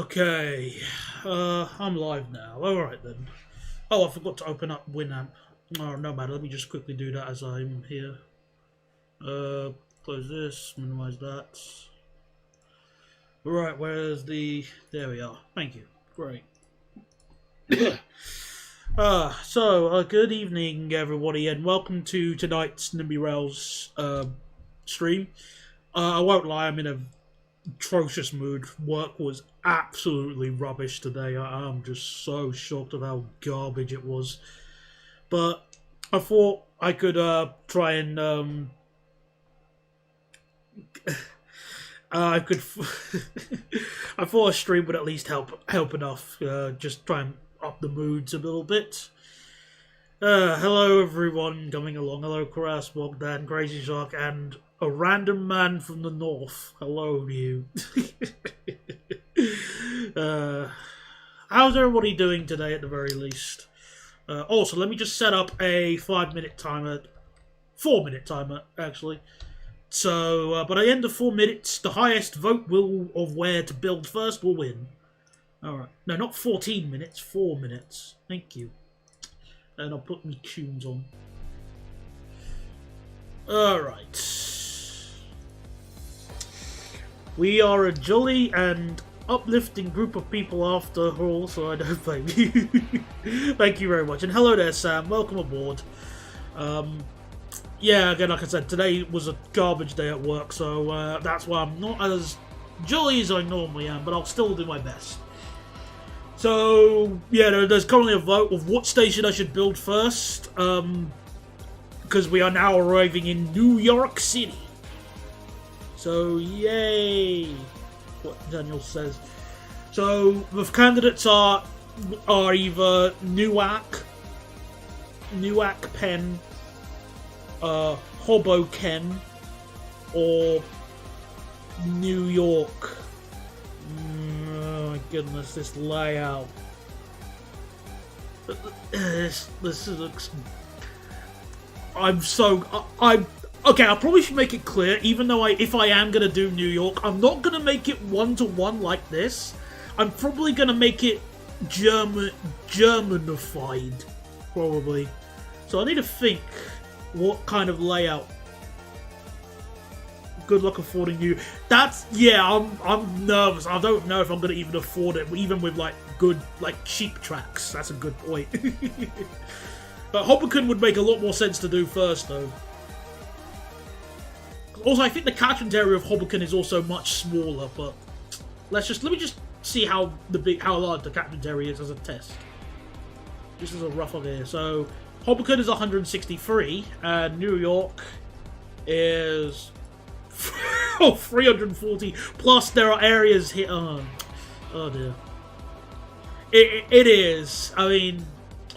Okay, I'm live now. Alright then. Oh, I forgot to open up Winamp. Oh, no matter, let me just quickly do that as I'm here. Close this, minimize that. Right, where's the... There we are. Thank you. Great. Good evening everybody, and welcome to tonight's Nimby Rails stream. I won't lie, I'm in a atrocious mood. Work was absolutely rubbish today. I'm just so shocked at how garbage it was. But I thought I could try and I thought a stream would at least help enough. Just try and up the moods a little bit. Hello everyone coming along. Hello Karas, Bogdan, Crazy Shark, and a random man from the north. Hello to you. How's everybody doing today at the very least? Also, let me just set up a 5-minute timer. 4-minute timer, actually. So, by the end of 4 minutes, the highest vote of where to build first will win. Alright. No, not 14 minutes, 4 minutes. Thank you. And I'll put me tunes on. Alright. We are a jolly and uplifting group of people after all, so I don't blame you. Thank you very much. And hello there, Sam. Welcome aboard. Yeah, again, like I said, today was a garbage day at work, so that's why I'm not as jolly as I normally am, but I'll still do my best. So, yeah, there's currently a vote of what station I should build first, because we are now arriving in New York City. So, yay! What Daniel says. So, the candidates are either Newark, Penn, Hoboken, or New York. Oh my goodness, this layout. This looks... Okay, I probably should make it clear, even though if I am going to do New York, I'm not going to make it one-to-one like this. I'm probably going to make it Germanified, probably. So I need to think what kind of layout. Good luck affording you. I'm nervous. I don't know if I'm going to even afford it, even with, good, cheap tracks. That's a good point. But Hoboken would make a lot more sense to do first, though. Also, I think the catchment area of Hoboken is also much smaller, but let me just see how large the catchment area is as a test. This is a rough idea. So Hoboken is 163, and New York is 340. Plus, there are areas here. Oh dear. It is. I mean,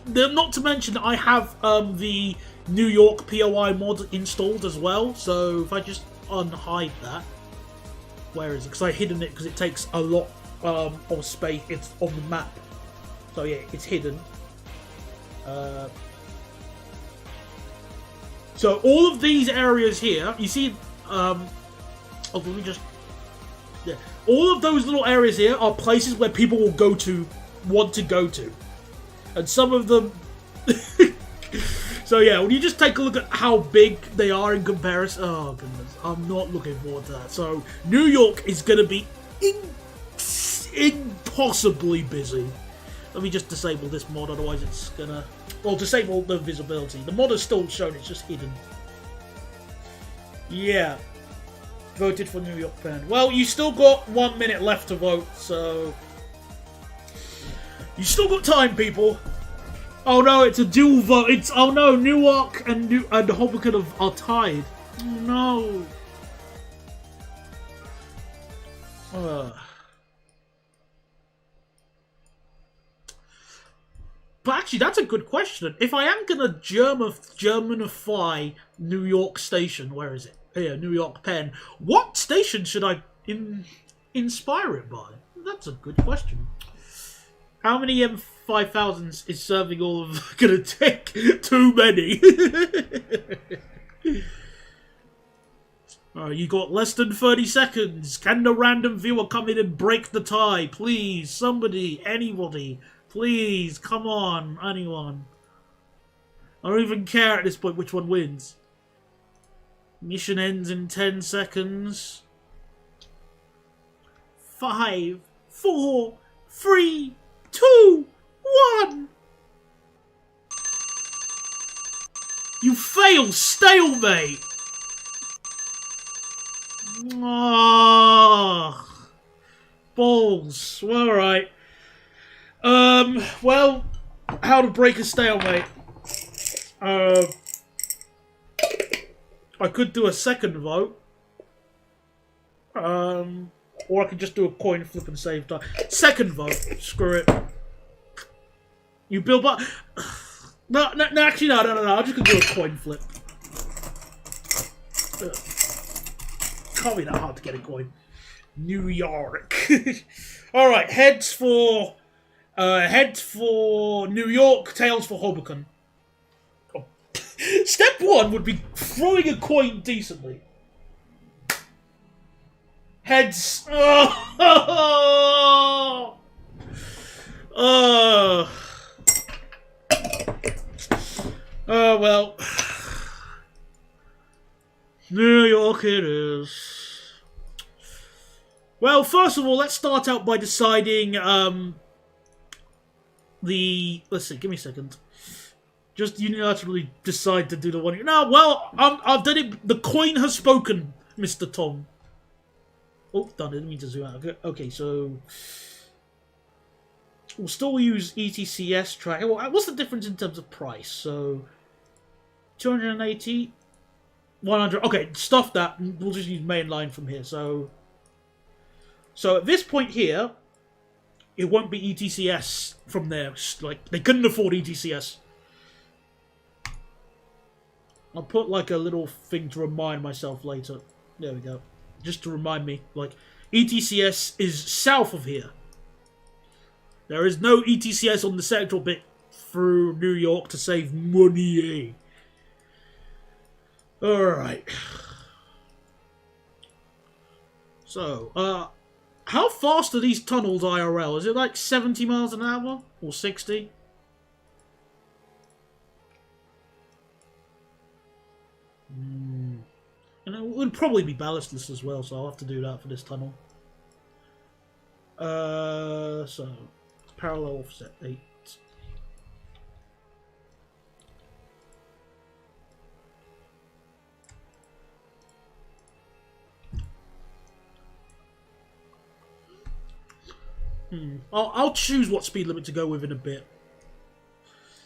not to mention I have the New York POI mod installed as well, so if I just unhide that, where is it? Because I hidden it because it takes a lot of space. It's on the map, so yeah, it's hidden. So all of these areas here, you see, let me just, yeah, all of those little areas here are places where people will want to go to, and some of them. So yeah, when you just take a look at how big they are in comparison, oh goodness, I'm not looking forward to that. So New York is going to be impossibly busy. Let me just disable this mod, otherwise it's gonna, well, disable the visibility. The mod is still shown, it's just hidden. Yeah, voted for New York Penn. Well, you still got 1 minute left to vote, so you still got time, people. Oh no, it's a dual vote. Oh no, Newark and Hoboken are tied. Oh no. But actually, that's a good question. If I am gonna Germanify New York Station, where is it? Here, New York Penn. What station should I inspire it by? That's a good question. How many M5000s is serving all of... Gonna take too many. You got less than 30 seconds. Can the random viewer come in and break the tie? Please, somebody, anybody. Please, come on, anyone. I don't even care at this point which one wins. Mission ends in 10 seconds. 5, 4, 3, 2, 1. You fail, stalemate. Oh, balls. Alright. Well, how to break a stalemate. I could do a second vote. Or I could just do a coin flip and save time. Second vote. Screw it. You build but no, actually, no. I'm just gonna do a coin flip. Can't be that hard to get a coin. New York. Alright, heads for New York, tails for Hoboken. Oh. Step 1 would be throwing a coin decently. Heads. Oh. Oh well. New York it is. Well, first of all, let's start out by deciding let's see, give me a second. Just unilaterally decide to do the one. No, well, I've done it. The coin has spoken, Mr. Tom. Oh, done. I didn't mean to zoom out. Okay, so we'll still use ETCS track. What's the difference in terms of price? So 280, 100. Okay, stuff that. We'll just use mainline from here. So at this point here, it won't be ETCS from there. Like, they couldn't afford ETCS. I'll put like a little thing to remind myself later. There we go. Just to remind me, like, ETCS is south of here. There is no ETCS on the central bit through New York to save money. Alright. So, how fast are these tunnels IRL? Is it like 70 miles an hour? Or 60? And it would probably be ballastless as well, so I'll have to do that for this tunnel. So parallel offset 8. I'll choose what speed limit to go with in a bit.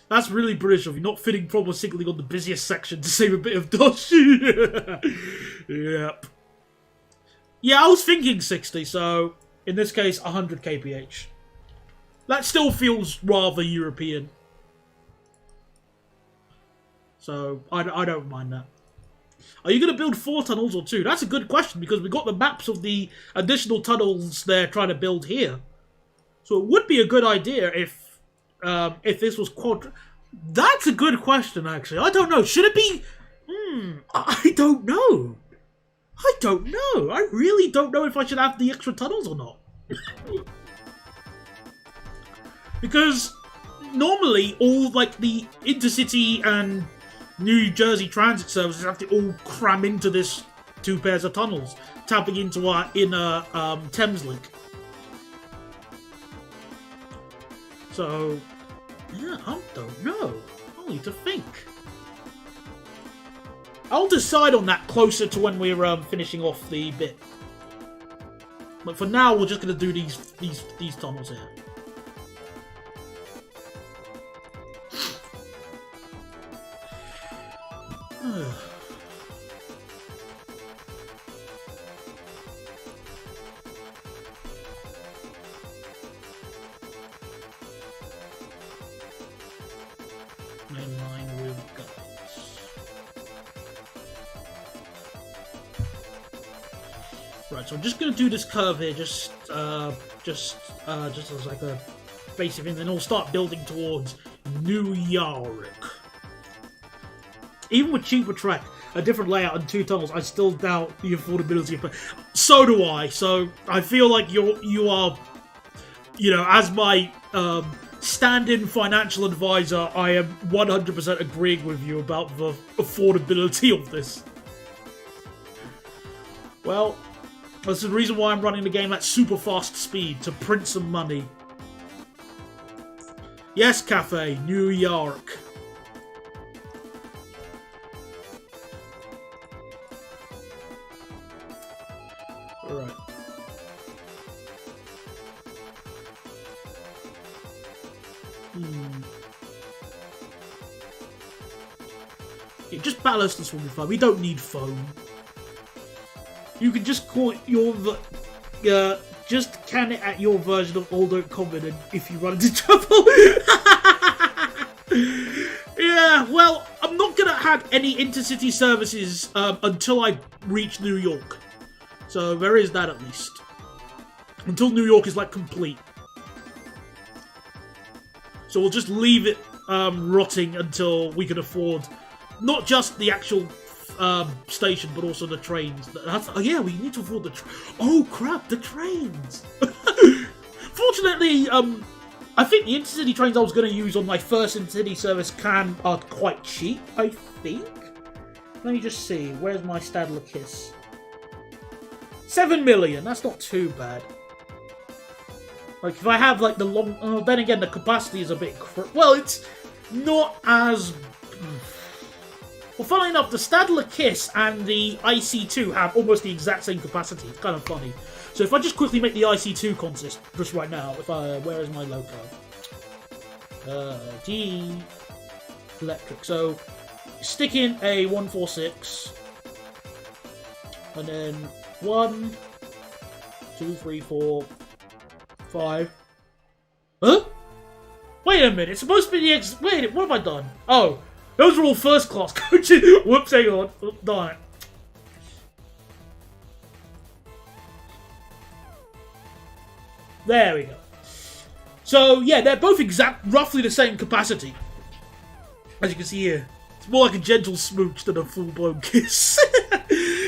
That's really British of you, not fitting proper signaling on the busiest section to save a bit of dust. Yep. Yeah, I was thinking 60, so in this case, 100 kph. That still feels rather European. So, I don't mind that. Are you going to build 4 tunnels or 2? That's a good question, because we got the maps of the additional tunnels they're trying to build here. So it would be a good idea if this was quad. That's a good question, actually. I don't know. Should it be? I don't know. I don't know. I really don't know if I should have the extra tunnels or not. Because normally all like the intercity and New Jersey transit services have to all cram into this 2 pairs of tunnels, tapping into our inner Thames link. So, yeah, I don't know. I'll need to think. I'll decide on that closer to when we're finishing off the bit. But for now, we're just gonna do these tunnels here. Mainline with guides. Right, so I'm just gonna do this curve here, just as like a basic thing, then we'll start building towards New York. Even with cheaper track, a different layout and 2 tunnels, I still doubt the affordability of it. So do I. So I feel like you are, you know, as my stand-in financial advisor, I am 100% agreeing with you about the affordability of this. Well, that's the reason why I'm running the game at super fast speed, to print some money. Yes, Cafe, New York. Alright. Yeah, just ballast us will be fine. We don't need foam. You can just call it your... just can it at your version of All Don't Comment and if you run into trouble. Yeah, well, I'm not going to have any intercity services until I reach New York. So there is that at least. Until New York is, like, complete. So we'll just leave it rotting until we can afford not just the actual station, but also the trains. Oh yeah, we need to afford the oh crap, the trains! Fortunately, I think the intercity trains I was going to use on my first intercity service are quite cheap, I think. Let me just see, where's my Stadler Kiss? 7 million, that's not too bad. Like, if I have, like, the long... Oh, then again, the capacity is a bit... Well, it's not as... Well, funnily enough, the Stadler Kiss and the IC2 have almost the exact same capacity. It's kind of funny. So if I just quickly make the IC2 consist just right now, if I... Where is my loco? G... Electric. So, stick in a 146. And then 1, 2, 3, 4... 5. Huh? Wait a minute, it's supposed to be the Wait, what have I done? Oh, those are all first class coaches. Whoops, hang on. Oh, darn it. There we go. So, yeah, they're both roughly the same capacity. As you can see here. It's more like a gentle smooch than a full-blown kiss.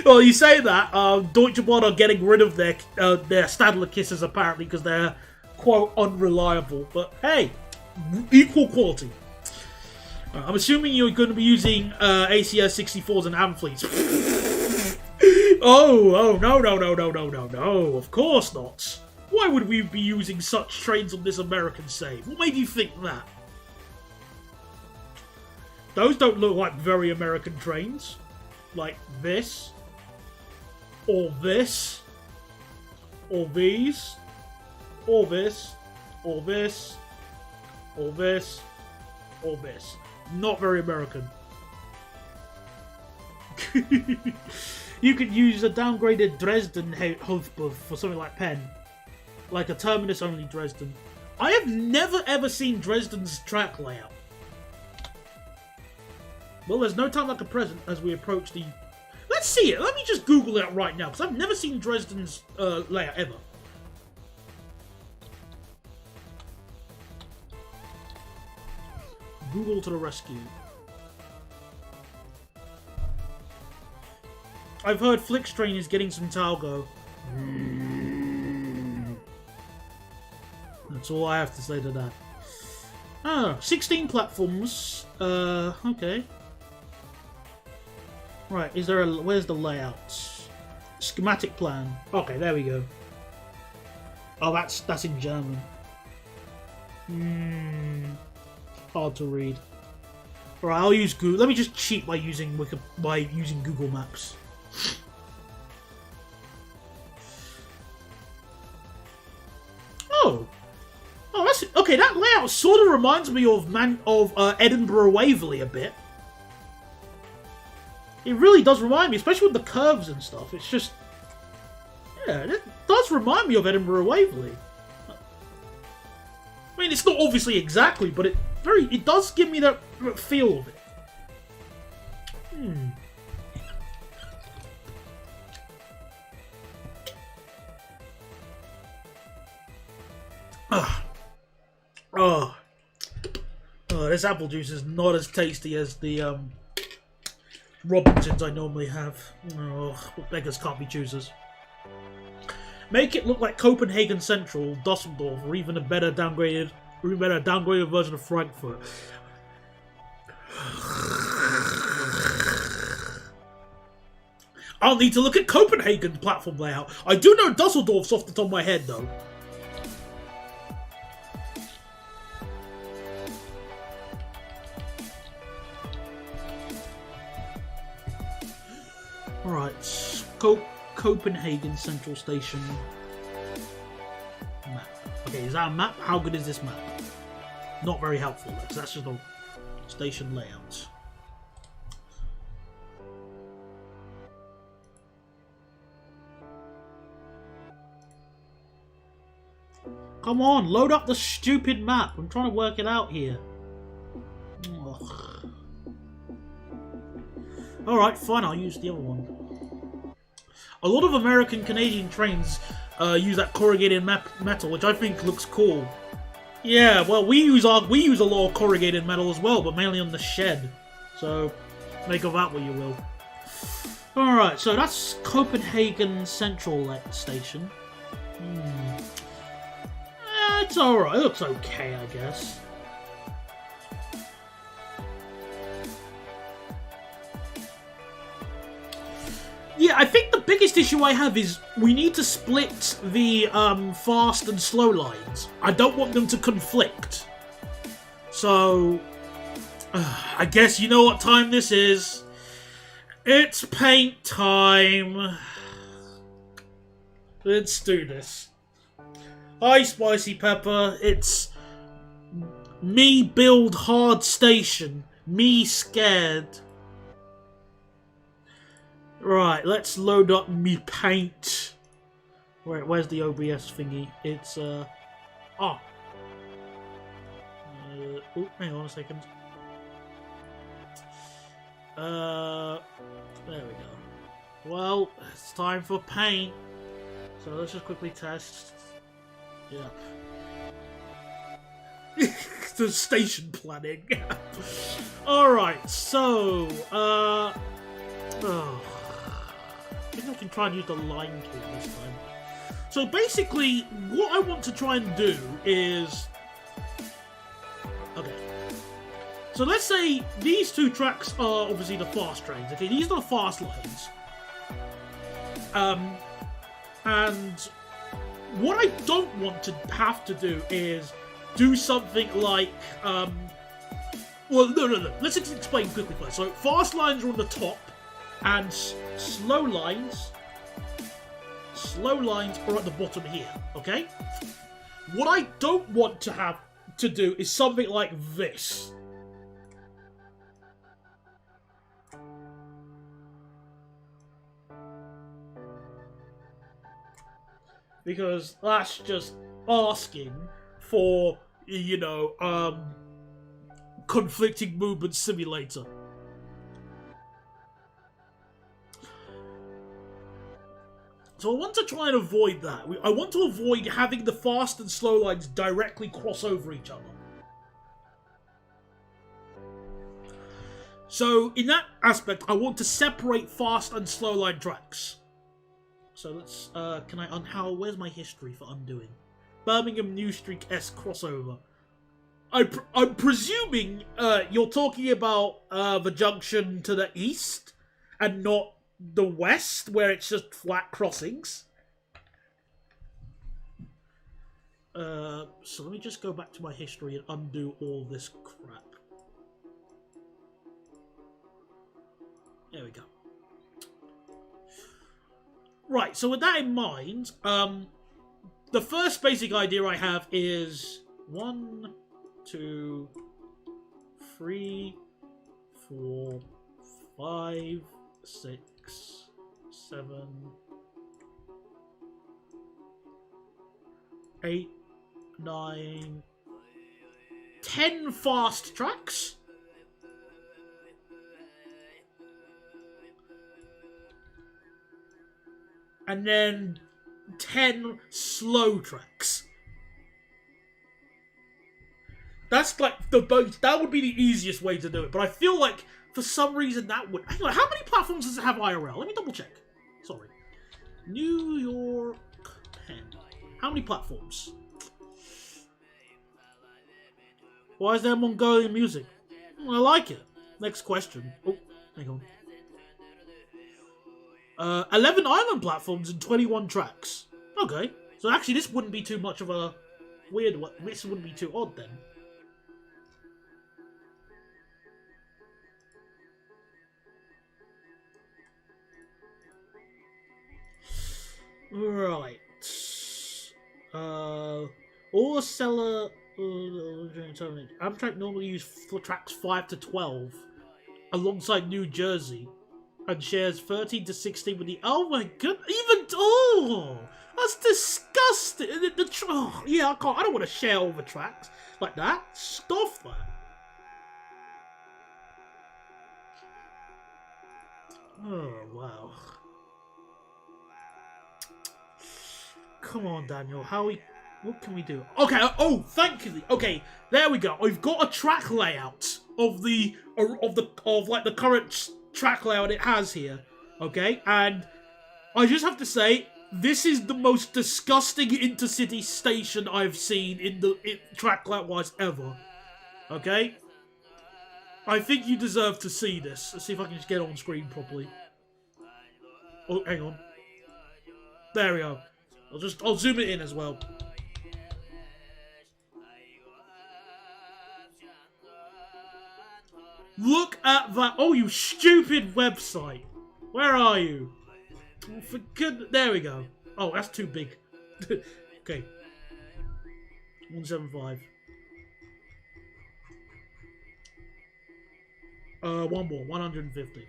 Well, you say that, Deutsche Bahn are getting rid of their Stadler Kisses, apparently, because they're, quote, unreliable. But, hey, equal quality. I'm assuming you're going to be using ACS 64s and Amfleets. Oh, no, of course not. Why would we be using such trains on this American save? What made you think that? Those don't look like very American trains. Like this. Or this. Or these. Or this. Or this. Or this. Or this. Not very American. You could use a downgraded Dresden Hofbuff for something like Penn. Like a terminus-only Dresden. I have never ever seen Dresden's track layout. Well, there's no time like the present as we approach the... Let's see it. Let me just Google it right now, because I've never seen Dresden's layout ever. Google to the rescue. I've heard Flixtrain is getting some Talgo. That's all I have to say to that. Ah, 16 platforms. Okay. Right, is there a... Where's the layout? Schematic plan. Okay, there we go. Oh, that's in German. Hard to read. Alright, I'll use Google. Let me just cheat by using Google Maps. Oh, that's okay. That layout sort of reminds me of Edinburgh Waverley a bit. It really does remind me, especially with the curves and stuff. It's just, yeah, it does remind me of Edinburgh Waverley. I mean, it's not obviously exactly, but it does give me that feel of it. Oh, this apple juice is not as tasty as the Robinsons I normally have. Oh, beggars can't be choosers. Make it look like Copenhagen Central, Dusseldorf, or even a better downgraded version of Frankfurt. I'll need to look at Copenhagen's platform layout. I do know Dusseldorf's off the top of my head, though. Alright, Copenhagen Central Station map. Okay, is that a map? How good is this map? Not very helpful, because that's just a station layout. Come on, load up the stupid map. I'm trying to work it out here. Alright, fine, I'll use the other one. A lot of American Canadian trains use that corrugated metal, which I think looks cool. Yeah, well, we use a lot of corrugated metal as well, but mainly on the shed. So, make of that what you will. Alright, so that's Copenhagen Central Station. It's alright, it looks okay, I guess. Yeah, I think the biggest issue I have is we need to split the fast and slow lines. I don't want them to conflict. So, I guess you know what time this is. It's paint time. Let's do this. Hi, Spicy Pepper. It's me build hard station. Me scared. Right, let's load up me paint. Where's the OBS thingy? It's, oh, hang on a second. There we go. Well, it's time for paint. So let's just quickly test. Yeah. The station planning. Alright, so, oh. I think I can try and use the line tool this time. So basically, what I want to try and do is... Okay. So let's say these two tracks are obviously the fast trains. Okay, these are the fast lines. And what I don't want to have to do is do something like... well, no. Let's explain quickly first. So fast lines are on the top. And slow lines are at the bottom here, okay? What I don't want to have to do is something like this. Because that's just asking for, you know, conflicting movement simulator. So I want to try and avoid that. I want to avoid having the fast and slow lines directly cross over each other. So in that aspect, I want to separate fast and slow line tracks. So let's, where's my history for undoing? Birmingham New Street S crossover. I'm presuming you're talking about the junction to the east and not the west, where it's just flat crossings. So let me just go back to my history and undo all this crap. There we go. Right, so with that in mind, the first basic idea I have is 1, 2, 3, 4, 5, 6, 7, 8, 9, 10 fast tracks. And then 10 slow tracks. That's like that would be the easiest way to do it. But I feel like For some reason, that would... Hang on, how many platforms does it have IRL? Let me double check. Sorry. New York Penn. How many platforms? Why is there Mongolian music? I like it. Next question. Oh, hang on. 11 island platforms and 21 tracks. Okay. So actually, this wouldn't be too much of a weird one. This wouldn't be too odd then. Right. All the seller... Amtrak normally use for tracks 5 to 12 alongside New Jersey and shares 13 to 16 with the... Oh my god, even... Oh! That's disgusting! Yeah, I don't want to share all the tracks like that. Stop that. Oh, wow. Come on, Daniel. What can we do? Okay. Oh, thankfully. Okay, there we go. We've got a track layout of the current track layout it has here. Okay, and I just have to say this is the most disgusting intercity station I've seen in track layout wise ever. Okay, I think you deserve to see this. Let's see if I can just get it on screen properly. Oh, hang on. There we go. I'll zoom it in as well. Look at that. Oh, you stupid website. Where are you? Oh, for goodness. There we go. Oh, that's too big. Okay. 175. One more. 150.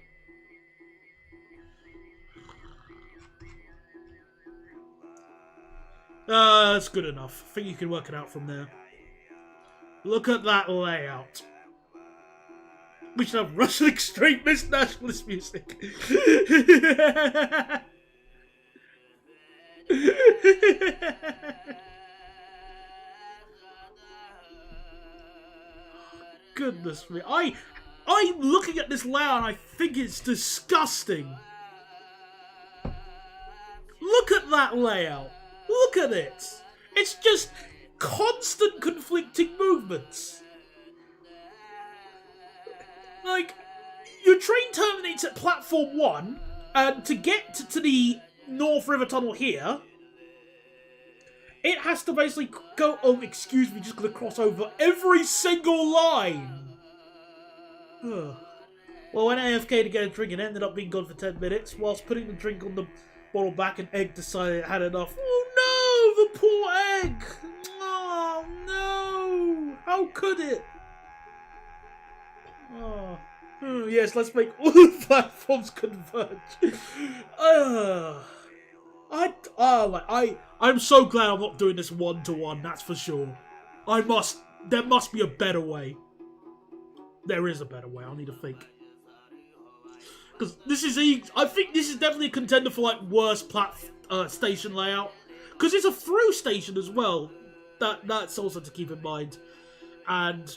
That's good enough. I think you can work it out from there. Look at that layout. We should have Russian extremist nationalist music. Goodness me. I'm looking at this layout and I think it's disgusting. Look at that layout. Look at it. It's just constant conflicting movements. Like, your train terminates at platform 1, and to get to the North River Tunnel here, it has to basically go... Oh, excuse me, just gonna cross over every single line. Ugh. Well, when AFK to get a drink, it ended up being gone for 10 minutes. Whilst putting the drink on the bottle back, an egg decided it had enough. Oh no, the poor egg! Oh no! How could it? Oh. Yes, let's make all the platforms converge. I'm so glad I'm not doing this one-to-one, that's for sure. There must be a better way. There is a better way, I'll need to think. Because I think this is definitely a contender for like worst station layout. Because it's a through station as well. That's also to keep in mind. And...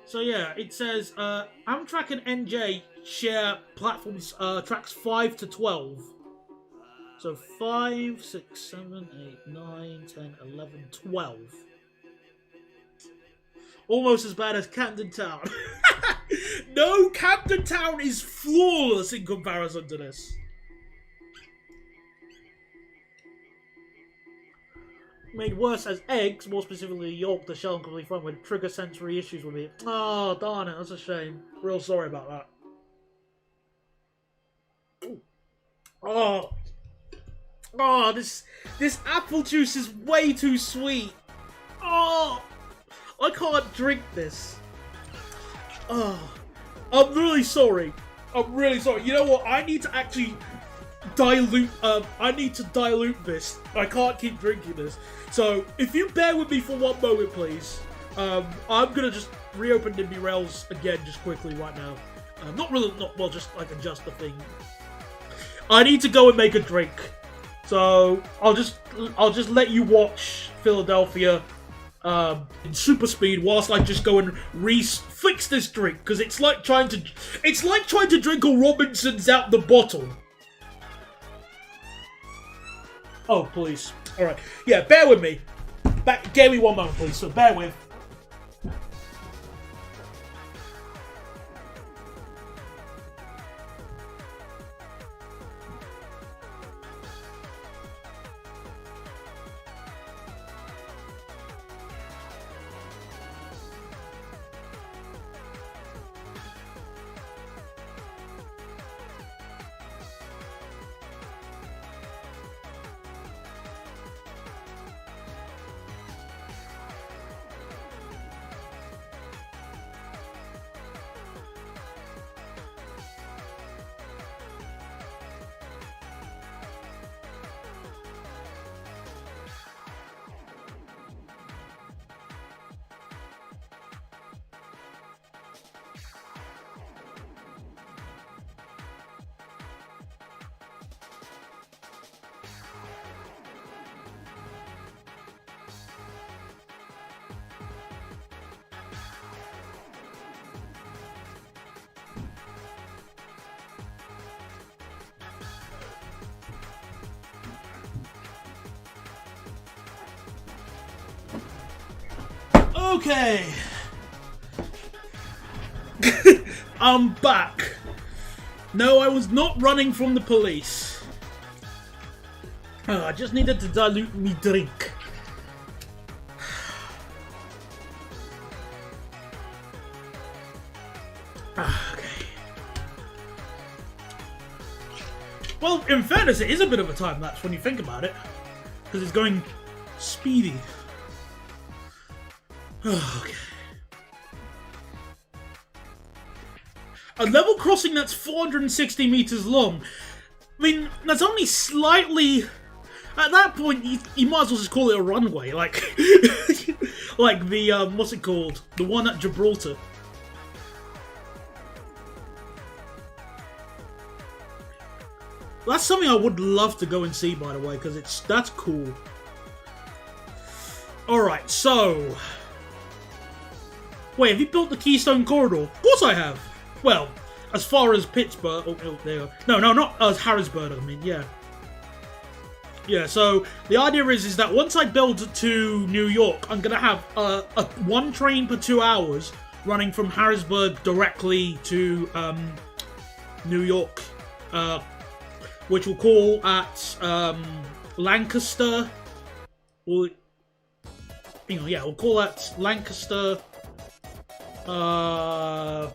So yeah, it says Amtrak and NJ share platforms tracks 5 to 12. So 5, 6, 7, 8, 9, 10, 11, 12. Almost as bad as Camden Town. No, Camden Town is flawless in comparison to this. Made worse as eggs, more specifically yolk, the shell, and completely fine with trigger sensory issues with it. Oh, darn it, that's a shame. Real sorry about that. Ooh. Oh, this apple juice is way too sweet. Oh, I can't drink this. Oh, I'm really sorry. I'm really sorry. You know what? I need to actually dilute. I need to dilute this. I can't keep drinking this. So, if you bear with me for one moment, please, I'm gonna just reopen Nimby Rails again, just quickly right now. Just like adjust the thing. I need to go and make a drink. So, I'll just let you watch Philadelphia in super speed whilst I just go and fix this drink, because it's like trying to drink a Robinson's out the bottle. Oh, please. All right. Yeah, bear with me. Give me one moment, please. So bear with. Okay. I'm back. No, I was not running from the police. I just needed to dilute me drink. Okay. Well, in fairness, it is a bit of a time lapse when you think about it, because it's going speedy. Okay. A level crossing that's 460 meters long. I mean, that's only slightly... At that point, you might as well just call it a runway, like... like the, what's it called? The one at Gibraltar. That's something I would love to go and see, by the way, because that's cool. Alright, so... Wait, have you built the Keystone Corridor? Of course I have! Well, as far as Pittsburgh... Oh, there you go. No, not Harrisburg, I mean, yeah. Yeah, so the idea is that once I build to New York, I'm going to have one train per 2 hours running from Harrisburg directly to New York, which we'll call at Lancaster. We'll call that Lancaster. What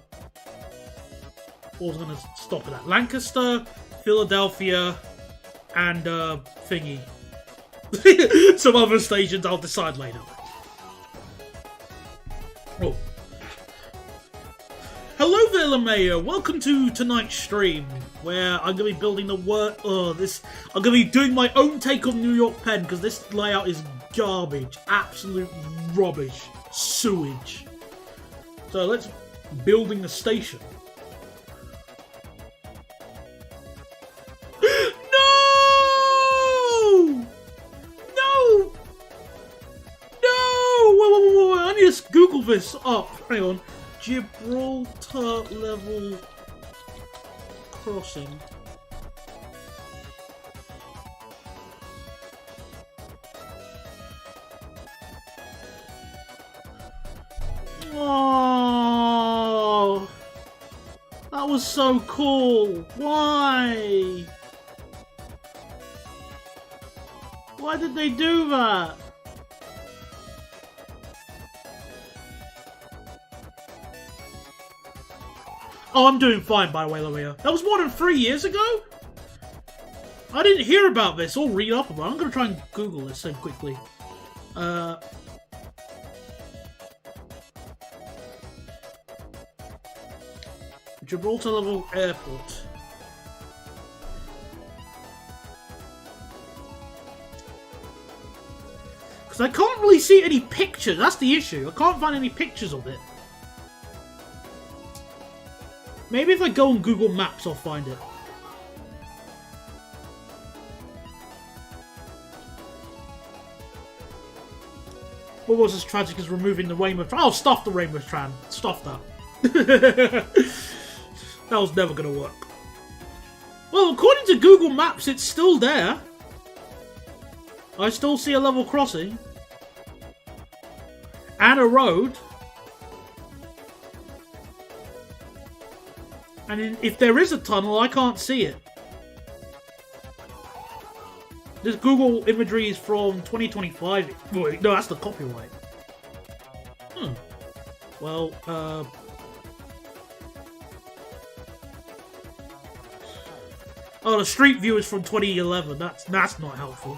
was I going to stop at that? Lancaster, Philadelphia, and thingy. Some other stations I'll decide later. Oh. Hello there, LeMayo. Welcome to tonight's stream, where I'm going to be building I'm going to be doing my own take on New York Penn, because this layout is garbage. Absolute rubbish. Sewage. So let's building the station. I need to Google this up. Hang on. Gibraltar level crossing. Oh, that was so cool. Why? Why did they do that? Oh, I'm doing fine, by the way, Loria. That was more than 3 years ago? I didn't hear about this or read up about it. I'm going to try and Google this so quickly. Gibraltar level airport. Because I can't really see any pictures. That's the issue. I can't find any pictures of it. Maybe if I go on Google Maps, I'll find it. What was as tragic as removing the rainbow tran? Oh, stuff the rainbow tran. Stuff that. That was never going to work. Well, according to Google Maps, it's still there. I still see a level crossing. And a road. And if there is a tunnel, I can't see it. This Google imagery is from 2025. Wait, no, that's the copyright. Well, oh, the street view is from 2011. That's not helpful.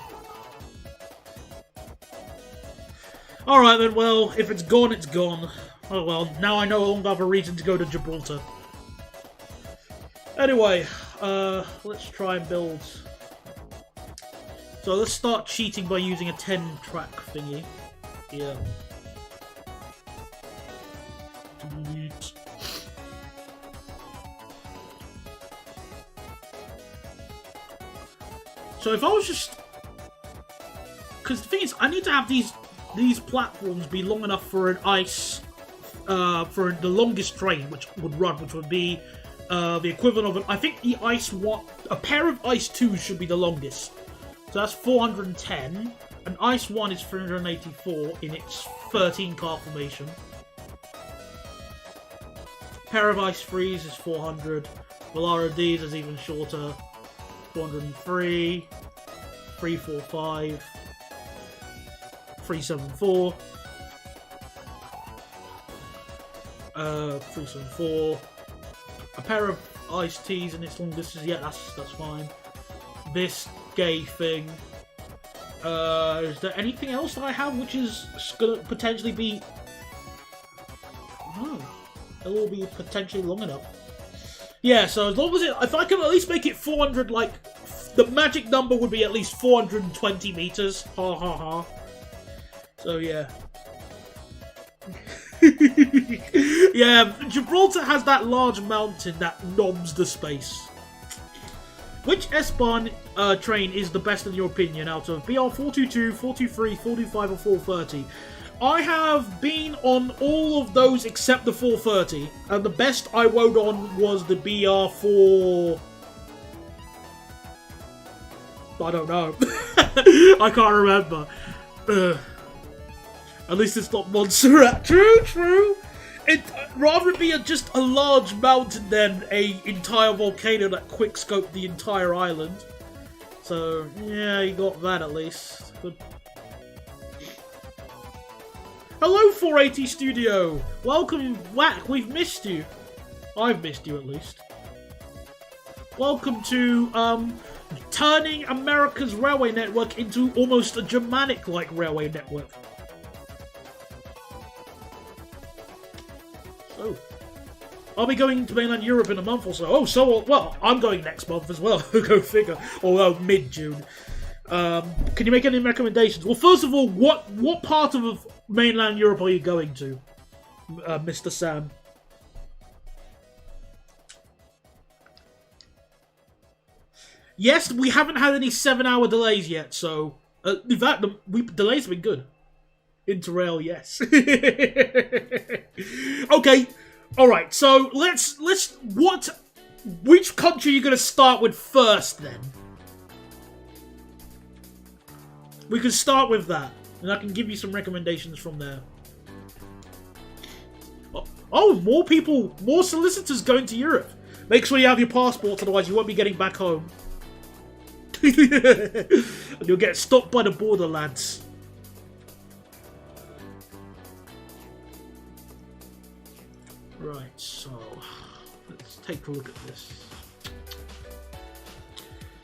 Alright then, well, if it's gone, it's gone. Oh well, now I no longer have a reason to go to Gibraltar. Anyway, let's try and build. So let's start cheating by using a 10-track thingy. Yeah. Delete. So if I was just... Because the thing is, I need to have these platforms be long enough for an ice... for the longest train which would run, which would be the equivalent of... I think the ice... A pair of ice 2s should be the longest. So that's 410. And ice 1 is 384 in its 13-car formation. Pair of ice 3s is 400. Volaro D's is even shorter. 403. 345. 374. 374. A pair of ice T's and its longest is... Yeah, that's fine. This gay thing. Is there anything else that I have which is gonna potentially be... Oh, it will be potentially long enough. Yeah, so as long as it... If I can at least make it 400, like... The magic number would be at least 420 meters. Ha ha ha. So, yeah. Yeah, Gibraltar has that large mountain that knobs the space. Which S-Bahn train is the best in your opinion out of BR 422, 423, 425 or 430? I have been on all of those except the 430, and the best I rode on was the BR 4... I don't know. I can't remember. At least it's not Montserrat. True. It rather be just a large mountain than a entire volcano that quickscoped the entire island. So yeah, you got that at least. Good. Hello, 480 Studio. Welcome back. We've missed you. I've missed you at least. Welcome to turning America's railway network into almost a Germanic-like railway network. So, I'll be going to mainland Europe in a month or so. Oh, so, well, I'm going next month as well. Go figure. Although, mid-June. Can you make any recommendations? Well, first of all, what part of mainland Europe are you going to, Mr. Sam? Yes, we haven't had any 7-hour delays yet, so... in fact, delays have been good. Interrail, yes. Okay, alright, so which country are you going to start with first, then? We can start with that, and I can give you some recommendations from there. Oh, more solicitors going to Europe. Make sure you have your passports, otherwise you won't be getting back home. And you'll get stopped by the border lads. Right, so let's take a look at this.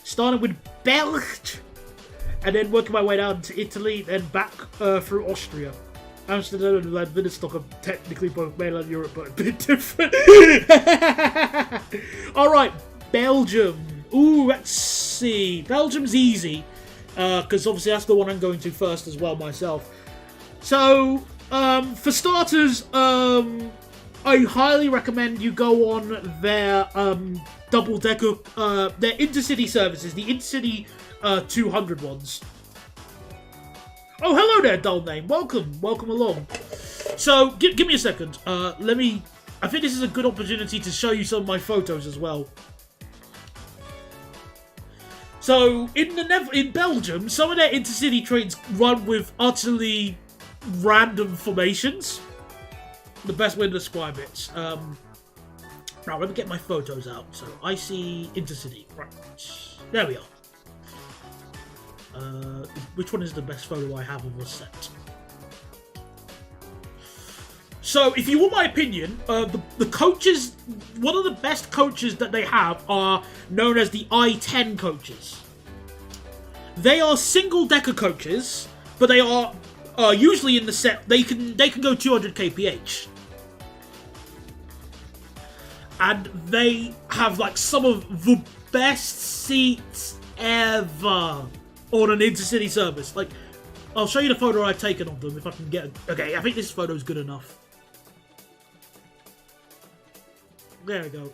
Starting with Belgium, and then working my way down to Italy, then back through Austria. Amsterdam and Vladivostok are technically both mainland Europe, but a bit different. Alright, Belgium. Ooh, let's see. Belgium's easy, because obviously that's the one I'm going to first as well myself. So, for starters, I highly recommend you go on their double-decker, their intercity services, the intercity 200 ones. Oh, hello there, dull name. Welcome along. So, give me a second. Let me... I think this is a good opportunity to show you some of my photos as well. So, in Belgium, some of their intercity trains run with utterly random formations. The best way to describe it. Now, let me get my photos out. So, I see intercity. Right. There we are. Which one is the best photo I have of a set? So, if you want my opinion, the coaches, one of the best coaches that they have are known as the I-10 coaches. They are single-decker coaches, but they are usually in the set. They can go 200 kph, and they have like some of the best seats ever on an intercity service. Like, I'll show you the photo I've taken of them if I can get it. Okay, I think this photo is good enough. There we go.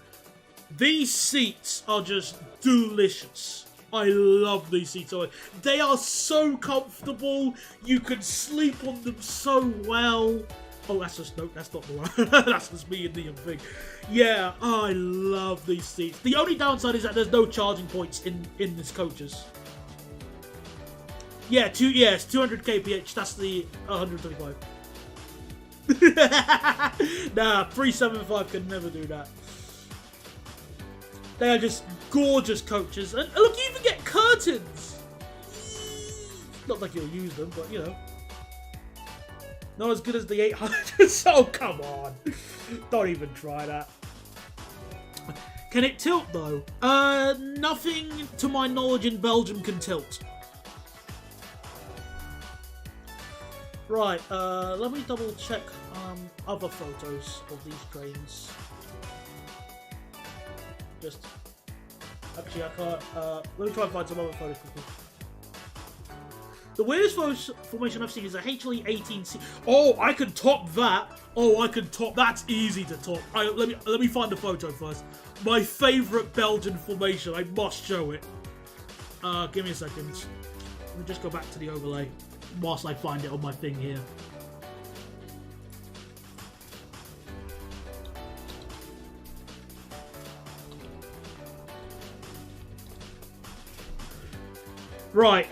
These seats are just delicious. I love these seats. They are so comfortable. You can sleep on them so well. Oh, that's just no. That's not the one. That's just me and the thing. Yeah, I love these seats. The only downside is that there's no charging points in this coaches. Yeah, it's 200 kph. That's the 125. Nah, 375 can never do that. They are just gorgeous coaches. And look, you even get curtains. Not like you'll use them, but you know. Not as good as the 800. So come on. Don't even try that. Can it tilt though? Nothing to my knowledge in Belgium can tilt. Right, let me double check other photos of these trains. Just... Actually, I can't... let me try and find some other photos quickly. The weirdest formation I've seen is a HLE-18C. Oh, I can top that! Oh, I can top... That's easy to top. Let me find the photo first. My favourite Belgian formation. I must show it. Give me a second. Let me just go back to the overlay whilst I find it on my thing here. Right,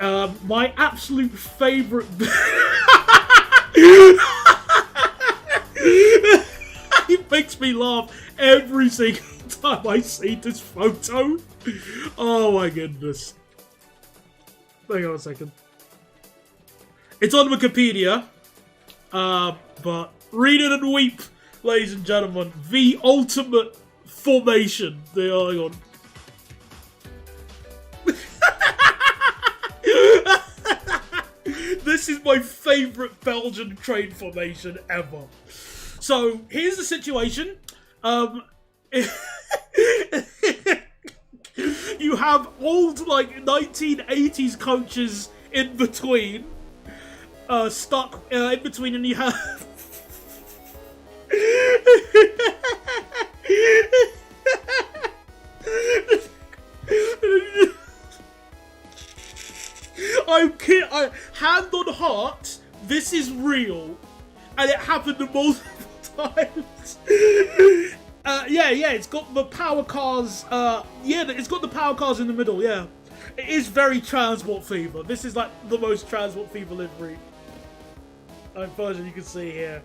my absolute favourite... It makes me laugh every single time I see this photo. Oh my goodness. Hang on a second. It's on Wikipedia, but read it and weep, ladies and gentlemen. The ultimate formation. Hang on. This is my favourite Belgian train formation ever. So, here's the situation. You have old, like, 1980s coaches in between. Stuck in between, and you have... I'm kidding. Hand on heart, this is real, and it happened multiple times. Yeah, it's got the power cars. Yeah, it's got the power cars in the middle. Yeah, it is very Transport Fever. This is like the most Transport Fever livery version you can see here.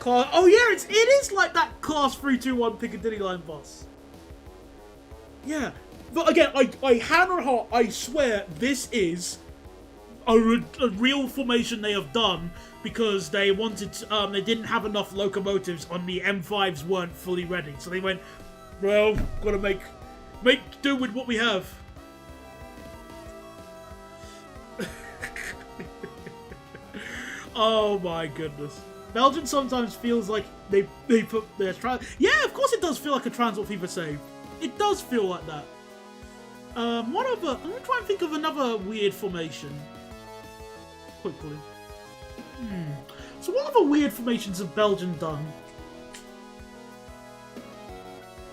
Oh yeah, it is like that Class 321 Piccadilly Line bus. Yeah. But again, I hand on heart, I swear this is a real formation they have done because they wanted to, they didn't have enough locomotives on the M5s weren't fully ready. So they went, well, gotta make do with what we have. Oh my goodness. Belgium sometimes feels like they put their yeah, of course it does feel like a Transport Fever save. It does feel like that. What other... I'm going to try and think of another weird formation. Quickly. So what other weird formations have Belgium done?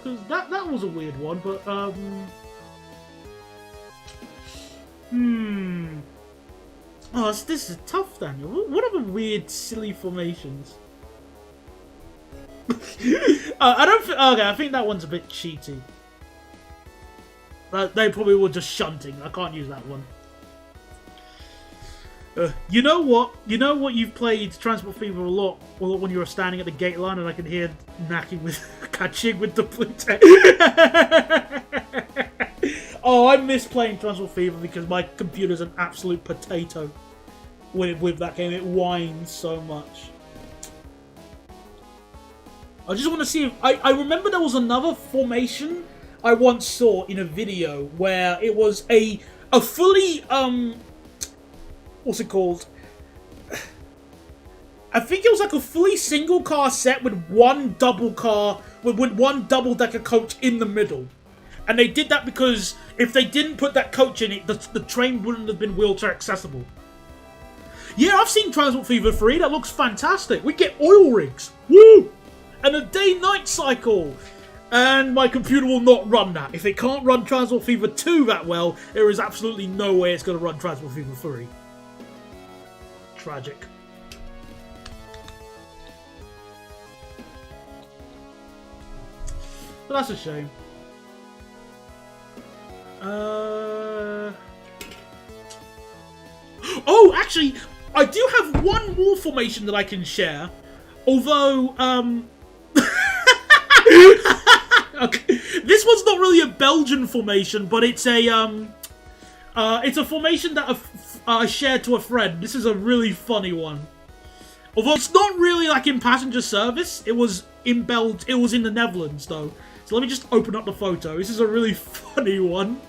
Because that was a weird one, but... Oh, this is tough, Daniel. What are the weird, silly formations? I don't. Okay, I think that one's a bit cheaty. They probably were just shunting. I can't use that one. You know what? You know what? You've played Transport Fever a lot when you were standing at the gate line, and I can hear knacking with catching with the blue. Oh, I miss playing Transport Fever because my computer's an absolute potato with that game. It whines so much. I just want to see if... I remember there was another formation I once saw in a video where it was a fully... what's it called? I think it was like a fully single car set with one double car... with one double-decker coach in the middle. And they did that because if they didn't put that coach in it, the train wouldn't have been wheelchair accessible. Yeah, I've seen Transport Fever 3. That looks fantastic. We get oil rigs. Woo! And a day-night cycle. And my computer will not run that. If it can't run Transport Fever 2 that well, there is absolutely no way it's going to run Transport Fever 3. Tragic. But that's a shame. Oh, actually, I do have one more formation that I can share. Although, okay. This one's not really a Belgian formation, but it's a formation that I shared to a friend. This is a really funny one. Although it's not really like in passenger service. It was in It was in the Netherlands, though. So let me just open up the photo. This is a really funny one.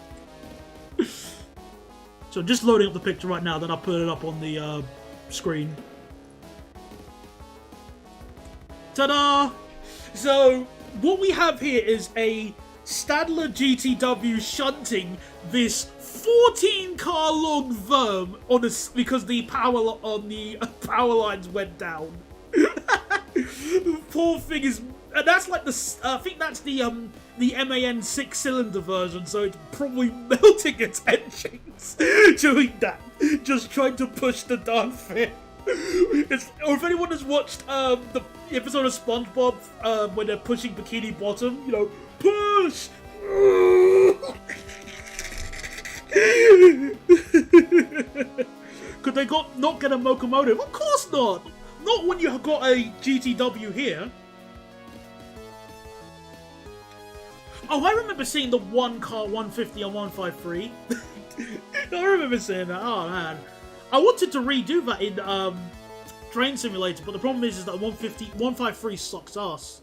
So I'm just loading up the picture right now, then I'll put it up on the screen. Ta-da! So, what we have here is a Stadler GTW shunting this 14-car long verm on because the power lines went down. The poor thing is... And that's like the... I think that's the MAN 6-cylinder version, so it's probably melting its engines doing that. Just trying to push the darn thing. Or if anyone has watched the episode of SpongeBob when they're pushing Bikini Bottom, you know, push! Could they not get a locomotive? Of course not! Not when you've got a GTW here. Oh, I remember seeing the one car 150 on 153. I remember seeing that. Oh, man. I wanted to redo that in Train Simulator, but the problem is that 153 sucks ass.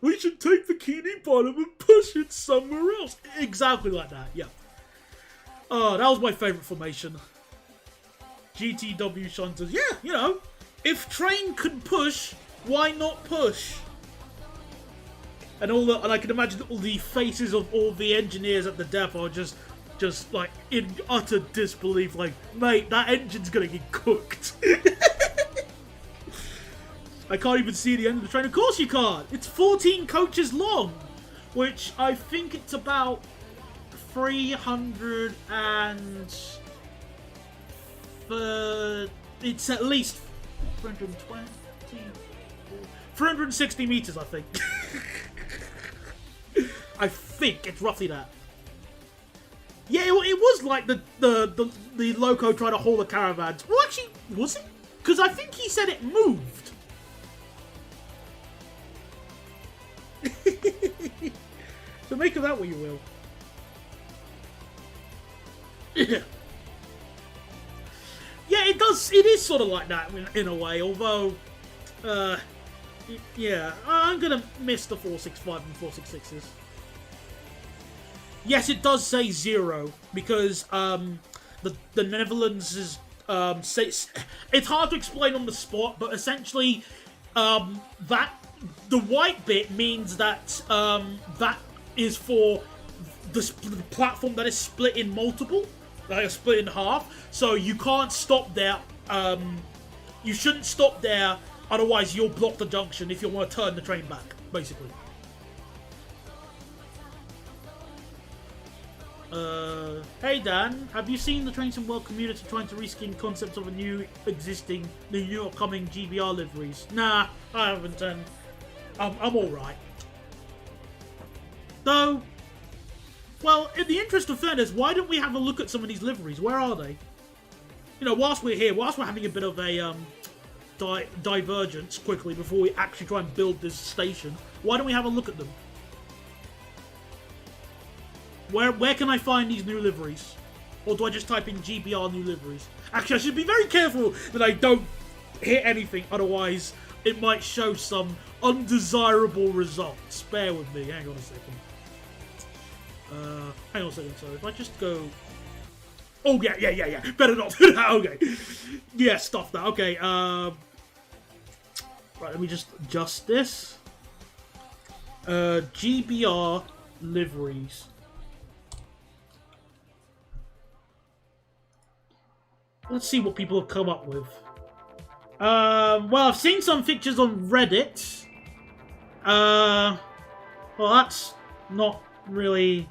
We should take Bikini Bottom and push it somewhere else. Exactly like that, yeah. Oh, that was my favourite formation. GTW shunters. Yeah, you know, if Train could push, why not push? And I can imagine all the faces of all the engineers at the depot just like in utter disbelief, like, mate, that engine's gonna get cooked. I can't even see the end of the train. Of course you can't. It's 14 coaches long, which I think it's about 300 and it's at least 320, 360 meters, I think. I think it's roughly that. Yeah, it was like the loco trying to haul the caravans. Well, actually, was it? Because I think he said it moved. So make of that what you will. Yeah. Yeah, it does. It is sort of like that in a way. Although, yeah, I'm gonna miss the 465 and 466s. Yes, it does say 0 because the Netherlands is it's hard to explain on the spot, but essentially that the white bit means that that is for the platform that is split in multiple, like split in half. So you can't stop there. You shouldn't stop there, otherwise you'll block the junction if you want to turn the train back, basically. Hey Dan, have you seen the Train Sim World community trying to reskin concepts of the new upcoming GBR liveries? Nah, I haven't, and I'm alright. Though, well, in the interest of fairness, why don't we have a look at some of these liveries? Where are they? You know, whilst we're here, whilst we're having a bit of a divergence quickly before we actually try and build this station, why don't we have a look at them? Where can I find these new liveries? Or do I just type in GBR new liveries? Actually, I should be very careful that I don't hit anything, otherwise it might show some undesirable results. Bear with me, hang on a second. Hang on a second, so if I just go... Oh, yeah. Better not do that, okay. Yeah, stop that, okay. Right, let me just adjust this. GBR liveries. Let's see what people have come up with. Well, I've seen some pictures on Reddit. Well, that's not really...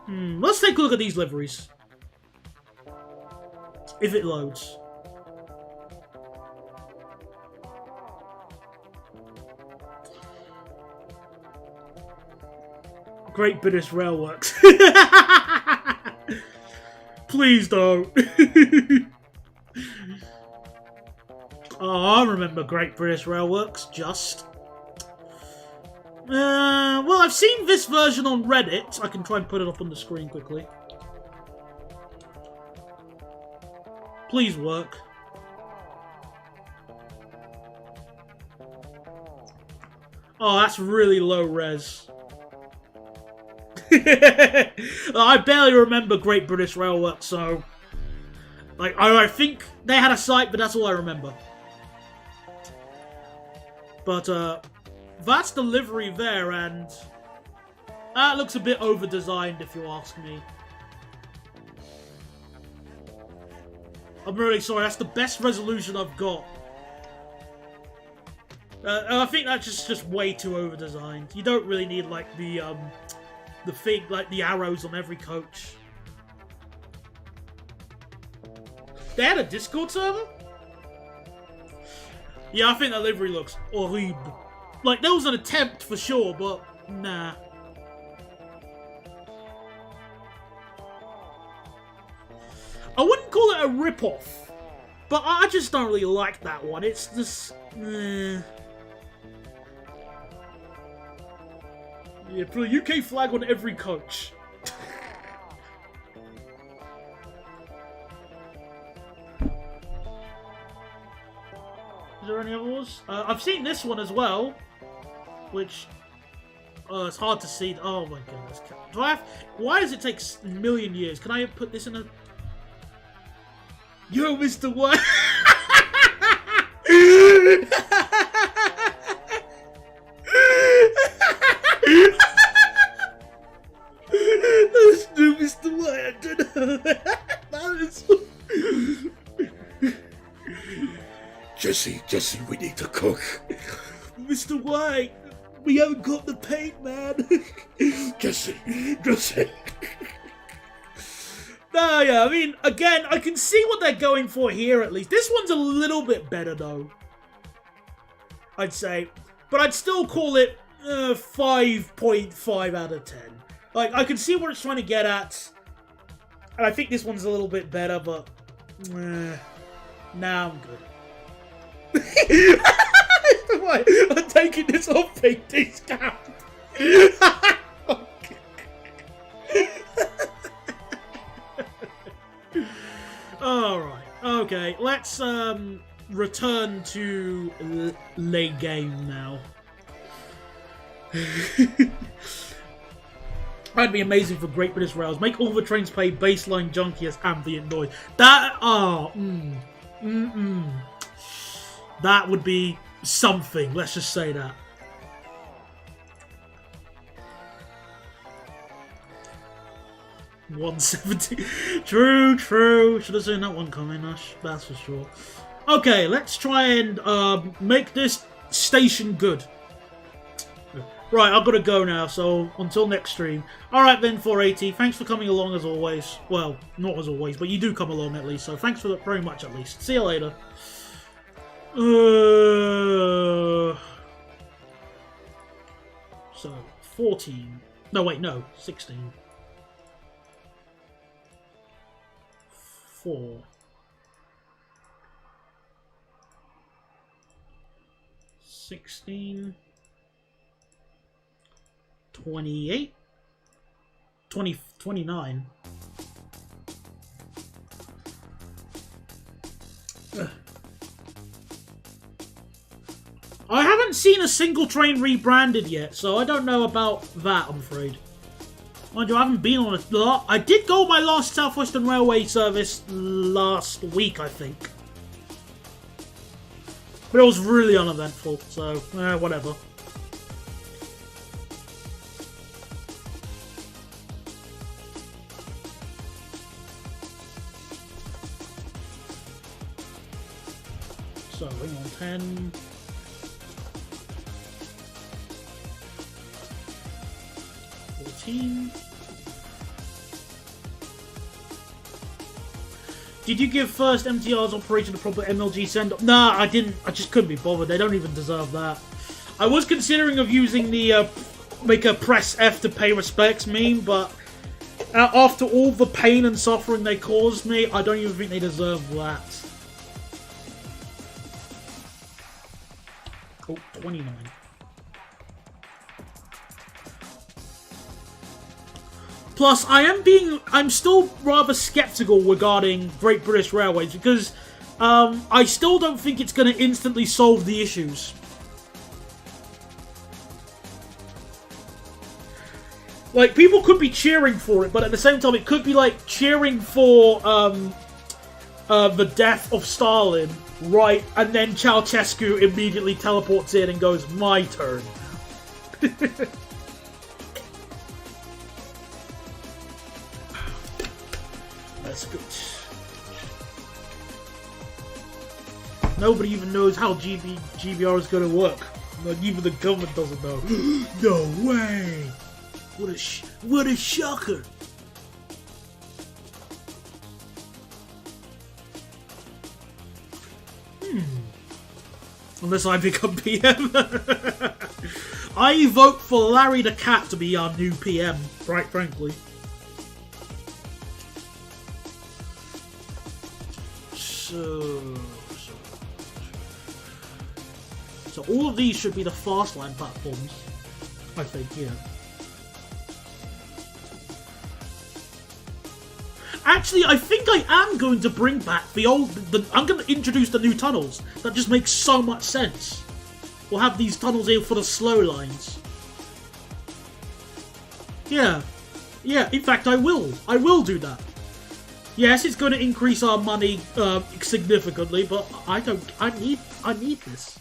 Let's take a look at these liveries. If it loads. Great British Railworks. Please don't. Oh, I remember Great British Railworks, just. Well, I've seen this version on Reddit. I can try and put it up on the screen quickly. Please work. Oh, that's really low res. I barely remember Great British Railworks, so... Like, I think they had a site, but that's all I remember. But, that's the livery there, and... That looks a bit over-designed, if you ask me. I'm really sorry, that's the best resolution I've got. I think that's just way too over-designed. You don't really need, like, the thing, like, the arrows on every coach. They had a Discord server? Yeah, I think that livery looks horrible. Like, there was an attempt for sure, but nah. I wouldn't call it a rip-off, but I just don't really like that one. It's just... Yeah, put a UK flag on every coach. Is there any others? I've seen this one as well, which... it's hard to see. Oh my goodness. Do I have... Why does it take a million years? Can I put this in a... Yo, Mr. White! That's new, Mr. White. I don't know. That is... Jesse, we need to cook. Mr. White, we haven't got the paint, man. Jesse. No, yeah, I mean, again, I can see what they're going for here, at least. This one's a little bit better, though. I'd say. But I'd still call it 5.5 out of 10. Like, I can see what it's trying to get at. And I think this one's a little bit better, but... nah, I'm good. I'm taking this off big discount. Alright, okay, let's return to late game now. That'd be amazing for Great British Rails. Make all the trains play baseline junkiest ambient noise. That, that would be something, let's just say that. $170. True. Should have seen that one coming, that's for sure. Okay, let's try and make this station good. Right, I've got to go now, so until next stream. Alright then, 480, thanks for coming along as always. Well, not as always, but you do come along at least, so thanks for that very much at least. See you later. So, 14. No, wait, no, 16. 4. 16. 28? 29. I haven't seen a single train rebranded yet, so I don't know about that, I'm afraid. Mind you, I haven't been on a lot. I did go on my last Southwestern Railway service last week, I think. But it was really uneventful, so, whatever. So, hang on, 10... 14... Did you give first MTR's operation a proper MLG send-up? Nah, I didn't. I just couldn't be bothered. They don't even deserve that. I was considering of using the make a press F to pay respects meme, but after all the pain and suffering they caused me, I don't even think they deserve that. Oh, 29. Plus, I'm still rather skeptical regarding Great British Railways because I still don't think it's going to instantly solve the issues. Like, people could be cheering for it, but at the same time, it could be like cheering for the death of Stalin, right? And then Ceausescu immediately teleports in and goes, "My turn." That's good. Nobody even knows how GBR is going to work. Like, even the government doesn't know. No way! What a shocker! Unless I become PM. I vote for Larry the Cat to be our new PM, right, frankly. So all of these should be the fast line platforms, I think, yeah. Actually, I think I am going to bring back I'm going to introduce the new tunnels. That just makes so much sense. We'll have these tunnels here for the slow lines. Yeah. Yeah, in fact, I will. I will do that. Yes, it's going to increase our money significantly, but I need this.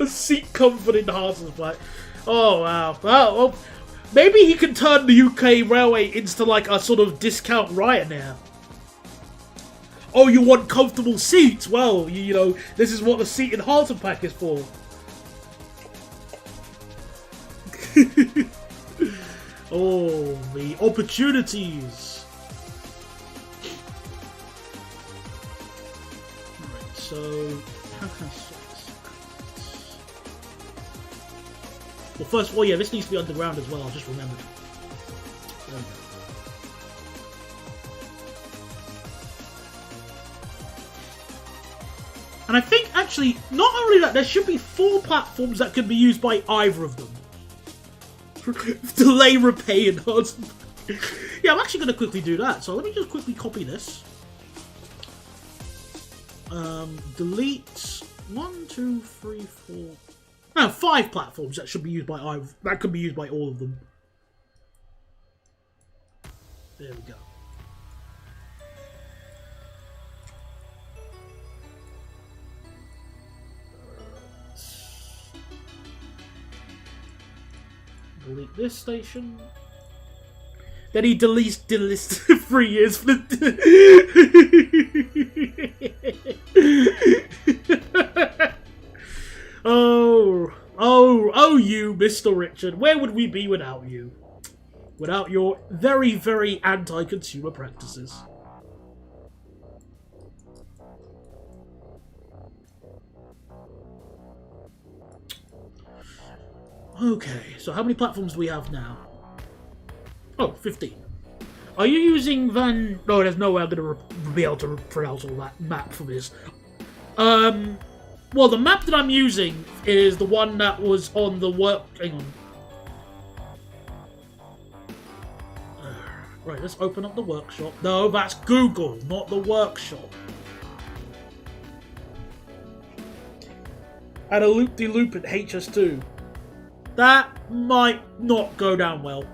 A seat comfort enhancement pack. Oh, wow. Well, maybe he can turn the UK railway into like a sort of discount Ryanair. Oh, you want comfortable seats? Well, you know, this is what the seat enhancement pack is for. Oh, the opportunities. Alright, so how can I sort this? Well, first of all, yeah, this needs to be underground as well, I just remembered. There we go. And I think, actually, not only that, there should be 4 platforms that could be used by either of them. Delay, repay, enhancement. Yeah, I'm actually going to quickly do that. So let me just quickly copy this. Delete 1, 2, 3, 4. No, 5 platforms that should be used by either. That could be used by all of them. There we go. Delete this station. Then he deletes 3 years for the... Oh, you, Mr. Richard. Where would we be without you? Without your very, very anti-consumer practices. Okay, so how many platforms do we have now? Oh, 15. Are you using Van... No, there's no way I'm going to be able to pronounce all that map for this. Well, the map that I'm using is the one that was on the work... Hang on. Right, let's open up the workshop. No, that's Google, not the workshop. And a loop-de-loop at HS2. That might not go down well.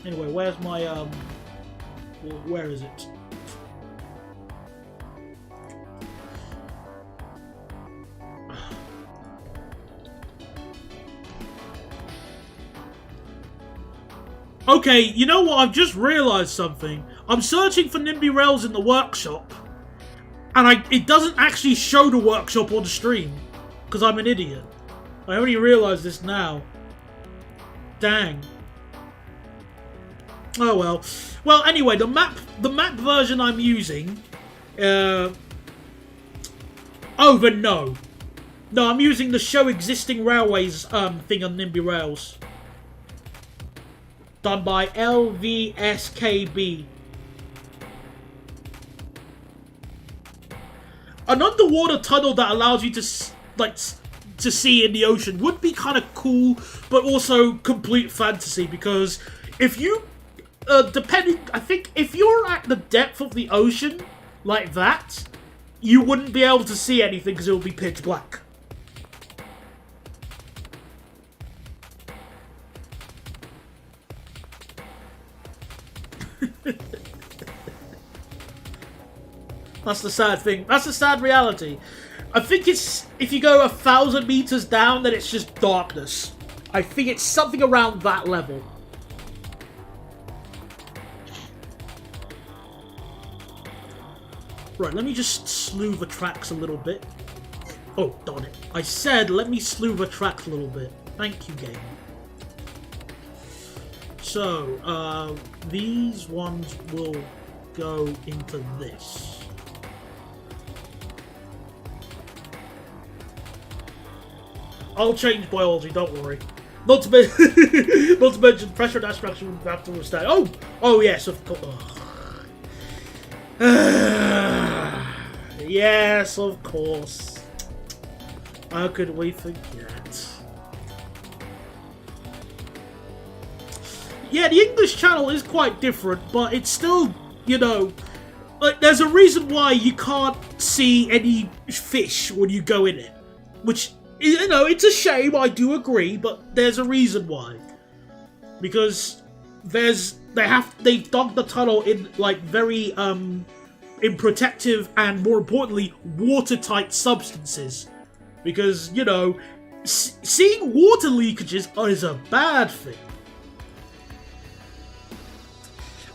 Anyway, where's my, where is it? Okay, you know what? I've just realised something. I'm searching for Nimby Rails in the workshop, and it doesn't actually show the workshop on the stream, because I'm an idiot. I only realised this now. Dang. Oh well. Well, anyway, the map version I'm using. Oh, then no. No, I'm using the show existing railways thing on Nimby Rails. Done by LVSKB. An underwater tunnel that allows you to to see in the ocean would be kind of cool, but also complete fantasy, because if you I think if you're at the depth of the ocean like that, you wouldn't be able to see anything because it would be pitch black. That's the sad thing. That's the sad reality. I think it's, if you go 1,000 meters down, then it's just darkness. I think it's something around that level. Right, let me just slew the tracks a little bit. Oh, darn it. I said let me slew the tracks a little bit. Thank you, game. So, these ones will go into this. I'll change biology, don't worry. Not to mention pressure and abstraction have to withstand. Oh yes, of course. Yes, of course. How could we forget? Yeah, the English channel is quite different, but it's still, you know, like, there's a reason why you can't see any fish when you go in it. Which, you know, it's a shame, I do agree, but there's a reason why. Because they've dug the tunnel in, like, very, in protective and, more importantly, watertight substances. Because, you know, seeing water leakages is a bad thing.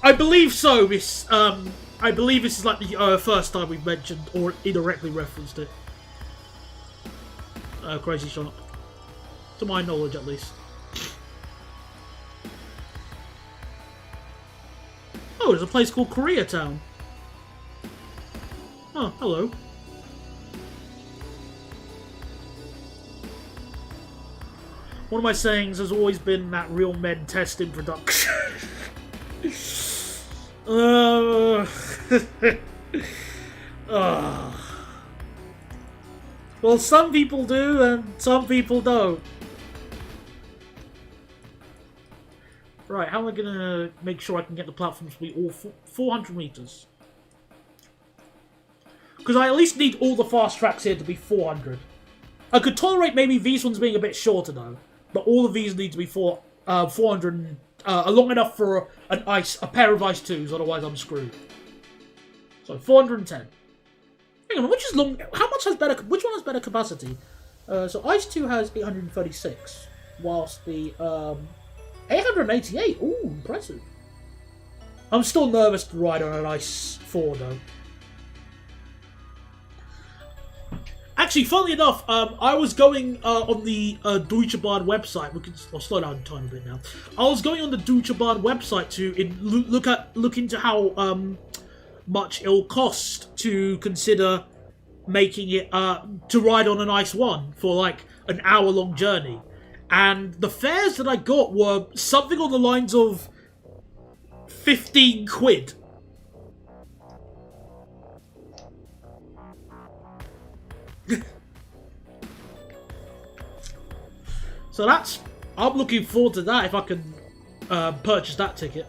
I believe so. I believe this is like the first time we've mentioned or indirectly referenced it. Crazy shot. To my knowledge, at least. Oh, there's a place called Koreatown. Oh, hello. One of my sayings has always been that real men test in production. Well, some people do, and some people don't. Right, how am I gonna make sure I can get the platforms to be all 400 meters? Because I at least need all the fast tracks here to be 400. I could tolerate maybe these ones being a bit shorter though, but all of these need to be 400, long enough for a pair of Ice 2s, otherwise I'm screwed. So 410. Hang on, which is long? How much has better? Which one has better capacity? So Ice 2 has 836, whilst the 888. Ooh, impressive. I'm still nervous to ride on an Ice 4 though. actually, funnily enough, I was going on the Deutsche Bahn website. I'll slow down a tiny bit now. I was going on the Deutsche Bahn website to look into how much it'll cost to consider making it to ride on an Ice 1 for like an hour-long journey. And the fares that I got were something on the lines of 15 quid. So I'm looking forward to that if I can purchase that ticket.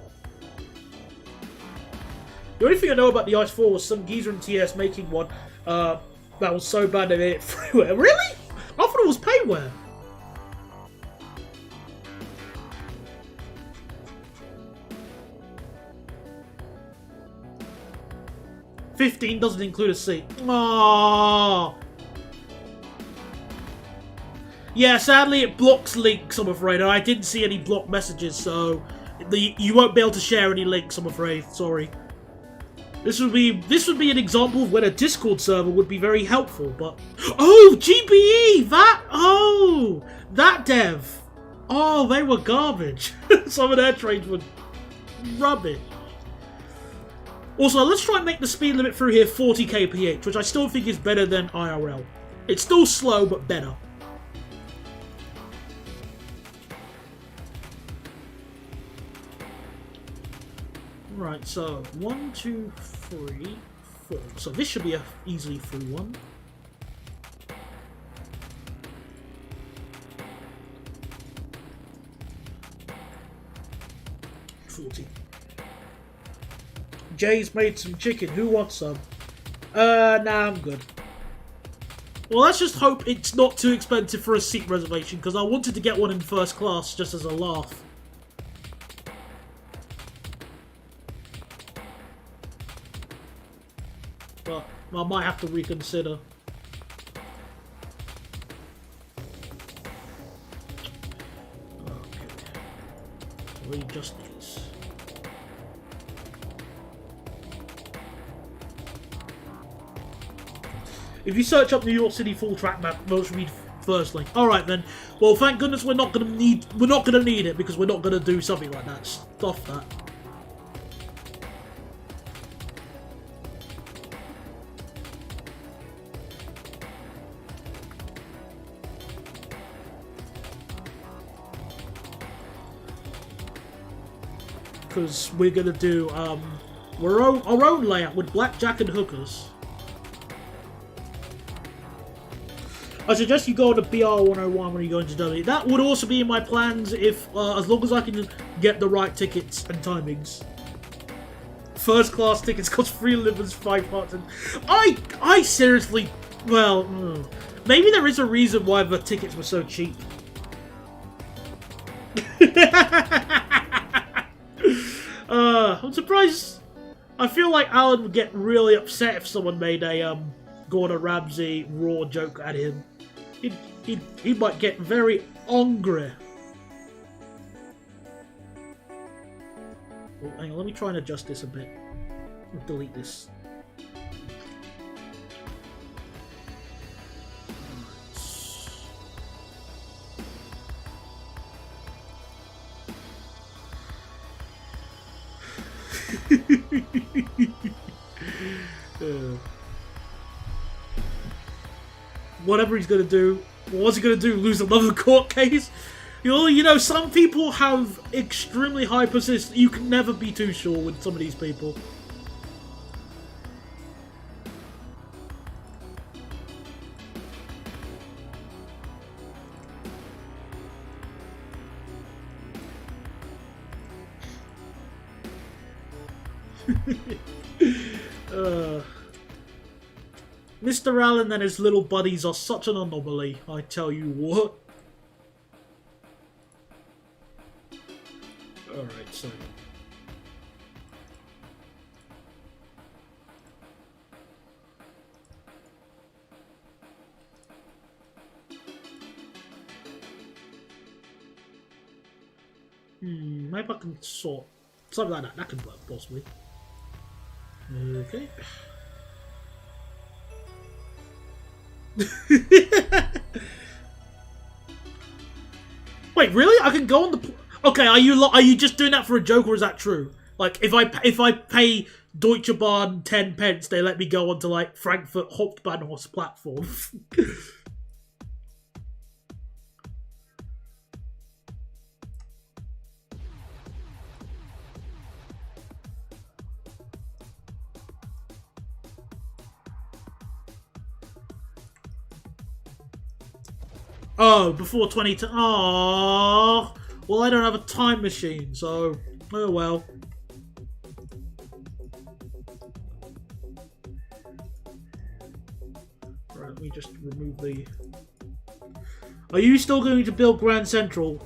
The only thing I know about the Ice 4 was some geezer in TS making one that was so bad they made it freeware. Really? I thought it was payware. $15 doesn't include a seat. Aww. Yeah, sadly it blocks links, I'm afraid, and I didn't see any blocked messages, so you won't be able to share any links, I'm afraid. Sorry. This would be an example of when a Discord server would be very helpful, but oh, GBE, that dev. Oh, they were garbage. Some of their trades were rubbish. Also, let's try and make the speed limit through here 40 kph, which I still think is better than IRL. It's still slow, but better. Right, so 1, 2, 3, 4. So this should be a easily through one. Jay's made some chicken. Who wants some? Nah, I'm good. Well, let's just hope it's not too expensive for a seat reservation, because I wanted to get one in first class just as a laugh. But I might have to reconsider. Okay. So just these. If you search up New York City full track map, most read first link. All right then. Well, thank goodness we're not gonna need it, because we're not gonna do something like that. Stuff that. Because we're gonna do our own layout with blackjack and hookers. I suggest you go on the BR101 when you go into W. That would also be in my plans if, as long as I can get the right tickets and timings. First class tickets cost 3 livers, 5 hearts, and I seriously, well, maybe there is a reason why the tickets were so cheap. I'm surprised. I feel like Alan would get really upset if someone made a Gordon Ramsay raw joke at him. He might get very angry. Oh, hang on, let me try and adjust this a bit. I'll delete this. Whatever he's gonna do, what's he gonna do? Lose another court case? You know, some people have extremely high persistence. You can never be too sure with some of these people. Mr. Allen and his little buddies are such an anomaly, I tell you what. Alright, so... maybe I can sort... something like that, that could work, possibly. Okay. Wait, really? I can go on the... Okay, are you just doing that for a joke, or is that true? Like, if I pay Deutsche Bahn 10 pence, they let me go onto, like, Frankfurt Hauptbahnhof's platform. Oh, before 2010. Oh, well, I don't have a time machine, so oh well. Right, let me just remove the. Are you still going to build Grand Central?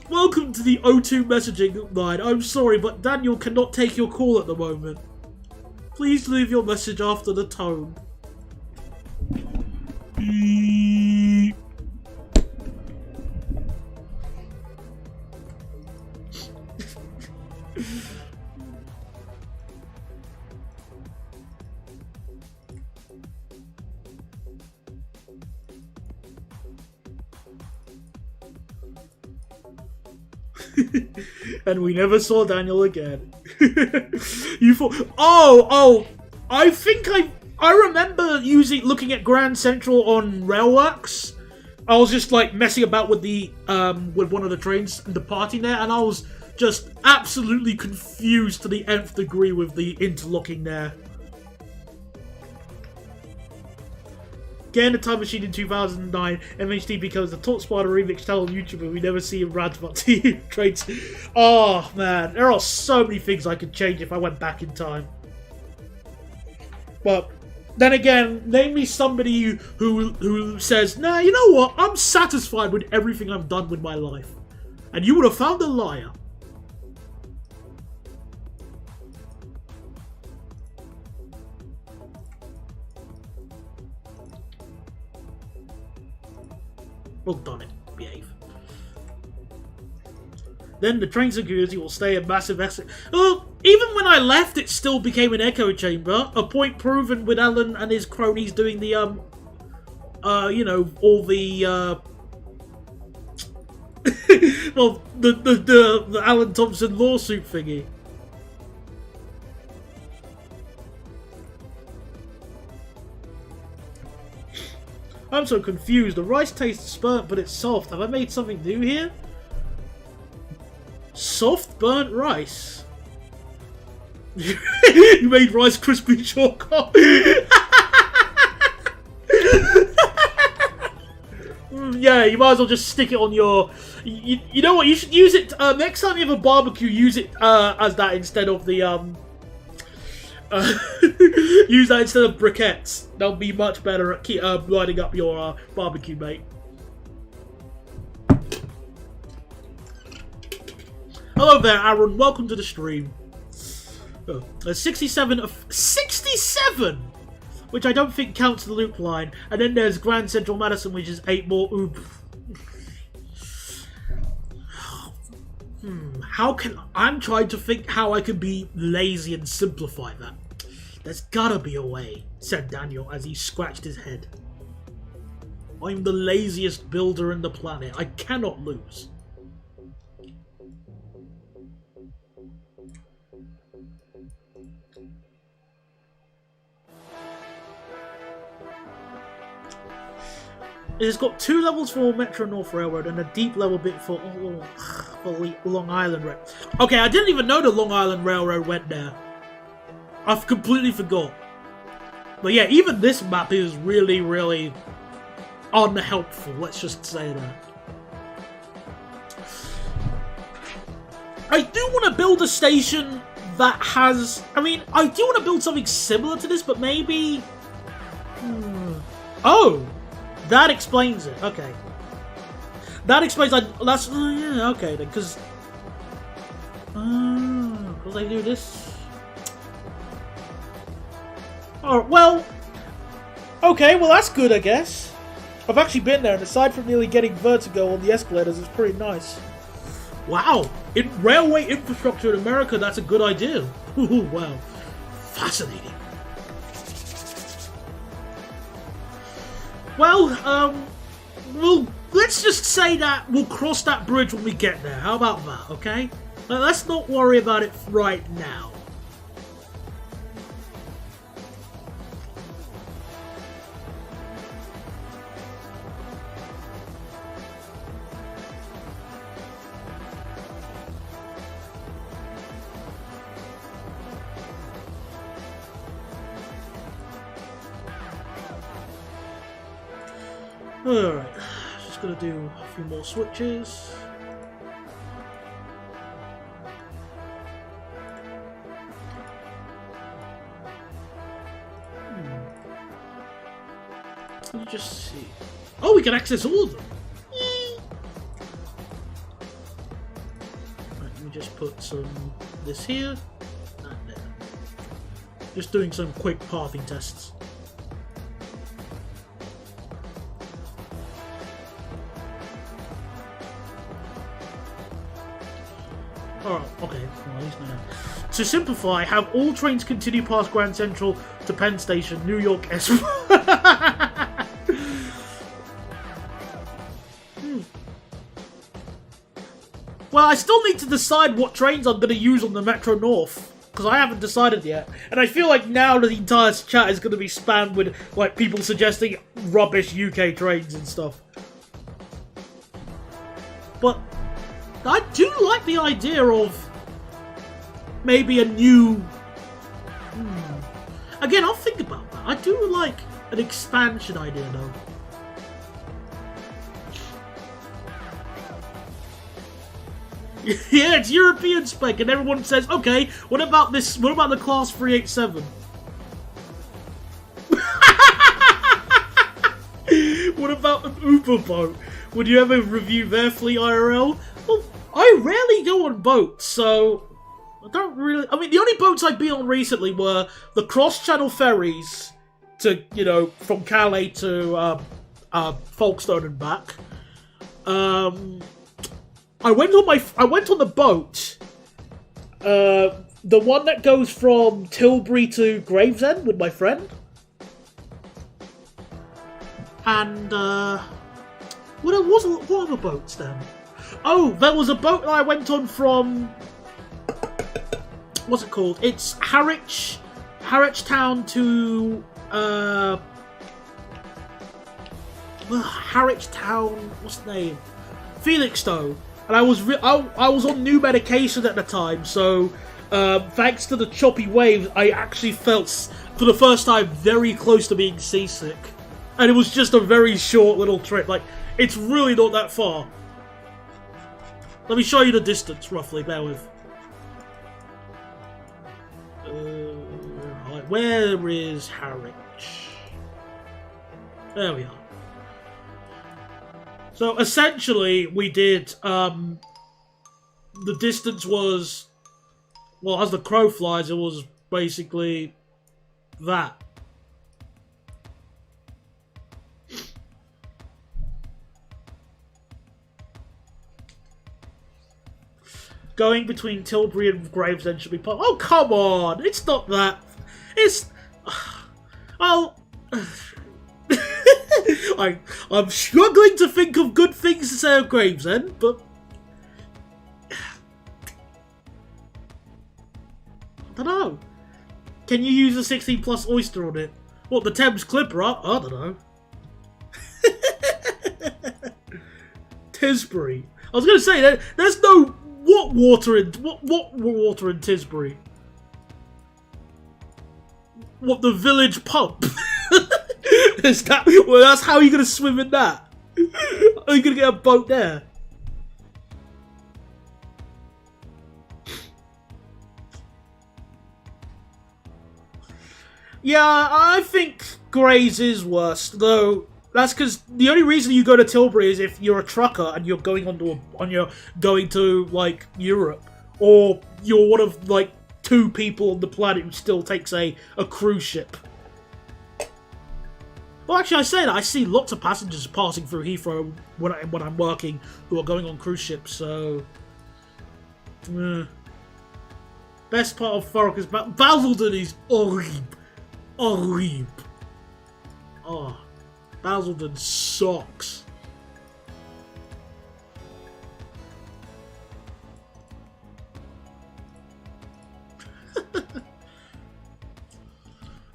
Welcome to the O2 messaging line. I'm sorry, but Daniel cannot take your call at the moment. Please leave your message after the tone. Beep. And we never saw Daniel again. You thought, oh, I think I remember looking at Grand Central on Railworks. I was just like messing about with the with one of the trains departing there, and I was just absolutely confused to the nth degree with the interlocking there. Getting a time machine in 2009, MHD becomes the top Spider remix channel on YouTube, and we never see him rant about TV trains. Oh man, there are so many things I could change if I went back in time. But then again, name me somebody who says, nah, you know what? I'm satisfied with everything I've done with my life. And you would have found a liar. Well done it. Behave. Then the train security will stay a massive exit. Well, even when I left, it still became an echo chamber. A point proven with Alan and his cronies doing the, you know, all the, well, the Alan Thompson lawsuit thingy. I'm so confused. The rice tastes burnt, but it's soft. Have I made something new here? Soft burnt rice. You made Rice Krispie chocolate. Yeah, you might as well just stick it on your. You know what? You should use it next time you have a barbecue. Use it as that instead of the use that instead of briquettes. That'll be much better at lighting up your barbecue, mate. Hello there, Aaron. Welcome to the stream. Oh, 67 of 67, which I don't think counts the loop line. And then there's Grand Central Madison, which is 8 more. Oof. I'm trying to think how I can be lazy and simplify that. There's gotta be a way, said Daniel as he scratched his head. I'm the laziest builder in the planet. I cannot lose. It has got 2 levels for Metro North Railroad and a deep level bit for Long Island Railroad. Okay, I didn't even know the Long Island Railroad went there. I've completely forgot. But yeah, even this map is really, really unhelpful. Let's just say that. I do want to build a station that has... I mean, I do want to build something similar to this, but maybe... Oh! That explains it. Okay. That explains... That's... yeah, okay, then, because... Because I do this... Oh, well... Okay, well that's good, I guess. I've actually been there, and aside from nearly getting vertigo on the escalators, it's pretty nice. Wow, in railway infrastructure in America, that's a good idea. Ooh, wow, fascinating. Well, well, let's just say that we'll cross that bridge when we get there. How about that, okay? Let's not worry about it right now. Alright, just gonna do a few more switches. Let me just see. Oh, we can access all of them! Right, let me just put this here and there. Just doing some quick pathing tests. Alright, okay. Well, at least now. To simplify, have all trains continue past Grand Central to Penn Station, New York S. Well, I still need to decide what trains I'm going to use on the Metro North, because I haven't decided yet. And I feel like now the entire chat is going to be spammed with like people suggesting rubbish UK trains and stuff. But I do like the idea of maybe a new... Again, I'll think about that. I do like an expansion idea, though. Yeah, it's European spec, and everyone says, okay, what about this? What about the Class 387? What about an Uber boat? Would you ever review their fleet IRL? Well, I rarely go on boats, so I don't really... I mean, the only boats I've been on recently were the cross-channel ferries to, you know, from Calais to Folkestone and back. I went on the boat, the one that goes from Tilbury to Gravesend with my friend. And, what other boats then? Oh, there was a boat that I went on from, what's it called? It's Harwich Town to, Harwich Town, what's the name? Felixstowe. And I was on new medication at the time, so thanks to the choppy waves, I actually felt, for the first time, very close to being seasick. And it was just a very short little trip. Like, it's really not that far. Let me show you the distance, roughly, bear with. Right, where is Harwich? There we are. So essentially, we did, the distance was, well, as the crow flies, it was basically that. Going between Tilbury and Gravesend should be part. Oh, come on! It's not that. It's. Oh. I'm struggling to think of good things to say of Gravesend, but I don't know. Can you use a 16 plus oyster on it? What, the Thames Clipper? I don't know. Tisbury. I was going to say there's no what water in Tisbury? What, the village pump? Is that, well, that's how you're gonna swim in that? Are you gonna get a boat there? Yeah, I think Grey's is worse, though. That's because the only reason you go to Tilbury is if you're a trucker and you're going going to like Europe, or you're one of like 2 people on the planet who still takes a cruise ship. Well, actually, I say that I see lots of passengers passing through Heathrow when I'm working who are going on cruise ships. So, best part of Thurrock is Basildon is horrible. Oh, Basildon sucks.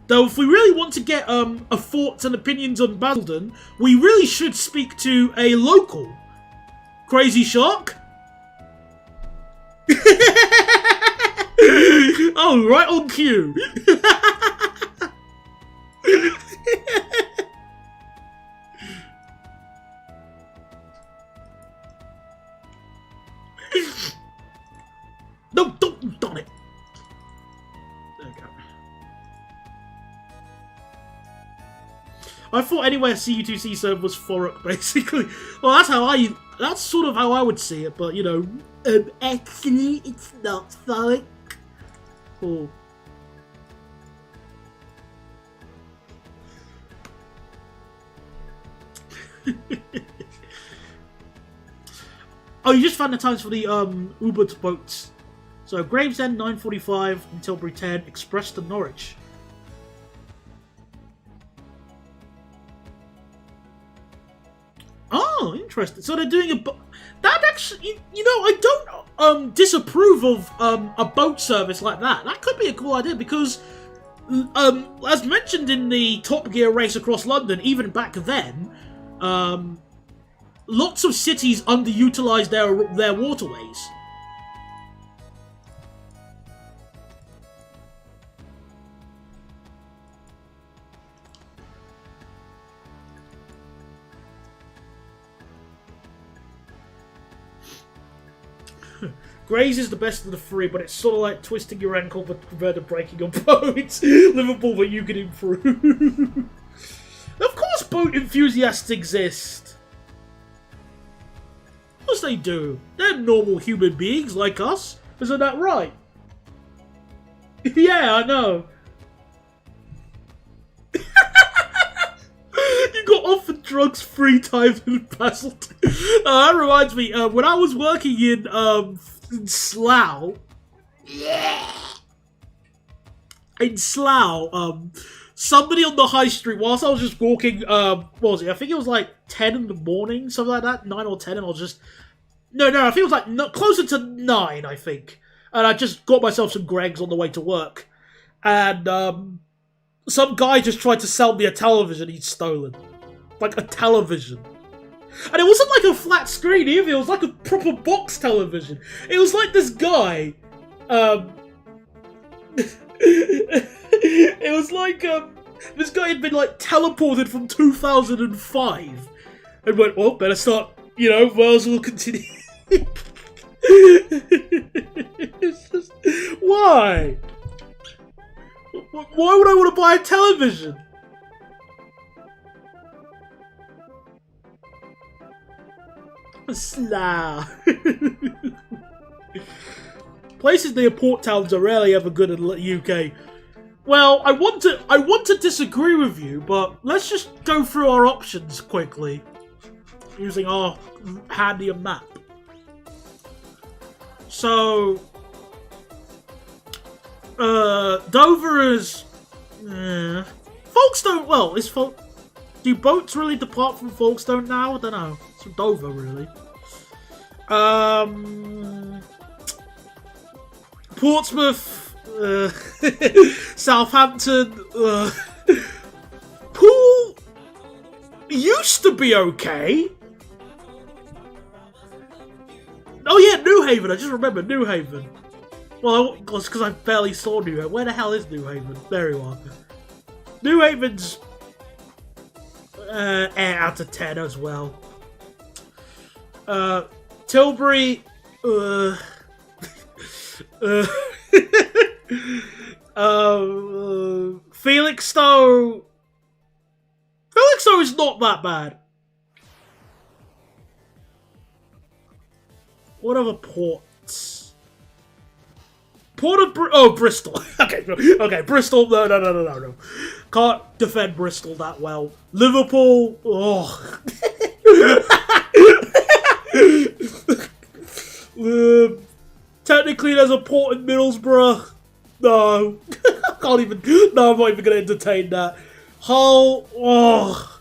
Though, if we really want to get a thoughts and opinions on Basildon, we really should speak to a local. Crazy Shark? Oh, right on cue. No, don't, darn it. There we go. I thought anywhere CU2C server was Thurrock, basically. Well, that's sort of how I would see it, but, you know, actually, it's not Thurrock. Cool. Oh, you just found the times for the Uber boats. So Gravesend 9:45 and Tilbury 10, Express to Norwich. Oh, interesting. So they're doing a that actually, you know, I don't disapprove of a boat service like that. That could be a cool idea because, as mentioned in the Top Gear race across London, even back then, lots of cities underutilized their waterways. Graze is the best of the three, but it's sort of like twisting your ankle compared to breaking your bones. Liverpool, but you can improve. Of course boat enthusiasts exist. Of course they do. They're normal human beings like us. Isn't that right? Yeah, I know. You got offered drugs 3 times in Basildon. That reminds me, when I was working in Slough, somebody on the high street, whilst I was just walking, what was it? I think it was like 10 in the morning, something like that, 9 or 10, and I was just, no, I think it was like closer to 9, I think, and I just got myself some Greggs on the way to work, and some guy just tried to sell me a television he'd stolen, like a television. And it wasn't like a flat screen either, it was like a proper box television. It was like this guy, it was like, this guy had been like teleported from 2005 and went, well, better start, you know, Wells will continue. It's just, why? Why would I want to buy a television? Slough. Places near port towns are rarely ever good in the UK. Well, I want to disagree with you, but let's just go through our options quickly using our handy map. So, Dover is Folkestone. Well, do boats really depart from Folkestone now? I don't know. It's from Dover, really. Portsmouth, Southampton, Poole used to be okay. Oh yeah, New Haven. I just remember New Haven. Well, it's because I barely saw New Haven. Where the hell is New Haven? There you are. New Haven's 8 out of 10 as well. Tilbury, Felixstowe. Felixstowe is not that bad. What other ports? Bristol. Okay, Bristol. No. Can't defend Bristol that well. Liverpool. Oh. Technically, there's a port in Middlesbrough. No, I can't even. No, I'm not even going to entertain that. Hull. Oh.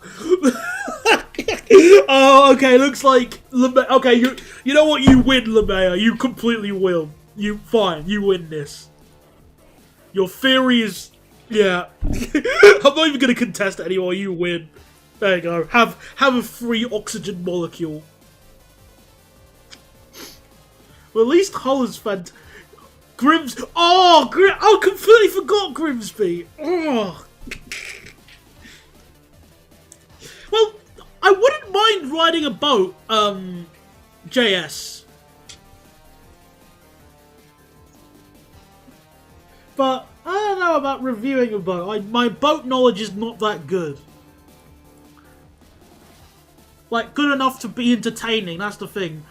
Oh, okay. Looks like okay. You know what? You win, LeMayer. You completely win. You fine. You win this. Your theory is, yeah. I'm not even going to contest it anymore. You win. There you go. Have a free oxygen molecule. Well, at least Hull is fantastic. I completely forgot Grimsby. Oh. Well, I wouldn't mind riding a boat, JS. But I don't know about reviewing a boat. My boat knowledge is not that good. Like, good enough to be entertaining, that's the thing.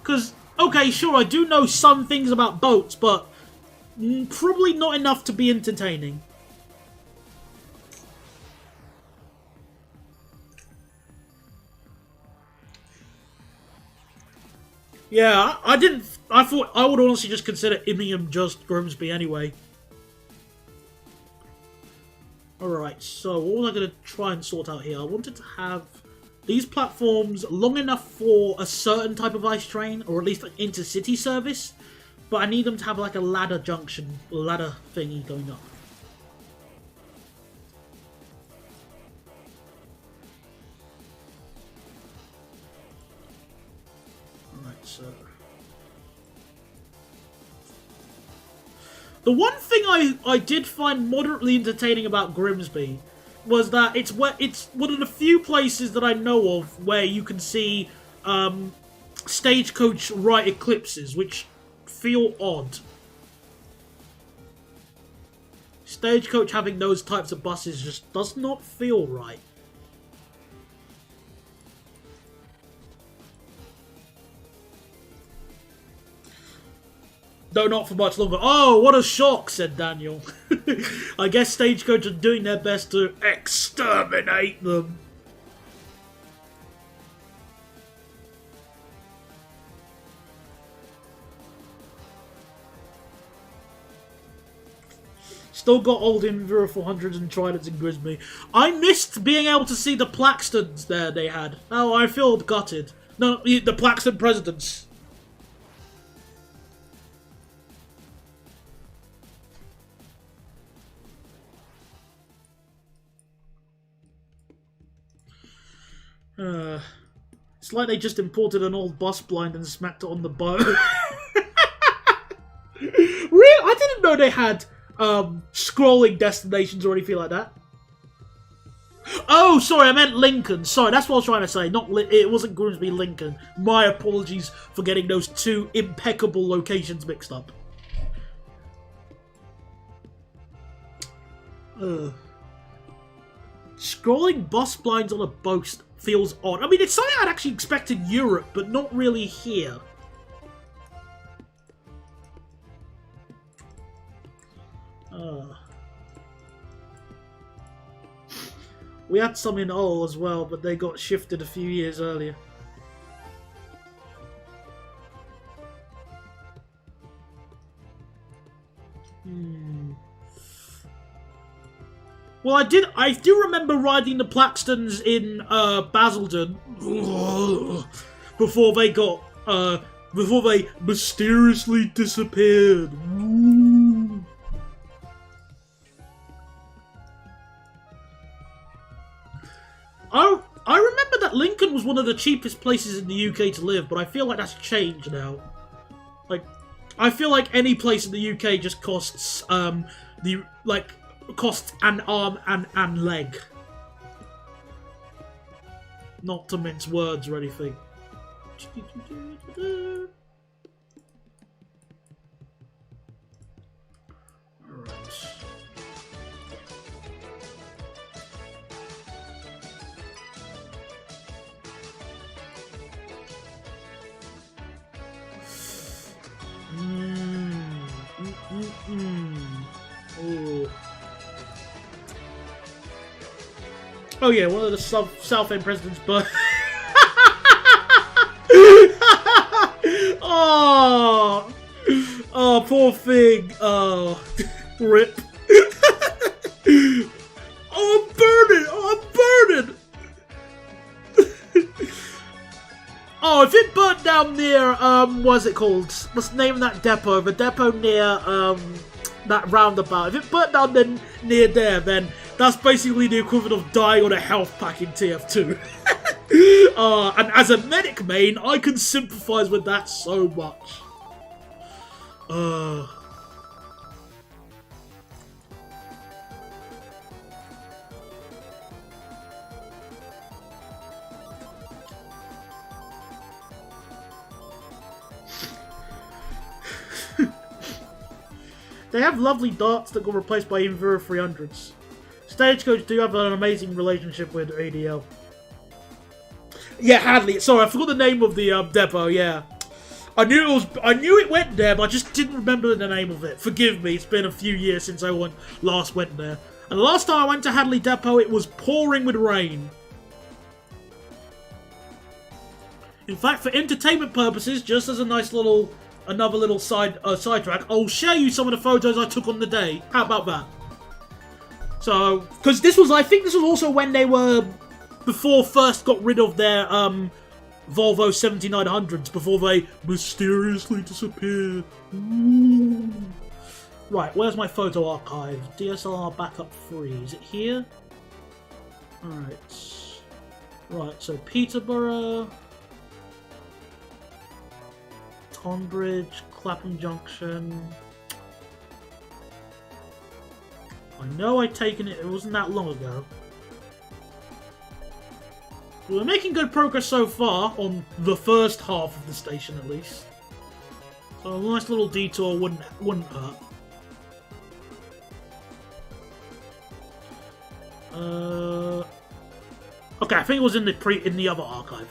Because, okay, sure, I do know some things about boats, but probably not enough to be entertaining. Yeah, I thought I would honestly just consider Immingham just Grimsby anyway. Alright, so what was I going to try and sort out here? I wanted to have these platforms long enough for a certain type of ice train, or at least an intercity service, but I need them to have like a ladder junction, ladder thingy going up. Alright, so the one thing I did find moderately entertaining about Grimsby was that it's one of the few places that I know of where you can see Stagecoach right eclipses, which feel odd. Stagecoach having those types of buses just does not feel right. No, not for much longer. Oh, what a shock, said Daniel. I guess Stagecoach are doing their best to exterminate them. Still got old Invera 400s and Tridents in Grimsby. I missed being able to see the Plaxtons there they had. Oh, I feel gutted. No, the Plaxton Presidents. It's like they just imported an old bus blind and smacked it on the boat. Really? I didn't know they had scrolling destinations or anything like that. Oh, sorry, I meant Lincoln. Sorry, that's what I was trying to say. It wasn't Grimsby, Lincoln. My apologies for getting those two impeccable locations mixed up. Scrolling bus blinds on a boat feels odd. I mean, it's something I'd actually expect in Europe, but not really here. We had some in Hull as well, but they got shifted a few years earlier. Well, I do remember riding the Plaxtons in Basildon before they got before they mysteriously disappeared. I remember that Lincoln was one of the cheapest places in the UK to live, but I feel like that's changed now. Like, I feel like any place in the UK just costs costs an arm and an leg. Not to mince words or anything. Alright. Oh yeah, one of the South End presidents, but oh, oh, poor thing. Oh, rip. Oh, I'm burning. Oh, I'm burning. Oh, if it burnt down near, what's it called? What's the name of that depot? The depot near, that roundabout. If it burnt down near there, then that's basically the equivalent of dying on a health pack in TF2. And as a medic main, I can sympathise with that so much. They have lovely darts that got replaced by Invera 300s. Stagecoach do have an amazing relationship with ADL. Yeah, Hadley. Sorry, I forgot the name of the depot. Yeah, I knew it went there, but I just didn't remember the name of it. Forgive me. It's been a few years since I last went there. And the last time I went to Hadley Depot, it was pouring with rain. In fact, for entertainment purposes, just as a nice little. Another little sidetrack. I'll show you some of the photos I took on the day. How about that? So, because I think this was also when they were, before first got rid of their Volvo 7900s, before they mysteriously disappeared. Ooh. Right, where's my photo archive? DSLR backup 3. Is it here? Alright. Right, so Peterborough. Tonbridge, Clapham Junction. I know I'd taken it wasn't that long ago. We're making good progress so far, on the first half of the station at least. So a nice little detour wouldn't hurt. Okay, I think it was in the other archive.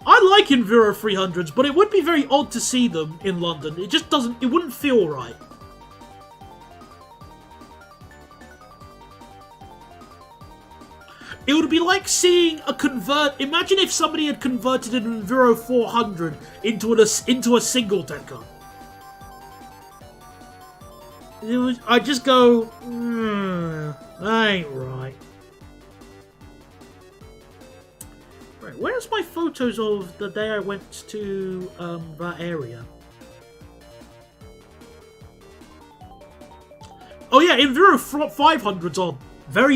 I like Invera 300s, but it would be very odd to see them in London. It just doesn't. It wouldn't feel right. It would be like seeing a Imagine if somebody had converted an Invera 400 into a single decker. I'd just go, that ain't right. Right, where's my photos of the day I went to that area? Oh yeah, Invera 500s are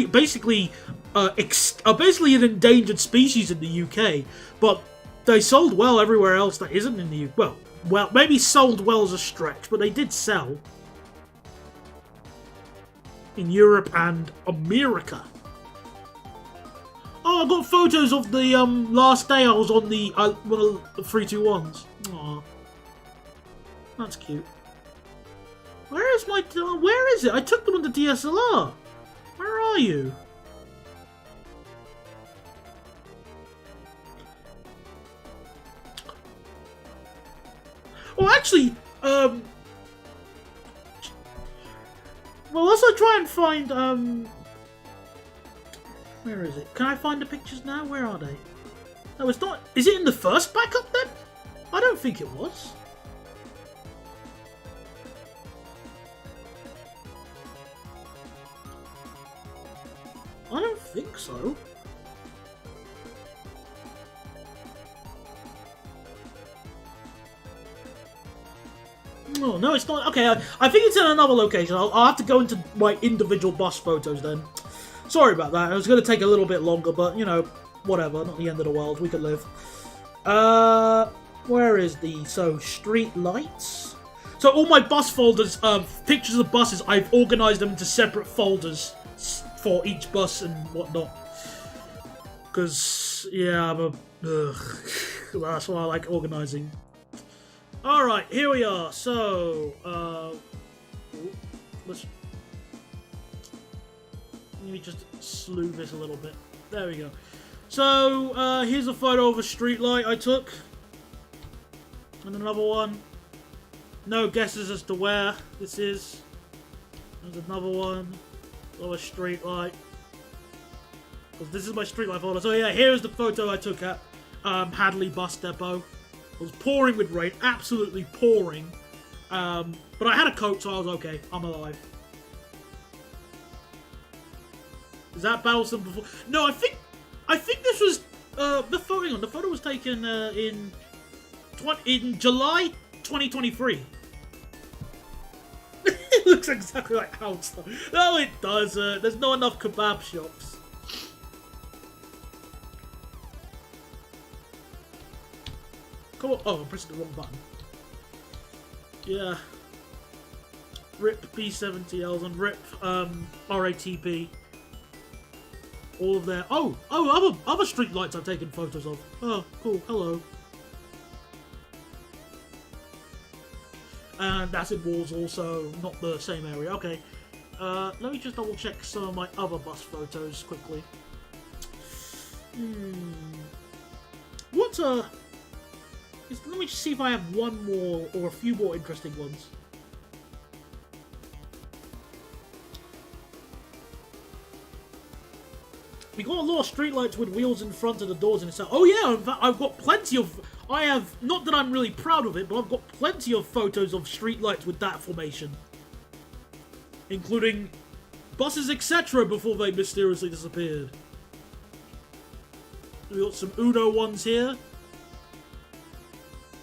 basically an endangered species in the UK, but they sold well everywhere else that isn't in the UK. Well, maybe sold well as a stretch, but they did sell in Europe and America. Oh, I got photos of the last day I was on the one of the 321s. Aww, that's cute. Where is my? Where is it? I took them on the DSLR. Where are you? Well, actually, well, let's try and find where is it? Can I find the pictures now? Where are they? No, it's not. Is it in the first backup then? I don't think it was. I don't think so. Oh, no, it's not. Okay, I think it's in another location. I'll have to go into my individual bus photos then. Sorry about that. It was going to take a little bit longer, but, you know, whatever. Not the end of the world. We could live. Where is the... So, street lights? So, all my bus folders, pictures of buses, I've organised them into separate folders for each bus and whatnot. Because, yeah, that's why I like organising. Alright, here we are. So, let me just slew this a little bit. There we go. So, here's a photo of a street light I took. And another one. No guesses as to where this is. There's another one. Another street light. Because this is my street light folder. So yeah, here's the photo I took at Hadley Bus Depot. It was pouring with rain, absolutely pouring. But I had a coat, so I was okay. I'm alive. Is that Battleston before? No, I think this was the photo. Hang on, the photo was taken in July 2023. It looks exactly like House. No, it doesn't. There's not enough kebab shops. Come on. Oh, I'm pressing the wrong button. Yeah. RIP B70Ls and RIP RATP. All of their other street lights I've taken photos of. Oh, cool. Hello. And that's in Walsall, so not the same area. Okay. Let me just double check some of my other bus photos quickly. Let me just see if I have one more or a few more interesting ones. We got a lot of streetlights with wheels in front of the doors and it's like, oh yeah, in fact, I've got plenty of. I have, not that I'm really proud of it, but I've got plenty of photos of streetlights with that formation, including buses, etc. before they mysteriously disappeared. We got some Uno ones here.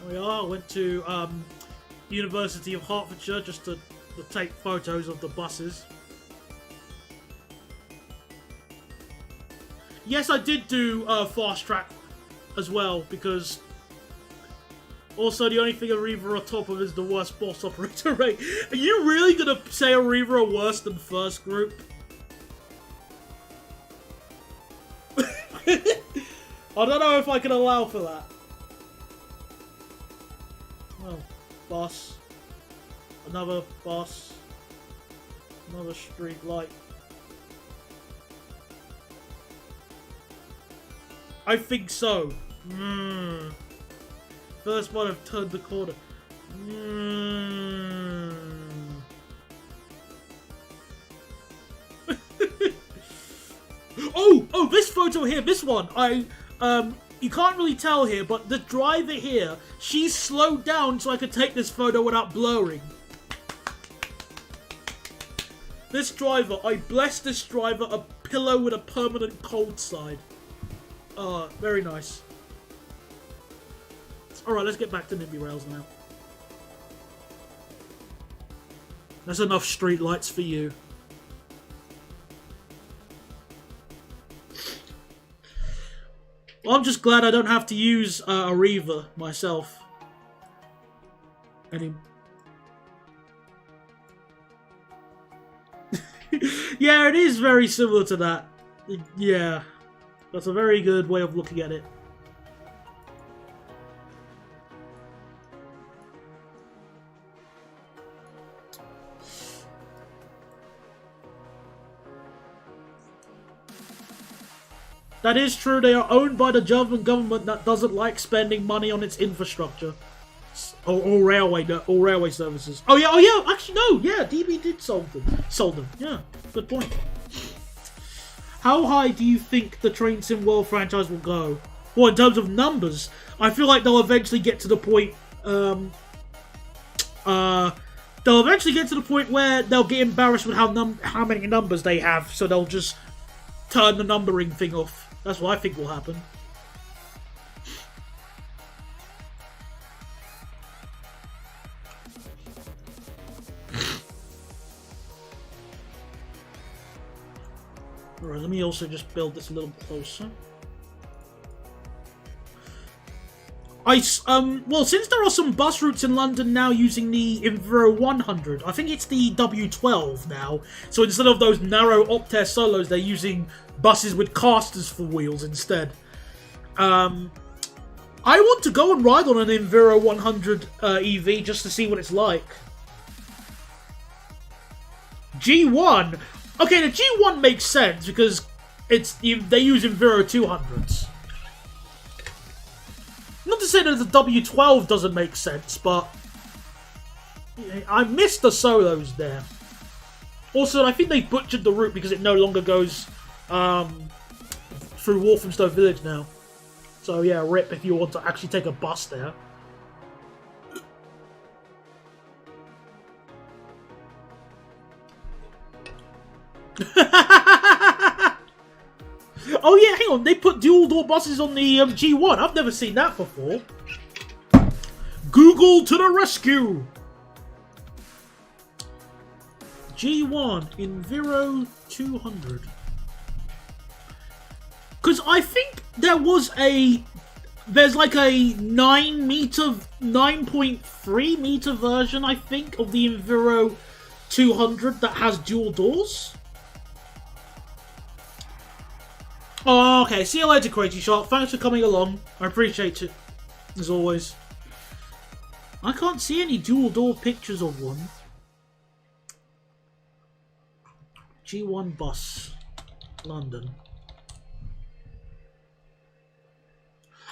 There we are. I went to University of Hertfordshire just to take photos of the buses. Yes, I did do Fast Track as well, because also the only thing Arriva are top of is the worst boss operator rate. Are you really gonna say Arriva are worse than First Group? I don't know if I can allow for that. Well, bus. Another bus. Another street light. I think so. First one I've turned the corner. Oh, this photo here, this one. You can't really tell here, but the driver here, she's slowed down so I could take this photo without blurring. This driver, I bless this driver a pillow with a permanent cold side. Very nice. Alright, let's get back to Nimby Rails now. That's enough street lights for you. Well, I'm just glad I don't have to use Arriva myself. Yeah, it is very similar to that. Yeah. That's a very good way of looking at it. That is true, they are owned by the German government that doesn't like spending money on its infrastructure. Or railway services. Oh yeah, actually no, yeah, DB did sold them. Yeah, good point. How high do you think the Train Sim World franchise will go? Well, in terms of numbers, I feel like they'll eventually get to the point. They'll eventually get to the point where they'll get embarrassed with how many numbers they have, so they'll just turn the numbering thing off. That's what I think will happen. Alright, let me also just build this a little closer. Well, since there are some bus routes in London now using the Enviro 100, I think it's the W12 now, so instead of those narrow Optare solos, they're using buses with casters for wheels instead. I want to go and ride on an Enviro 100 EV just to see what it's like. G1? Okay, the G1 makes sense because they use Enviro 200s. Not to say that the W12 doesn't make sense, but I missed the solos there. Also, I think they butchered the route because it no longer goes through Walthamstow Village now. So yeah, rip if you want to actually take a bus there. Oh yeah, hang on, they put dual door buses on the G1. I've never seen that before. Google to the rescue! G1 Enviro 200. Because I think there's like a 9.3 meter version, I think, of the Enviro 200 that has dual doors. Oh, okay. See you later, Crazy Shark. Thanks for coming along. I appreciate it, as always. I can't see any dual door pictures of one. G1 bus, London.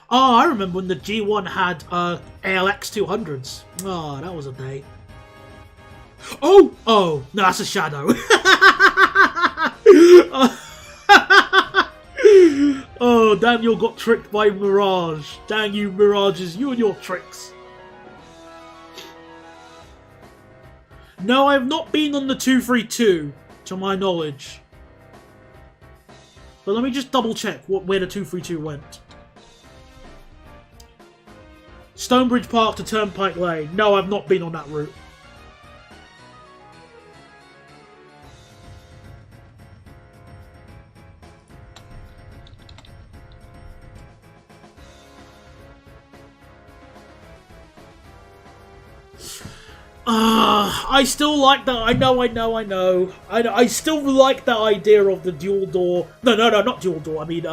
Oh, I remember when the G1 had ALX 200s. Oh, that was a day. Oh, no, that's a shadow. Oh, Daniel got tricked by Mirage. Dang you, Mirages, you and your tricks. No, I have not been on the 232, to my knowledge. But let me just double check where the 232 went. Stonebridge Park to Turnpike Lane. No, I've not been on that route. I still like that. I know. I still like that idea of the dual door. No, not dual door. I mean,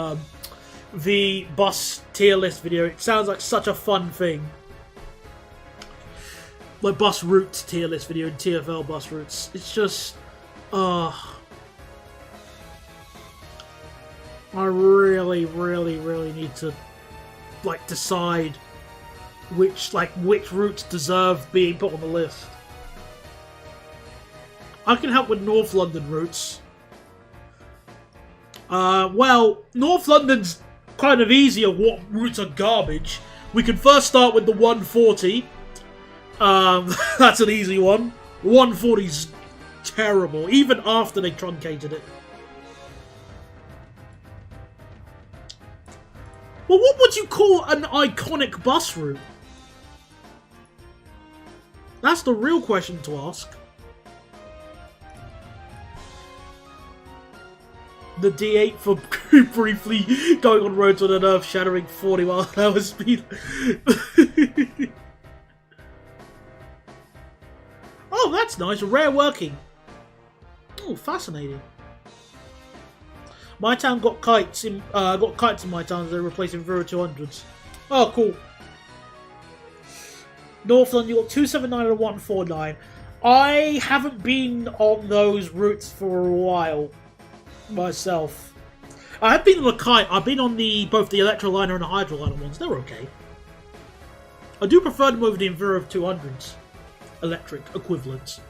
the bus tier list video. It sounds like such a fun thing. Like bus routes tier list video and TFL bus routes. It's just, I really need to, like, decide which routes deserve being put on the list. I can help with North London routes. Well, North London's kind of easier what routes are garbage. We can first start with the 140. That's an easy one. 140's terrible, even after they truncated it. Well, what would you call an iconic bus route? That's the real question to ask. The D8 for briefly going on roads with an earth-shattering 40-mile-an-hour speed. Oh, that's nice. Rare working. Oh, fascinating. My town got kites in my town as they're replacing Vero 200s. Oh, cool. North London, you got 279 and 149. I haven't been on those routes for a while myself. I have been on a kite. I've been on both the Electroliner and the Hydroliner ones. They're okay. I do prefer them over the Enviro 200s. Electric equivalents.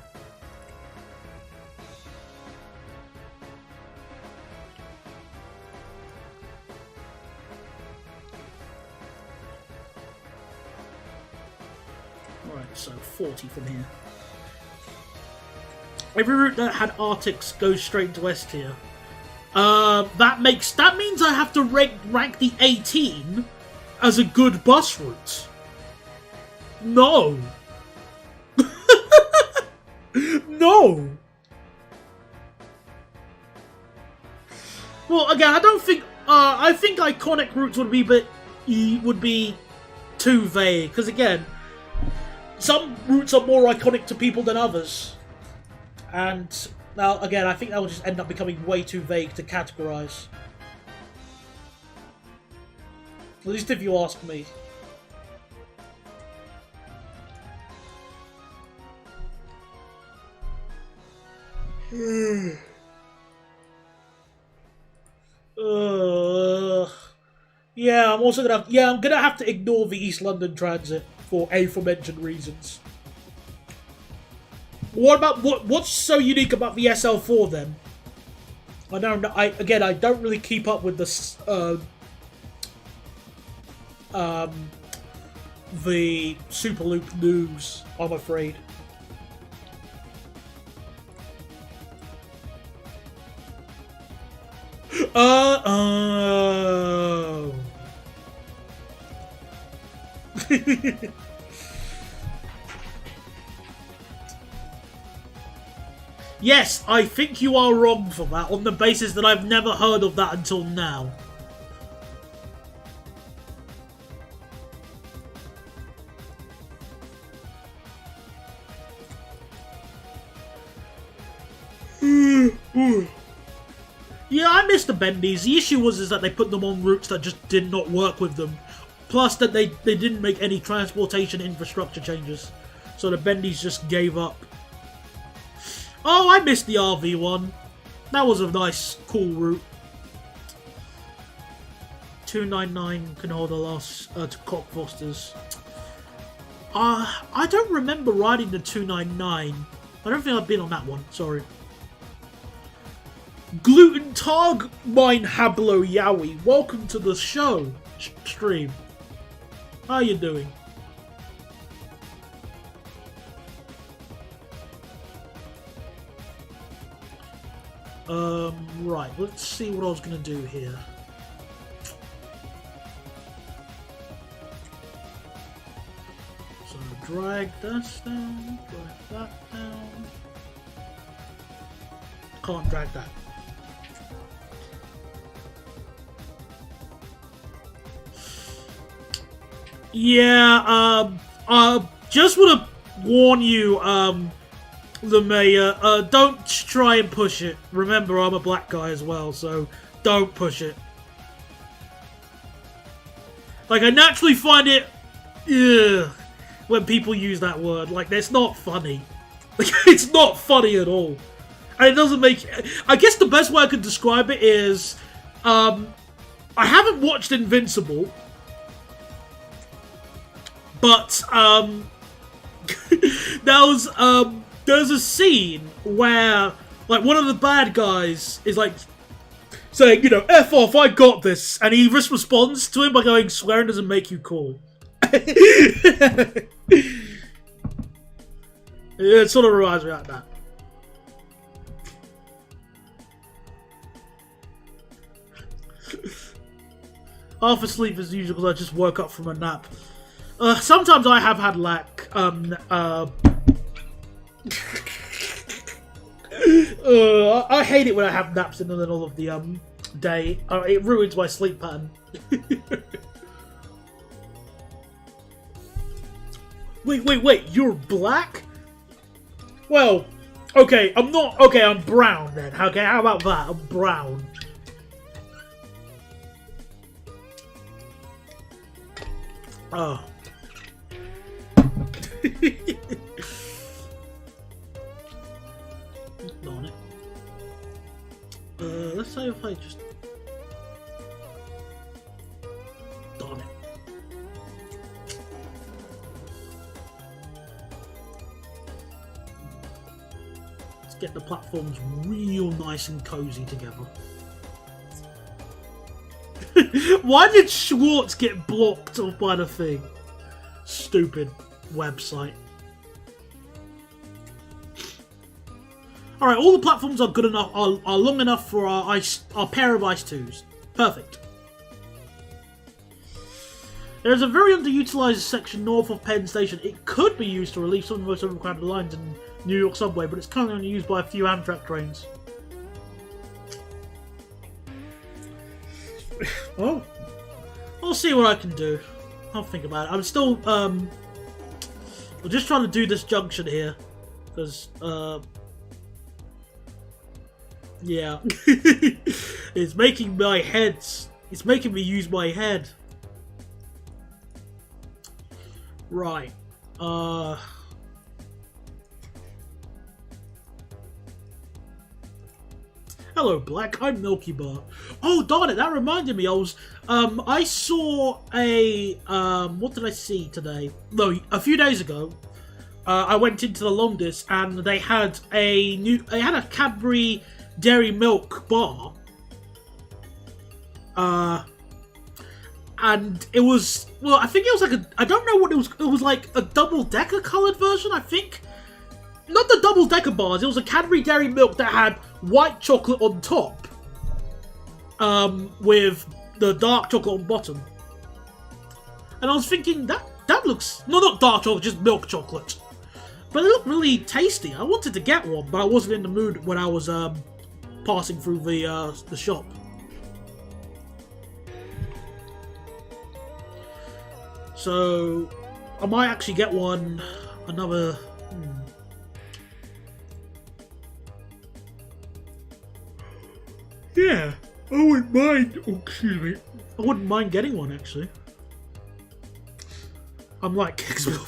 Alright, so 40 from here. Every route that had Arctics goes straight into S tier. That means I have to rank the 18 as a good bus route. No. No. Well, again, I don't think. I think iconic routes would be too vague because again, some routes are more iconic to people than others, and now again, I think that will just end up becoming way too vague to categorize. At least if you ask me. Yeah, I'm also gonna. I'm gonna have to ignore the East London Transit for aforementioned reasons. What about what's so unique about the SL4 then? I don't know. I don't really keep up with the Super Loop news, I'm afraid. Oh. Yes, I think you are wrong for that, on the basis that I've never heard of that until now. Yeah, I miss the bendies. The issue was that they put them on routes that just did not work with them. Plus that they didn't make any transportation infrastructure changes. So the bendies just gave up. Oh, I missed the RV one. That was a nice, cool route. 299 can hold a loss to Cockfosters. I don't remember riding the 299. I don't think I've been on that one, sorry. Gluten Tag Mine Hablo Yowie, welcome to the show stream. How you doing? Right, let's see what I was gonna do here. So drag this down, drag that down. Can't drag that. Yeah, just want to warn you, the mayor, don't try and push it. Remember, I'm a black guy as well, so don't push it. Like, I naturally find it, when people use that word. Like, it's not funny. Like, it's not funny at all. And it doesn't make... I guess the best way I could describe it is, I haven't watched Invincible, but, there's a scene where, like, one of the bad guys is, like, saying, you know, F off, I got this. And he just responds to him by going, swearing doesn't make you cool. It sort of reminds me of that. Half asleep as usual because I just woke up from a nap. Sometimes I have had lack. I hate it when I have naps in the middle of the day. It ruins my sleep pattern. Wait, you're black? Well, okay, I'm not... Okay, I'm brown then. Okay, how about that? I'm brown. Oh. Darn it. Let's say if I just... Darn it. Let's get the platforms real nice and cozy together. Why did Schwartz get blocked off by the thing? Stupid website. Alright, all the platforms are good enough, are long enough for our pair of Ice 2s. Perfect. There is a very underutilized section north of Penn Station. It could be used to relieve some of the most overcrowded lines in New York subway, but it's currently only used by a few Amtrak trains. Well, I'll see what I can do. I'll think about it. I'm still, I'm just trying to do this junction here. Because, yeah. It's making my head, it's making me use my head. Right. Hello, Black. I'm Milky Bar. Oh, darn it! That reminded me. I saw a what did I see today? No, a few days ago. I went into the Londis and they had a Cadbury Dairy Milk bar. And it was, well, I think it was like I don't know what it was like a double-decker coloured version, I think. Not the double-decker bars, it was a Cadbury Dairy Milk that had white chocolate on top. With the dark chocolate on bottom. And I was thinking, that looks, no, not dark chocolate, just milk chocolate. But it looked really tasty. I wanted to get one, but I wasn't in the mood when I was passing through the shop. So I might actually get one. Another. Yeah, I wouldn't mind. Oh, excuse me. I wouldn't mind getting one actually. I'm like Kicksville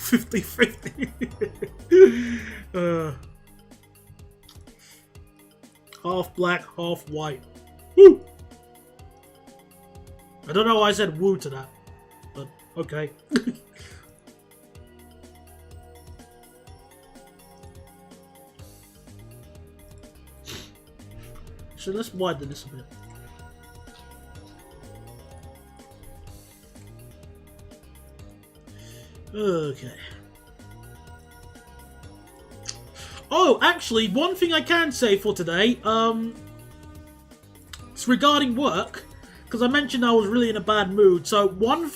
50-50. Half black, half white. Woo! I don't know why I said woo to that, but okay. So let's widen this a bit. Okay. Oh, actually, one thing I can say for today, it's regarding work, because I mentioned I was really in a bad mood. So one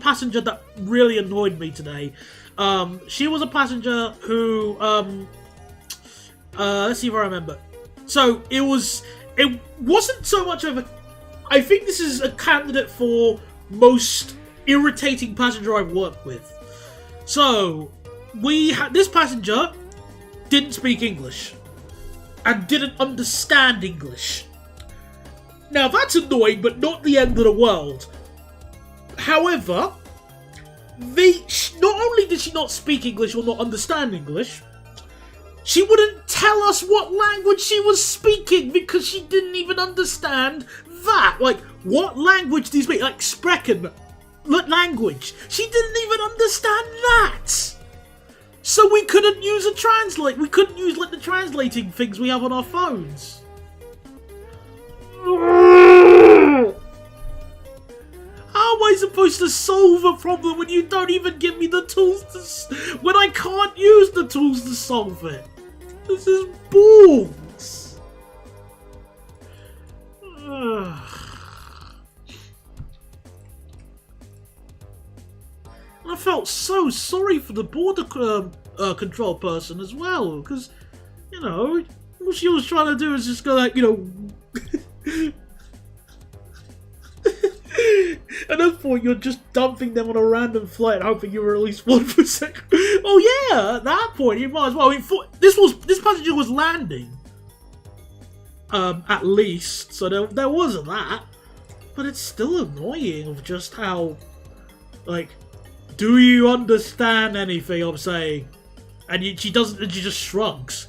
passenger that really annoyed me today, she was a passenger who, let's see if I remember. So it wasn't so much of a, I think this is a candidate for most irritating passenger I've worked with. So this passenger didn't speak English and didn't understand English. Now that's annoying, but not the end of the world. However, not only did she not speak English or not understand English, she wouldn't tell us what language she was speaking because she didn't even understand that. Like, what language do you speak? Like, Sprechen language. She didn't even understand that. So we couldn't use a translate. We couldn't use like the translating things we have on our phones. How am I supposed to solve a problem when you don't even give me the tools when I can't use the tools to solve it? This is balls. I felt so sorry for the border control person as well, because, you know, all she was trying to do is just go like, you know... At that point, you're just dumping them on a random flight, hoping you were at least 1%. Oh yeah, at that point, you might as well. I mean, this passenger was landing, at least, so there wasn't that. But it's still annoying of just how, like, do you understand anything I'm saying? And she doesn't, and she just shrugs.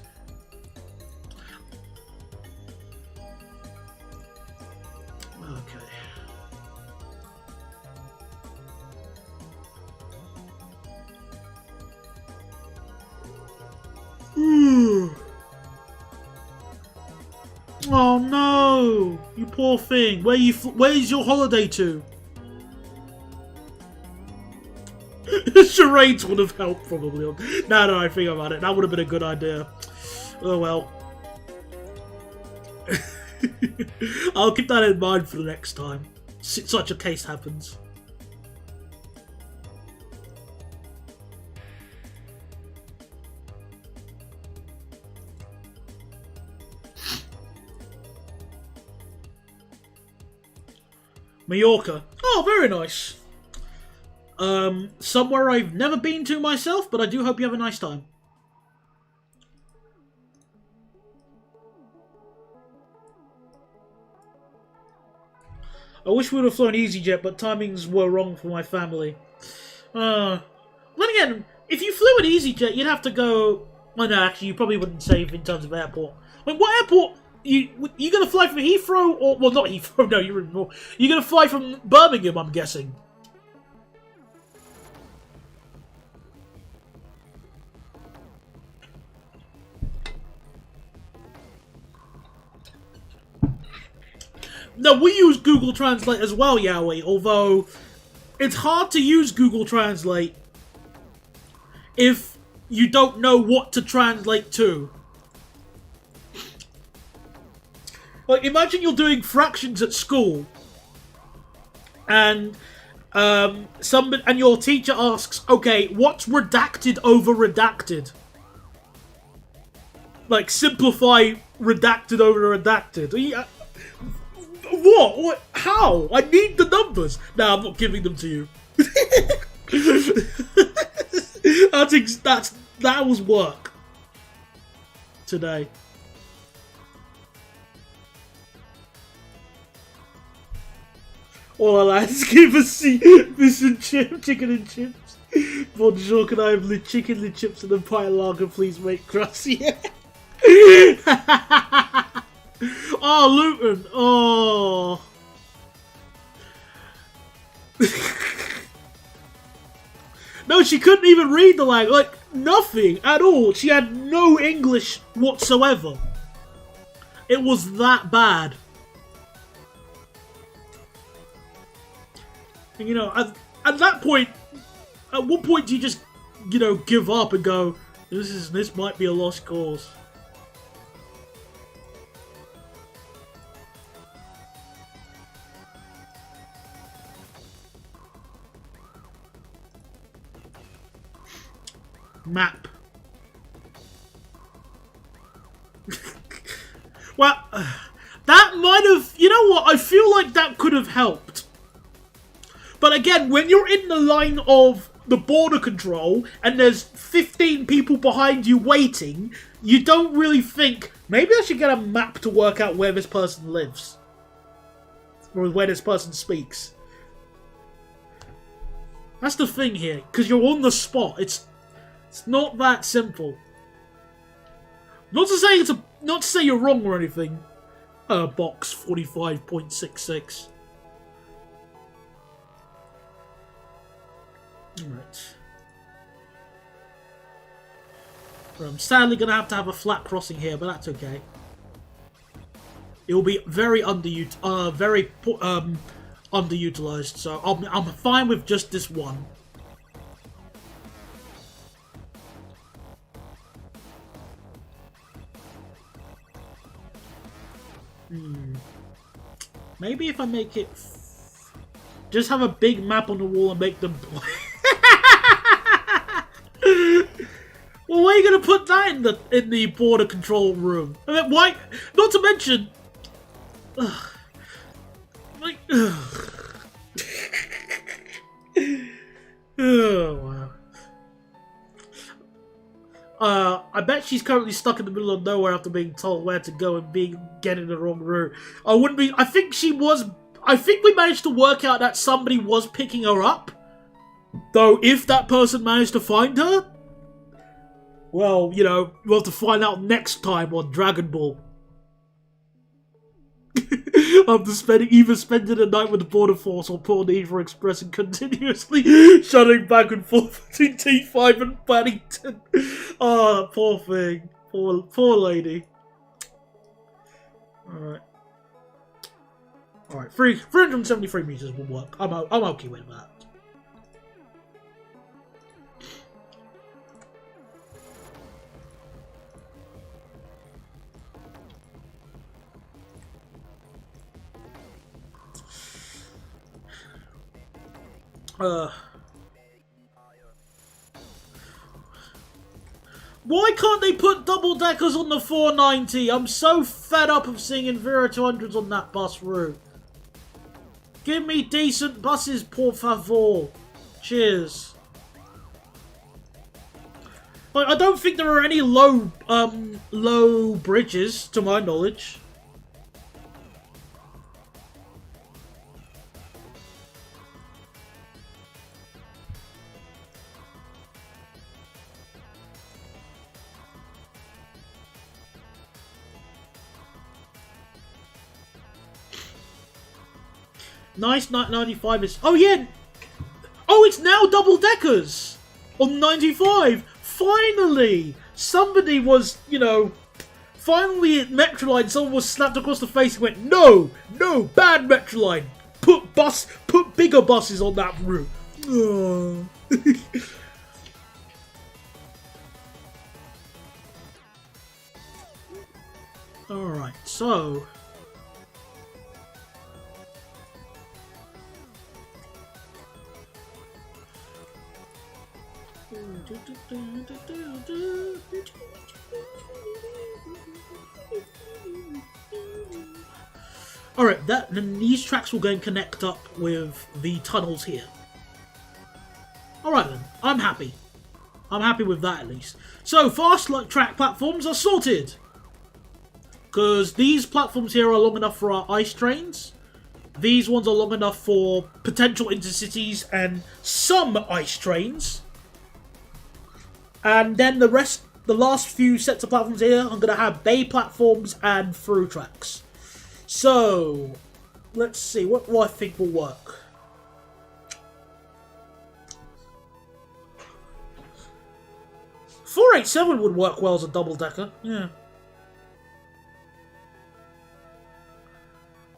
Oh no, you poor thing. Where's your holiday to? Charades would have helped probably. Now that I think about it, that would have been a good idea. Oh well. I'll keep that in mind for the next time such a case happens. Mallorca. Oh, very nice. Somewhere I've never been to myself, but I do hope you have a nice time. I wish we would have flown EasyJet, but timings were wrong for my family. Then again, if you flew an EasyJet, you'd have to go... Well, no, actually, you probably wouldn't save in terms of airport. I mean, what airport... You gonna fly from Heathrow or well not Heathrow, no, you're gonna fly from Birmingham, I'm guessing. No, we use Google Translate as well, Yowie, although it's hard to use Google Translate if you don't know what to translate to. Like, imagine you're doing fractions at school, and and your teacher asks, okay, what's redacted over redacted? Like, simplify redacted over redacted. What? How? I need the numbers. No, I'm not giving them to you. That was work today. All I'll ask give us fish and chip, chicken and chips. Bonjour, can I have the chicken, the chips, and the pie lager, please, make crust? Yeah. Oh, Luton. Oh. No, she couldn't even read the language. Like, nothing at all. She had no English whatsoever. It was that bad. And, you know, at that point, at what point do you just, you know, give up and go, this might be a lost cause? Map. Well, that might have, you know what, I feel like that could have helped. But again, when you're in the line of the border control and there's 15 people behind you waiting, you don't really think, maybe I should get a map to work out where this person lives. Or where this person speaks. That's the thing here, because you're on the spot. It's not that simple. Not to say you're wrong or anything. Box 45.66. Alright. I'm sadly going to have a flat crossing here, but that's okay. It will be very underutilized, so I'm fine with just this one. Maybe if I make it... just have a big map on the wall and make them... Well, where are you going to put that in the border control room? I mean, why? Not to mention... like... oh, wow. I bet she's currently stuck in the middle of nowhere after being told where to go and getting the wrong route. I think we managed to work out that somebody was picking her up. Though, if that person managed to find her, well, you know, we'll have to find out next time on Dragon Ball. After spending a night with the Border Force or put on the Eva Express and continuously shutting back and forth between T5 and Paddington. Oh, that poor thing. Poor lady. Alright. Alright, 373 meters will work. I'm okay with that. Why can't they put double-deckers on the 490? I'm so fed up of seeing Enviro 200s on that bus route. Give me decent buses, por favor. Cheers. Like, I don't think there are any low bridges, to my knowledge. Nice 95 is... oh, yeah! Oh, it's now double-deckers! On 95! Finally! Somebody was, you know, finally at Metroline, someone was slapped across the face and went, "No, no, bad Metroline. Put bigger buses on that route." Oh. Alright, so... Alright, then these tracks will go and connect up with the tunnels here. Alright then, I'm happy. I'm happy with that at least. So, fast track platforms are sorted! Because these platforms here are long enough for our ice trains. These ones are long enough for potential intercities and some ice trains. And then the last few sets of platforms here, I'm going to have bay platforms and through tracks. So, let's see, what do I think will work? .487 would work well as a double-decker, yeah.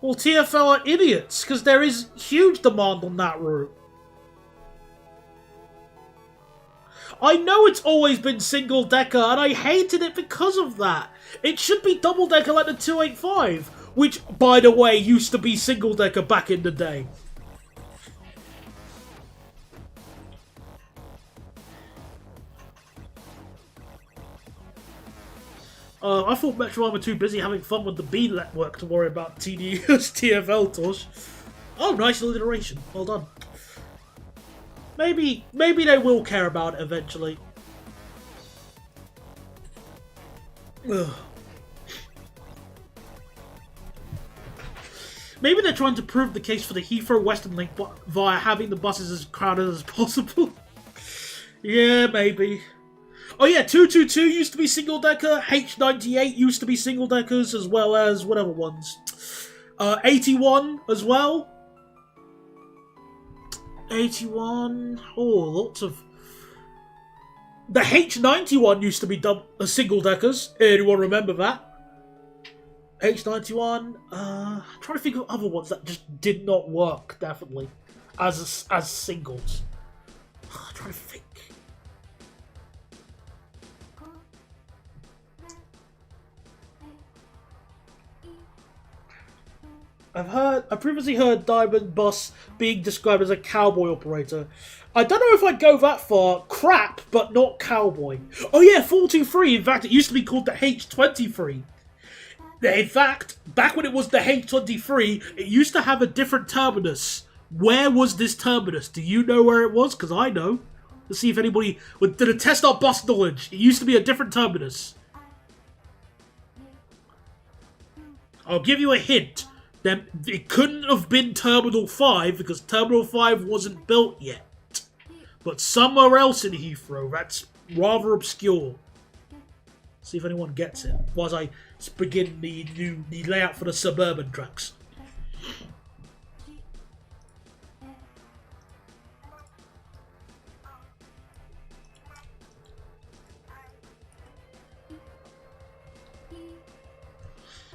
Well, TfL are idiots, because there is huge demand on that route. I know it's always been single-decker, and I hated it because of that. It should be double-decker like the 285, which, by the way, used to be single-decker back in the day. I thought Metroline were too busy having fun with the B network to worry about tedious TfL tosh. Oh, nice alliteration. Well done. Maybe they will care about it eventually. Ugh. Maybe they're trying to prove the case for the Heathrow Western Link via having the buses as crowded as possible. Yeah, maybe. Oh yeah, 222 used to be single-decker, H98 used to be single-deckers, as well as whatever ones. 81 as well. 81, oh, lots of... The H91 used to be single-deckers, anyone remember that? H91, I'm trying to think of other ones that just did not work, definitely, as singles. I'm trying to think. I previously heard Diamond Bus being described as a cowboy operator. I don't know if I'd go that far. Crap, but not cowboy. Oh yeah, 423. In fact, it used to be called the H23. In fact, back when it was the H23, it used to have a different terminus. Where was this terminus? Do you know where it was? Because I know. Let's see if anybody did a test our bus knowledge. It used to be a different terminus. I'll give you a hint. Then it couldn't have been Terminal 5 because Terminal 5 wasn't built yet. But somewhere else in Heathrow, that's rather obscure. See if anyone gets it. Whilst I begin the layout for the suburban tracks.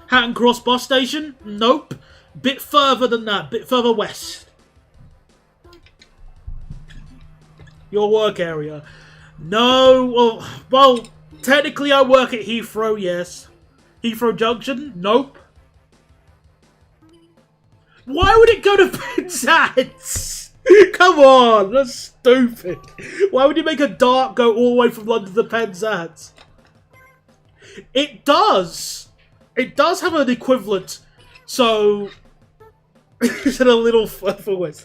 Hatton Cross bus station? Nope. Bit further than that. Bit further west. Your work area. No. Well, technically I work at Heathrow, yes. Heathrow Junction? Nope. Why would it go to Penzance? Come on, that's stupid. Why would you make a dart go all the way from London to Penzance? It does. It does have an equivalent, so it's a little further west.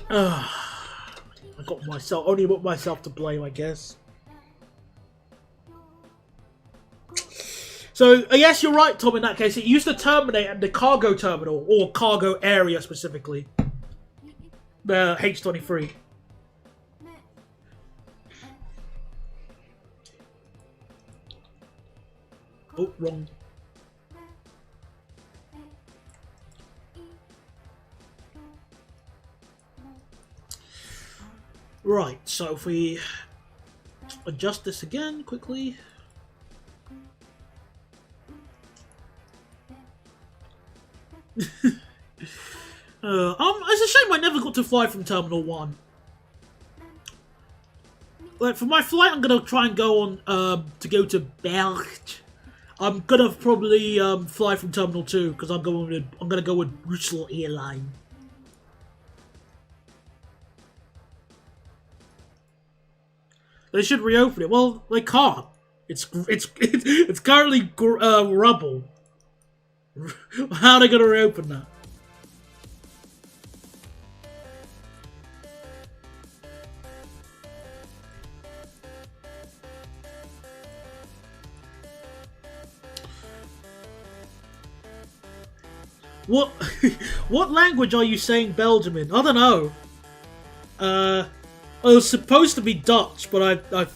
I got only got myself to blame, I guess. So, yes, you're right, Tom, in that case. It used to terminate at the cargo terminal, or cargo area specifically. The H23. Oh, wrong. Right, so if we adjust this again quickly. It's a shame I never got to fly from Terminal 1. Like, for my flight, I'm gonna try and go on, to go to Belgium. I'm gonna probably, fly from Terminal 2, because I'm gonna go with Brussels Airline. They should reopen it. Well, they can't. It's currently, rubble. How are they gonna reopen that? What what language are you saying Belgium in? I don't know. It was supposed to be Dutch, but I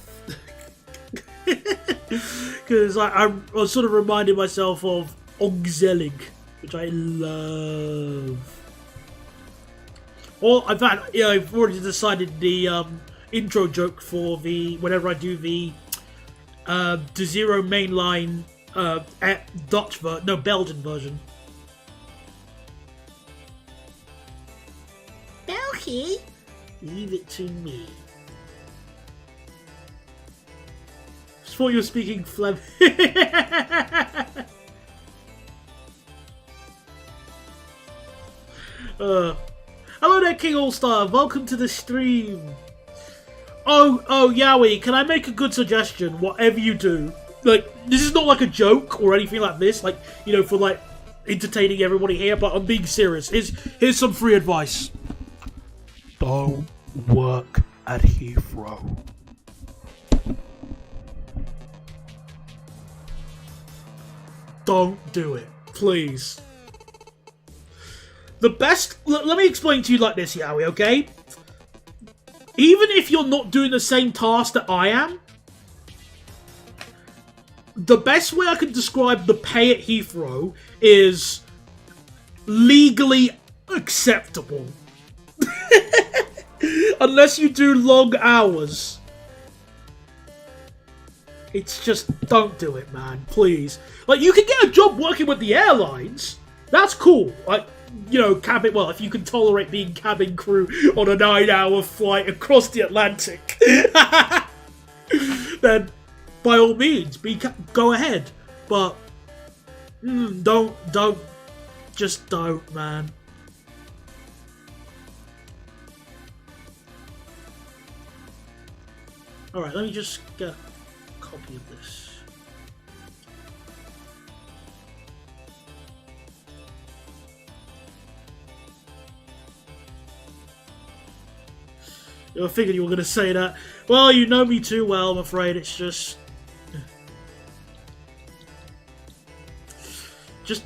because I was sort of reminding myself of Ongzelig, which I love. Or in fact, yeah, I've already decided the intro joke for the whenever I do the De Zero mainline Belgian version. Belgium, leave it to me. Just thought you were speaking Flemish. Hello there, King All-Star. Welcome to the stream. Oh, Yowie, can I make a good suggestion? Whatever you do, like, this is not like a joke or anything like this, like, you know, for like entertaining everybody here, but I'm being serious. Here's some free advice. Don't work at Heathrow. Don't do it, please. The best... Let me explain to you like this, Yowie, okay? Even if you're not doing the same task that I am, the best way I can describe the pay at Heathrow is legally acceptable. Unless you do long hours. It's just, don't do it, man. Please. Like, you can get a job working with the airlines. That's cool. Like, you know, cabin... Well, if you can tolerate being cabin crew on a 9-hour flight across the Atlantic, then, by all means, go ahead. But, just don't, man. Alright, let me just get a copy of this. I figured you were going to say that. Well, you know me too well, I'm afraid. It's just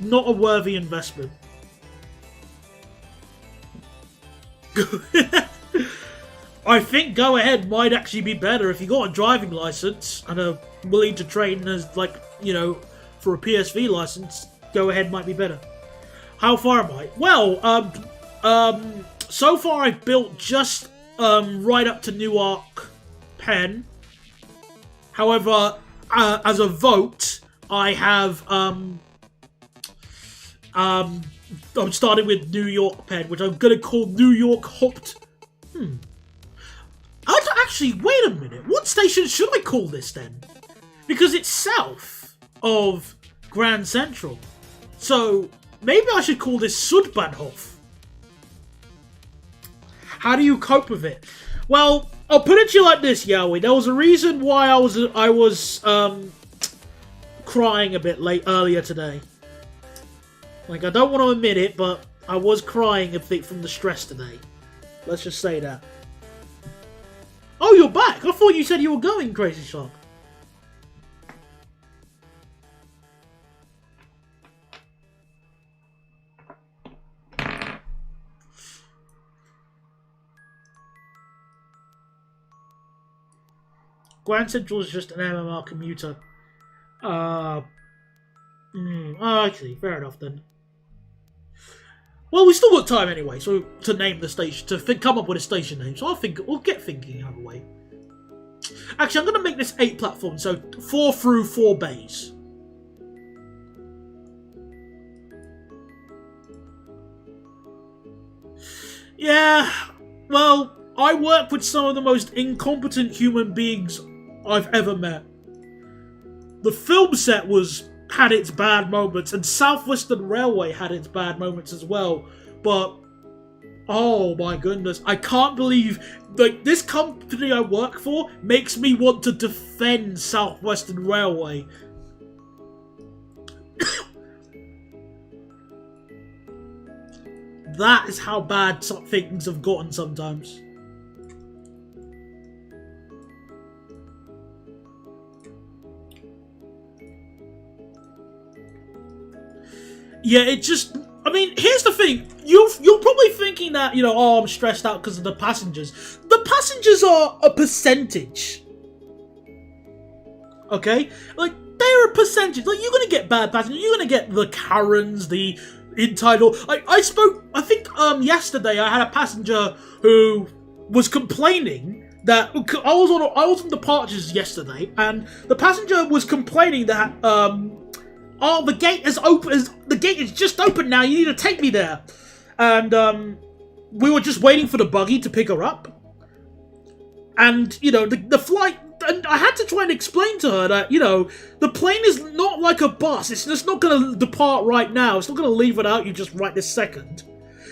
not a worthy investment. I think go ahead might actually be better if you got a driving license and are willing to train as, like, you know, for a PSV license. Go ahead might be better. How far am I? Well, so far I've built just right up to Newark Penn. However, as a vote, I have I'm starting with New York Penn, which I'm gonna call New York Hopped. Actually, wait a minute. What station should I call this then? Because it's south of Grand Central. So maybe I should call this Sudbahnhof. How do you cope with it? Well, I'll put it to you like this, Yowie. There was a reason why I was crying a bit earlier today. Like, I don't want to admit it, but I was crying a bit from the stress today. Let's just say that. Oh, you're back! I thought you said you were going, Crazy Shark. Grand Central is just an MMR commuter. I see. Fair enough then. Well, we still got time anyway, so to name the station, to come up with a station name. So I think we'll get thinking either way. Actually, I'm going to make this 8 platforms, so 4 through 4 bays. Yeah, well, I work with some of the most incompetent human beings I've ever met. The film set had its bad moments, and Southwestern Railway had its bad moments as well, but oh my goodness, I can't believe, like, this company I work for makes me want to defend Southwestern Railway. That is how bad some things have gotten sometimes. Yeah, it just... I mean, here's the thing. You're probably thinking that, you know, oh, I'm stressed out because of the passengers. The passengers are a percentage. Okay? Like, they're a percentage. Like, you're going to get bad passengers. You're going to get the Karens, the entitled... I think yesterday I had a passenger who was complaining that... I was on departures yesterday, and the passenger was complaining that, oh, the gate is open. The gate is just open now. You need to take me there. And we were just waiting for the buggy to pick her up. And, you know, the flight... And I had to try and explain to her that, you know, the plane is not like a bus. It's just not going to depart right now. It's not going to leave without you just right this second.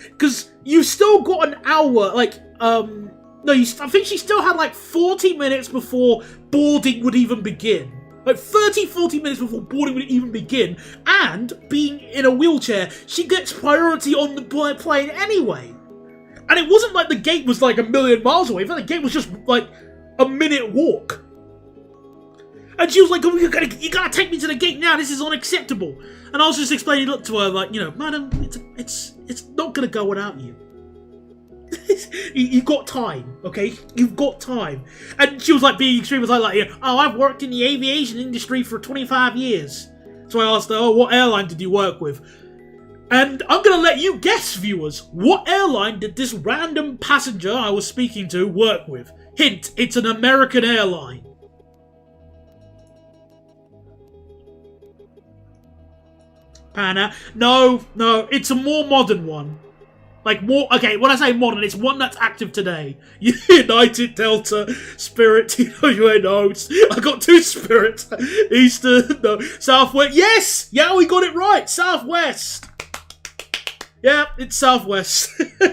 Because you've still got an hour, like, no, I think she still had like 40 minutes before boarding would even begin. Like 30-40 minutes before boarding would even begin. And, being in a wheelchair, she gets priority on the plane anyway. And it wasn't like the gate was like a million miles away. In fact, the gate was just like a minute walk. And she was like, oh, you gotta take me to the gate now, this is unacceptable. And I was just explaining to her, like, you know, madam, it's not gonna go without you. You've got time, okay? You've got time. And she was like being extremely like, oh, I've worked in the aviation industry for 25 years. So I asked her, oh, what airline did you work with? And I'm gonna let you guess, viewers, what airline did this random passenger I was speaking to work with? Hint, it's an American airline. Pana. No, it's a more modern one. Like, more... Okay, when I say modern, it's one that's active today. United, Delta, Spirit, TWA, no. I got 2 Spirits. Eastern, no. Southwest. Yes! Yeah, we got it right. Southwest. Yeah, it's Southwest. And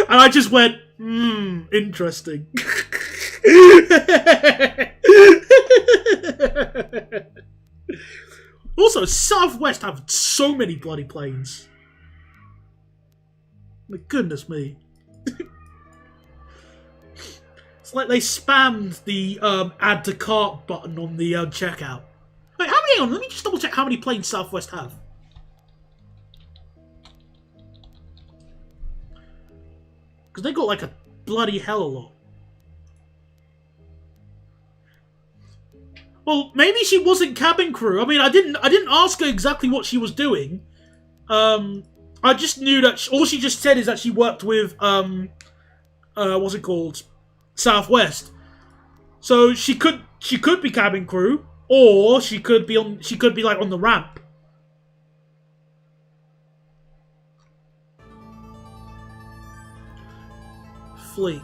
I just went, interesting. Also, Southwest have so many bloody planes. My goodness me. It's like they spammed the add to cart button on the checkout. Wait, how many? Let me just double check how many planes Southwest have. Because they got like a bloody hell of a lot. Well, maybe she wasn't cabin crew. I mean, I didn't ask her exactly what she was doing. I just knew that all she just said is that she worked with what's it called? Southwest. So she could be cabin crew, or she could be like on the ramp. Fleet.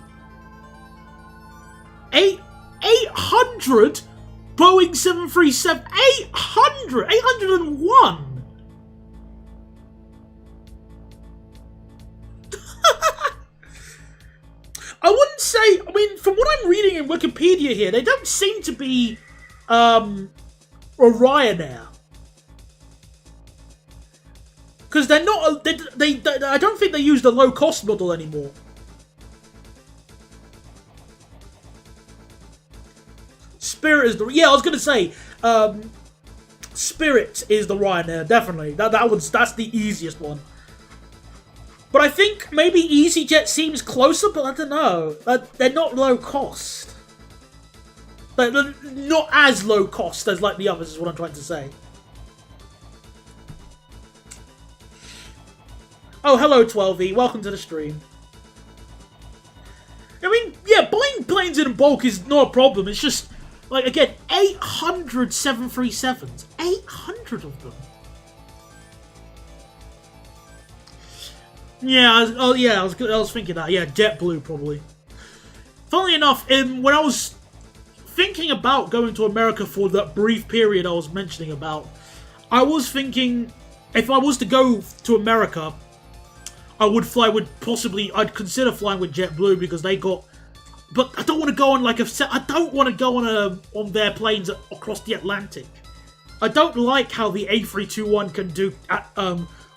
800 Boeing 737, 801! I wouldn't say, I mean, from what I'm reading in Wikipedia here, they don't seem to be, a Ryanair. Because they're not, I don't think they use the low-cost model anymore. Spirit is the... Yeah, I was going to say, Spirit is the Ryanair, definitely. That's the easiest one. But I think maybe EasyJet seems closer, but I don't know. They're not low cost. They're not as low cost as like the others is what I'm trying to say. Oh, hello 12E. Welcome to the stream. I mean, Yeah, buying planes in bulk is not a problem. It's just, like, again, 800 737s. 800 of them. Yeah, I was thinking that. Yeah, JetBlue, probably. Funnily enough, when I was thinking about going to America for that brief period I was mentioning about, I was thinking, if I was to go to America, I would fly with I'd consider flying with JetBlue because they got, but I don't want to go on I don't want to go on their planes across the Atlantic. I don't like how the A321 can do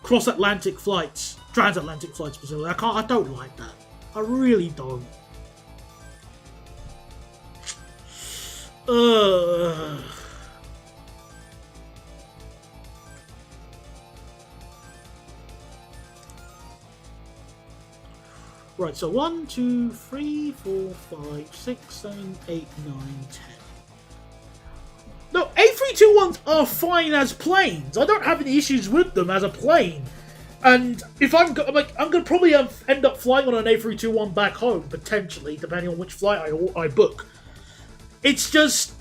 cross-Atlantic flights, transatlantic flights specifically. I don't like that. I really don't. Right, so 1, 2, 3, 4, 5, 6, 7, 8, 9, 10. No, A321s are fine as planes. I don't have any issues with them as a plane. And if I'm gonna probably end up flying on an A321 back home, potentially, depending on which flight I book. It's just,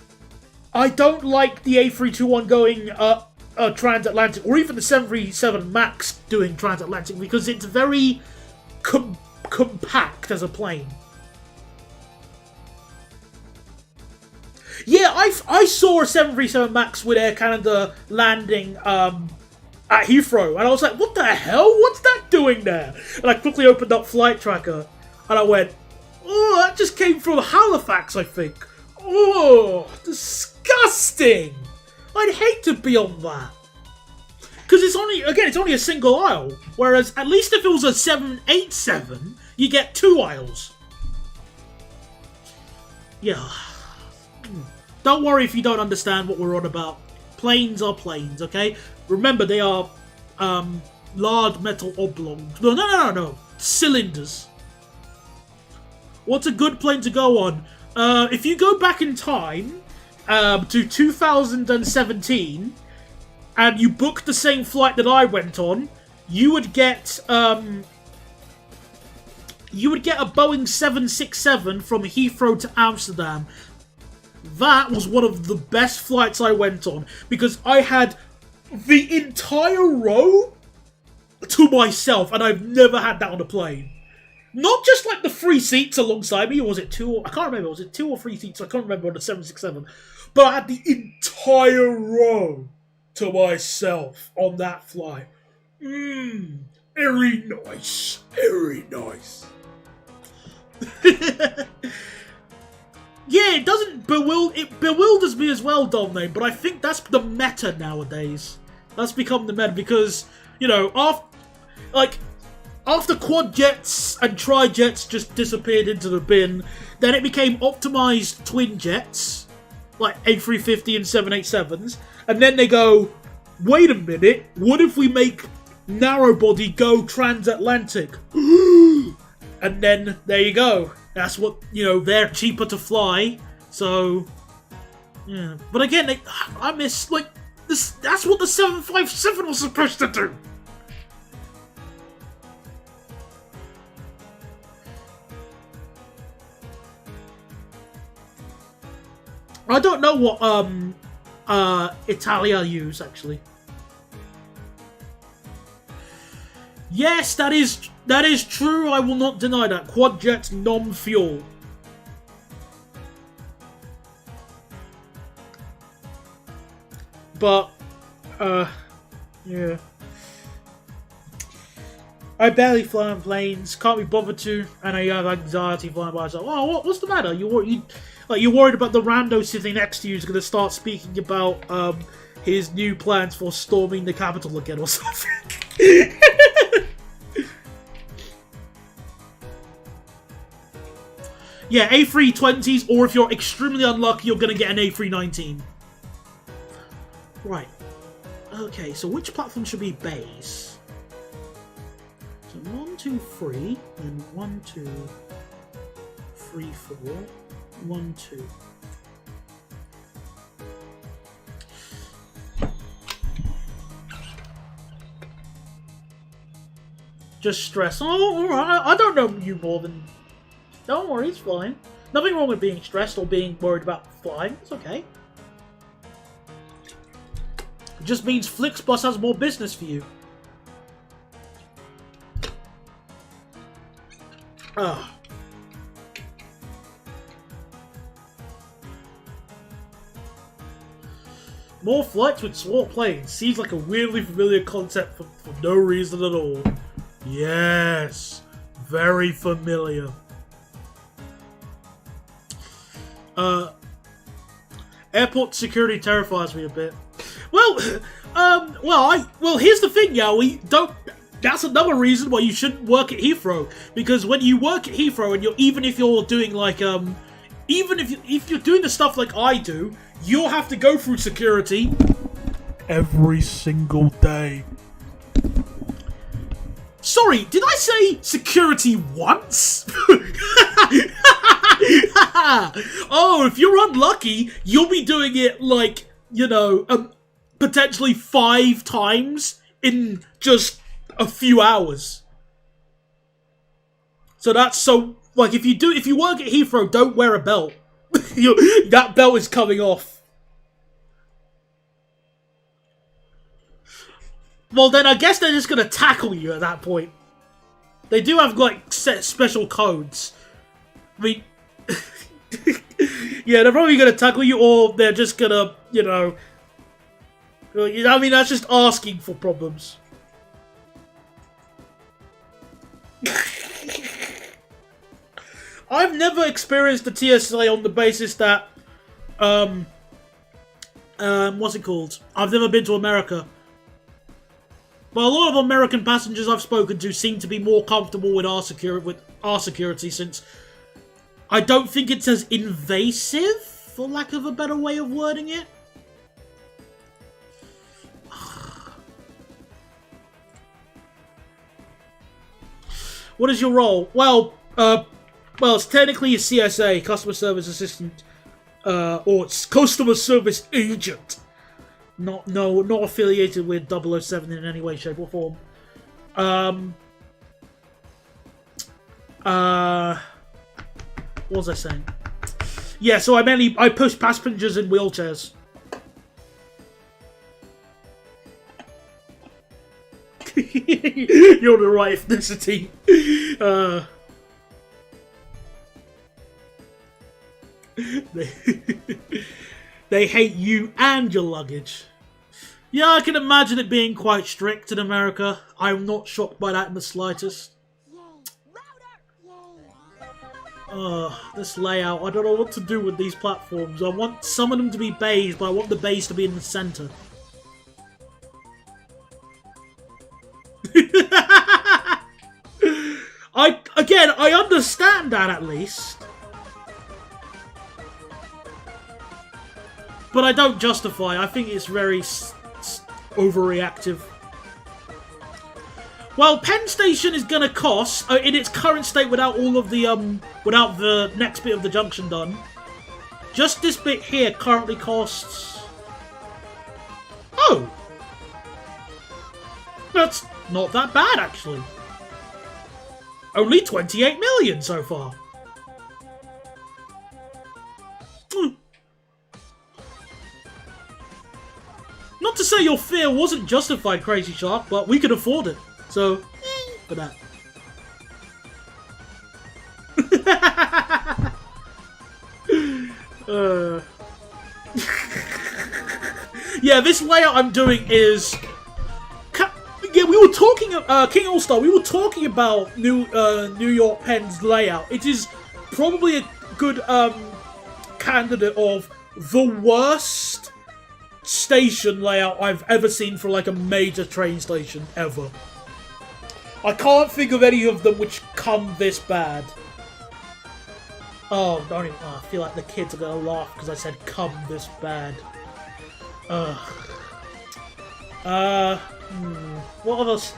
I don't like the A321 going transatlantic, or even the 737 MAX doing transatlantic, because it's very compact as a plane. Yeah, I saw a 737 MAX with Air Canada landing at Heathrow, and I was like, what the hell? What's that doing there? And I quickly opened up Flight Tracker, and I went, oh, that just came from Halifax, I think. Oh, disgusting! I'd hate to be on that. Because it's only a single aisle. Whereas, at least if it was a 787, you get 2 aisles. Yeah. Don't worry if you don't understand what we're on about. Planes are planes, okay? Remember, they are large metal oblongs. No. Cylinders. What's a good plane to go on? If you go back in time to 2017 and you book the same flight that I went on, you would get a Boeing 767 from Heathrow to Amsterdam. That was one of the best flights I went on because I had the entire row to myself, and I've never had that on a plane. Not just like the 3 seats alongside me, or was it 2? I can't remember. Was it 2 or 3 seats? I can't remember on the 767. But I had the entire row to myself on that flight. Very nice. Very nice. Yeah, it bewilders me as well, Domne, but I think that's the meta nowadays. That's become the meta because, you know, after quad jets and tri-jets just disappeared into the bin, then it became optimized twin jets, like A350 and 787s, and then they go, wait a minute, what if we make narrow body go transatlantic? And then, there you go. That's what, you know, they're cheaper to fly, so, yeah. But again, I miss, like, this. That's what the 757 was supposed to do. I don't know what Italia use actually. Yes, that is true. I will not deny that. Quad jets non-fuel. But yeah. I barely fly on planes. Can't be bothered to, and I have anxiety flying by myself. Oh, what's the matter? You're worried about the rando sitting next to you is going to start speaking about his new plans for storming the Capitol again or something. Yeah, A320s, or if you're extremely unlucky, you're going to get an A319. Right. Okay, so which platform should be base? So 1, 2, 3, then 1, 2, 3, 4, 1, 2. Just stress. Oh, alright, I don't know you more than Don't worry, it's fine. Nothing wrong with being stressed or being worried about flying. It's okay. It just means Flixbus has more business for you. Ugh. More flights with small planes seems like a weirdly familiar concept for no reason at all. Yes, very familiar. Airport security terrifies me a bit. Well, here's the thing, yeah, that's another reason why you shouldn't work at Heathrow, because when you work at Heathrow and even if you're doing like even if you're doing the stuff like I do, you'll have to go through security every single day. Sorry, did I say security once? Oh, if you're unlucky, you'll be doing it like, you know, potentially 5 times in just a few hours. So like if you work at Heathrow, don't wear a belt. That belt is coming off. Well, then I guess they're just gonna tackle you at that point. They do have like set special codes. I mean, yeah, they're probably gonna tackle you, or they're just gonna, you know. I mean, that's just asking for problems. I've never experienced the TSA on the basis that, what's it called? I've never been to America. But a lot of American passengers I've spoken to seem to be more comfortable with our security, since I don't think it's as invasive, for lack of a better way of wording it. What is your role? Well, it's technically a CSA, Customer Service Assistant, or it's Customer Service Agent. Not affiliated with 007 in any way, shape, or form. What was I saying? Yeah, so I push passengers in wheelchairs. You're the right ethnicity. They hate you and your luggage. Yeah, I can imagine it being quite strict in America. I'm not shocked by that in the slightest. This layout. I don't know what to do with these platforms. I want some of them to be beige, but I want the beige to be in the center. I understand that at least. But I don't justify. I think it's very overreactive. Well, Penn Station is gonna cost, in its current state, without all of the without the next bit of the junction done. Just this bit here currently costs. Oh, that's not that bad actually. Only 28 million so far. Not to say your fear wasn't justified, Crazy Shark, but we could afford it. So, for that. Yeah, this layout I'm doing is... Yeah, we were talking... King All-Star, we were talking about New York Penn's layout. It is probably a good candidate of the worst station layout I've ever seen for like a major train station ever. I can't think of any of them which come this bad. Oh, don't even. I feel like the kids are gonna laugh because I said come this bad. What else?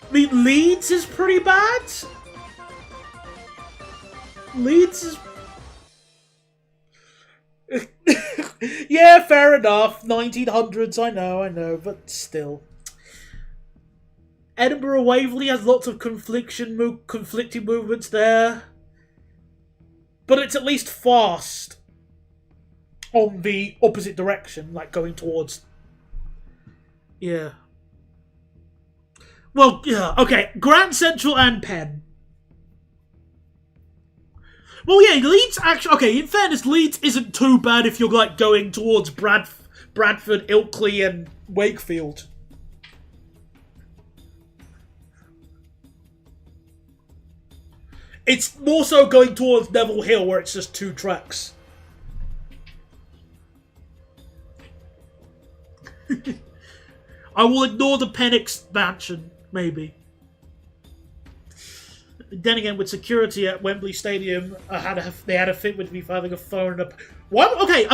I mean, Leeds is pretty bad. Leeds is... Yeah, fair enough. 1900s, I know, but still. Edinburgh Waverley has lots of conflicting movements there. but it's at least fast on the opposite direction, like going towards. Yeah. Well, yeah, okay. Grand Central and Penn. Well, yeah, Leeds actually... Okay, in fairness, Leeds isn't too bad if you're, like, going towards Bradford, Ilkley, and Wakefield. It's more so going towards Neville Hill, where it's just 2 tracks. I will ignore the Penn expansion, maybe. Then again, with security at Wembley Stadium, they had a fit with me for having a phone. Okay,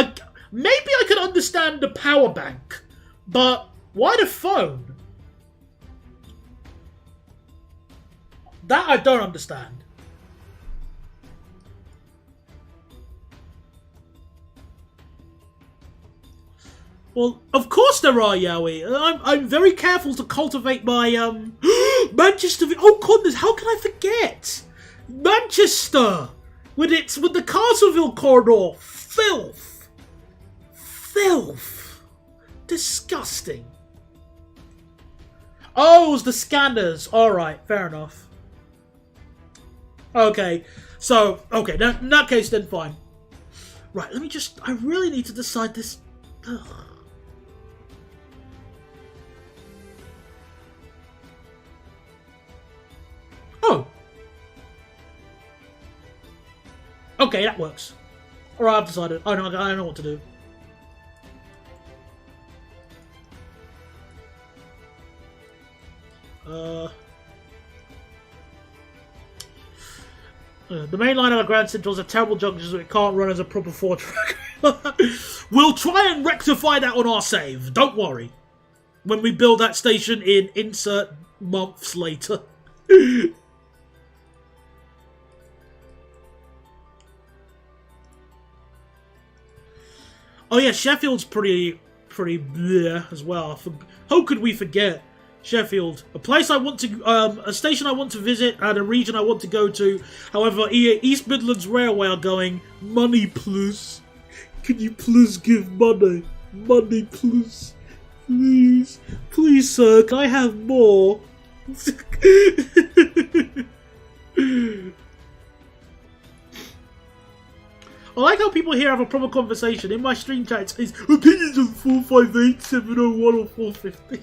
maybe I could understand the power bank, but why the phone? That I don't understand. Well, of course there are, Yowie. I'm very careful to cultivate my, Manchester... Oh, goodness, how can I forget? Manchester! With the Castleville corridor. Filth. Filth. Disgusting. Oh, it was the scanners. Alright, fair enough. Okay, so, okay, in that case, then fine. Right, I really need to decide this... Ugh. Oh. Okay, that works. Alright, I've decided. I know what to do. The main line of the Grand Central is a terrible junction, so it can't run as a proper 4-track. We'll try and rectify that on our save. Don't worry. When we build that station in insert months later. Oh yeah, Sheffield's pretty bleh as well. How could we forget Sheffield? A place I want to, a station I want to visit and a region I want to go to. However, East Midlands Railway are going, money please. Can you please give money? Money please. Please. Please sir, can I have more? I like how people here have a proper conversation. In my stream chat, it says opinions on 458, 701 or 450.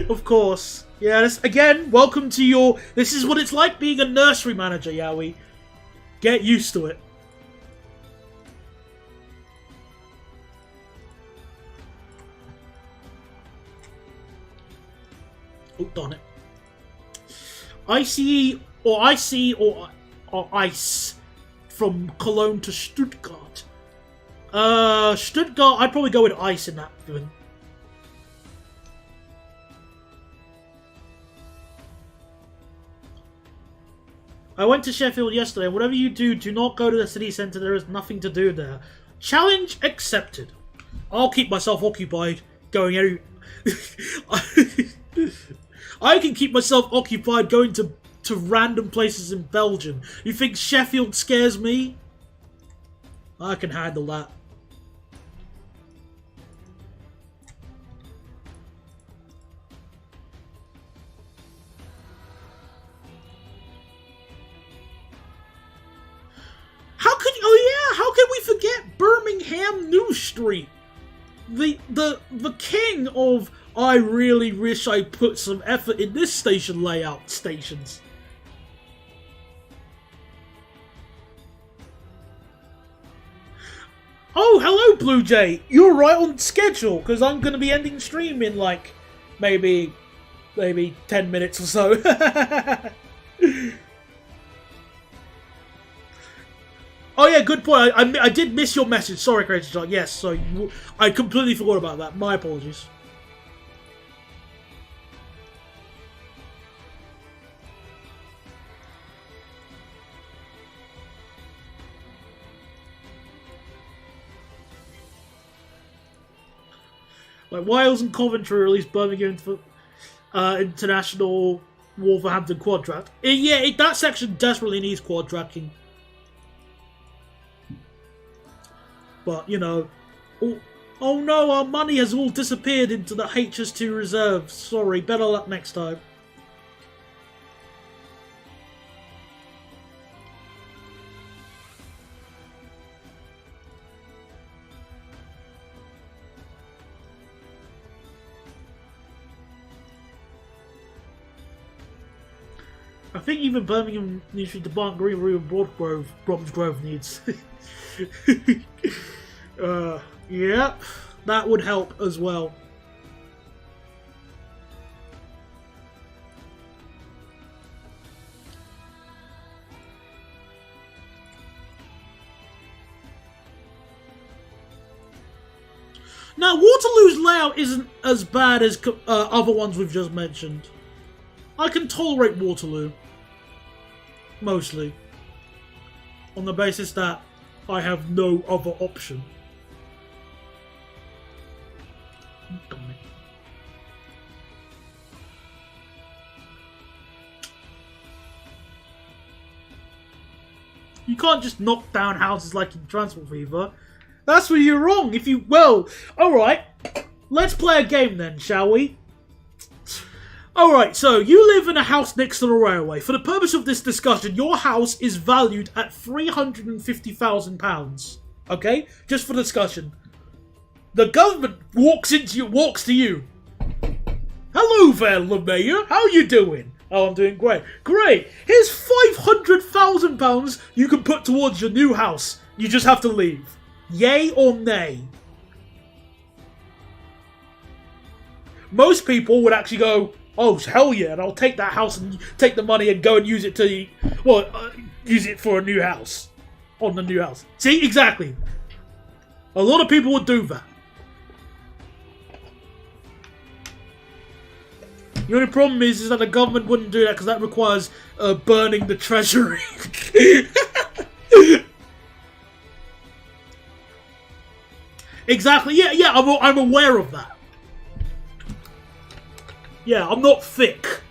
Of course. Yeah, again, welcome to your... This is what it's like being a nursery manager, Yowie. Get used to it. Oh, darn it. ICE or ice from Cologne to Stuttgart. Stuttgart, I'd probably go with ice in that one. I went to Sheffield yesterday. Whatever you do, do not go to the city centre. There is nothing to do there. Challenge accepted. I'll keep myself occupied going every... I can keep myself occupied going to random places in Belgium. You think Sheffield scares me? I can handle that. How can we forget Birmingham New Street? The king of I really wish I put some effort in this station layout stations. Oh, hello, Blue Jay. You're right on schedule, because I'm going to be ending stream in, like, maybe 10 minutes or so. Oh, yeah, good point. I did miss your message. Sorry, Crazy Shark. Yes, so I completely forgot about that. My apologies. Like Wales and Coventry released Birmingham International Wolverhampton quad tracked. Yeah, that section desperately needs quad tracking. But, you know... Oh no, our money has all disappeared into the HS2 reserves. Sorry, better luck next time. I think even Birmingham needs to debunk Green Room and Bromsgrove needs. Yeah, that would help as well. Now, Waterloo's layout isn't as bad as other ones we've just mentioned. I can tolerate Waterloo. Mostly. On the basis that I have no other option. You can't just knock down houses like in Transport Fever. That's where you're wrong. If you... Well, alright. Let's play a game then, shall we? Alright, so you live in a house next to the railway. For the purpose of this discussion, your house is valued at £350,000. Okay? Just for discussion. The government walks to you. Hello there, LeMayor. How you doing? Oh, I'm doing great. Great. Here's £500,000 you can put towards your new house. You just have to leave. Yay or nay? Most people would actually go, oh, hell yeah, and I'll take that house and take the money and go and use it to, well, use it for a new house. On the new house. See? Exactly. A lot of people would do that. The only problem is that the government wouldn't do that because that requires burning the treasury. Exactly. Yeah. I'm aware of that. Yeah, I'm not thick.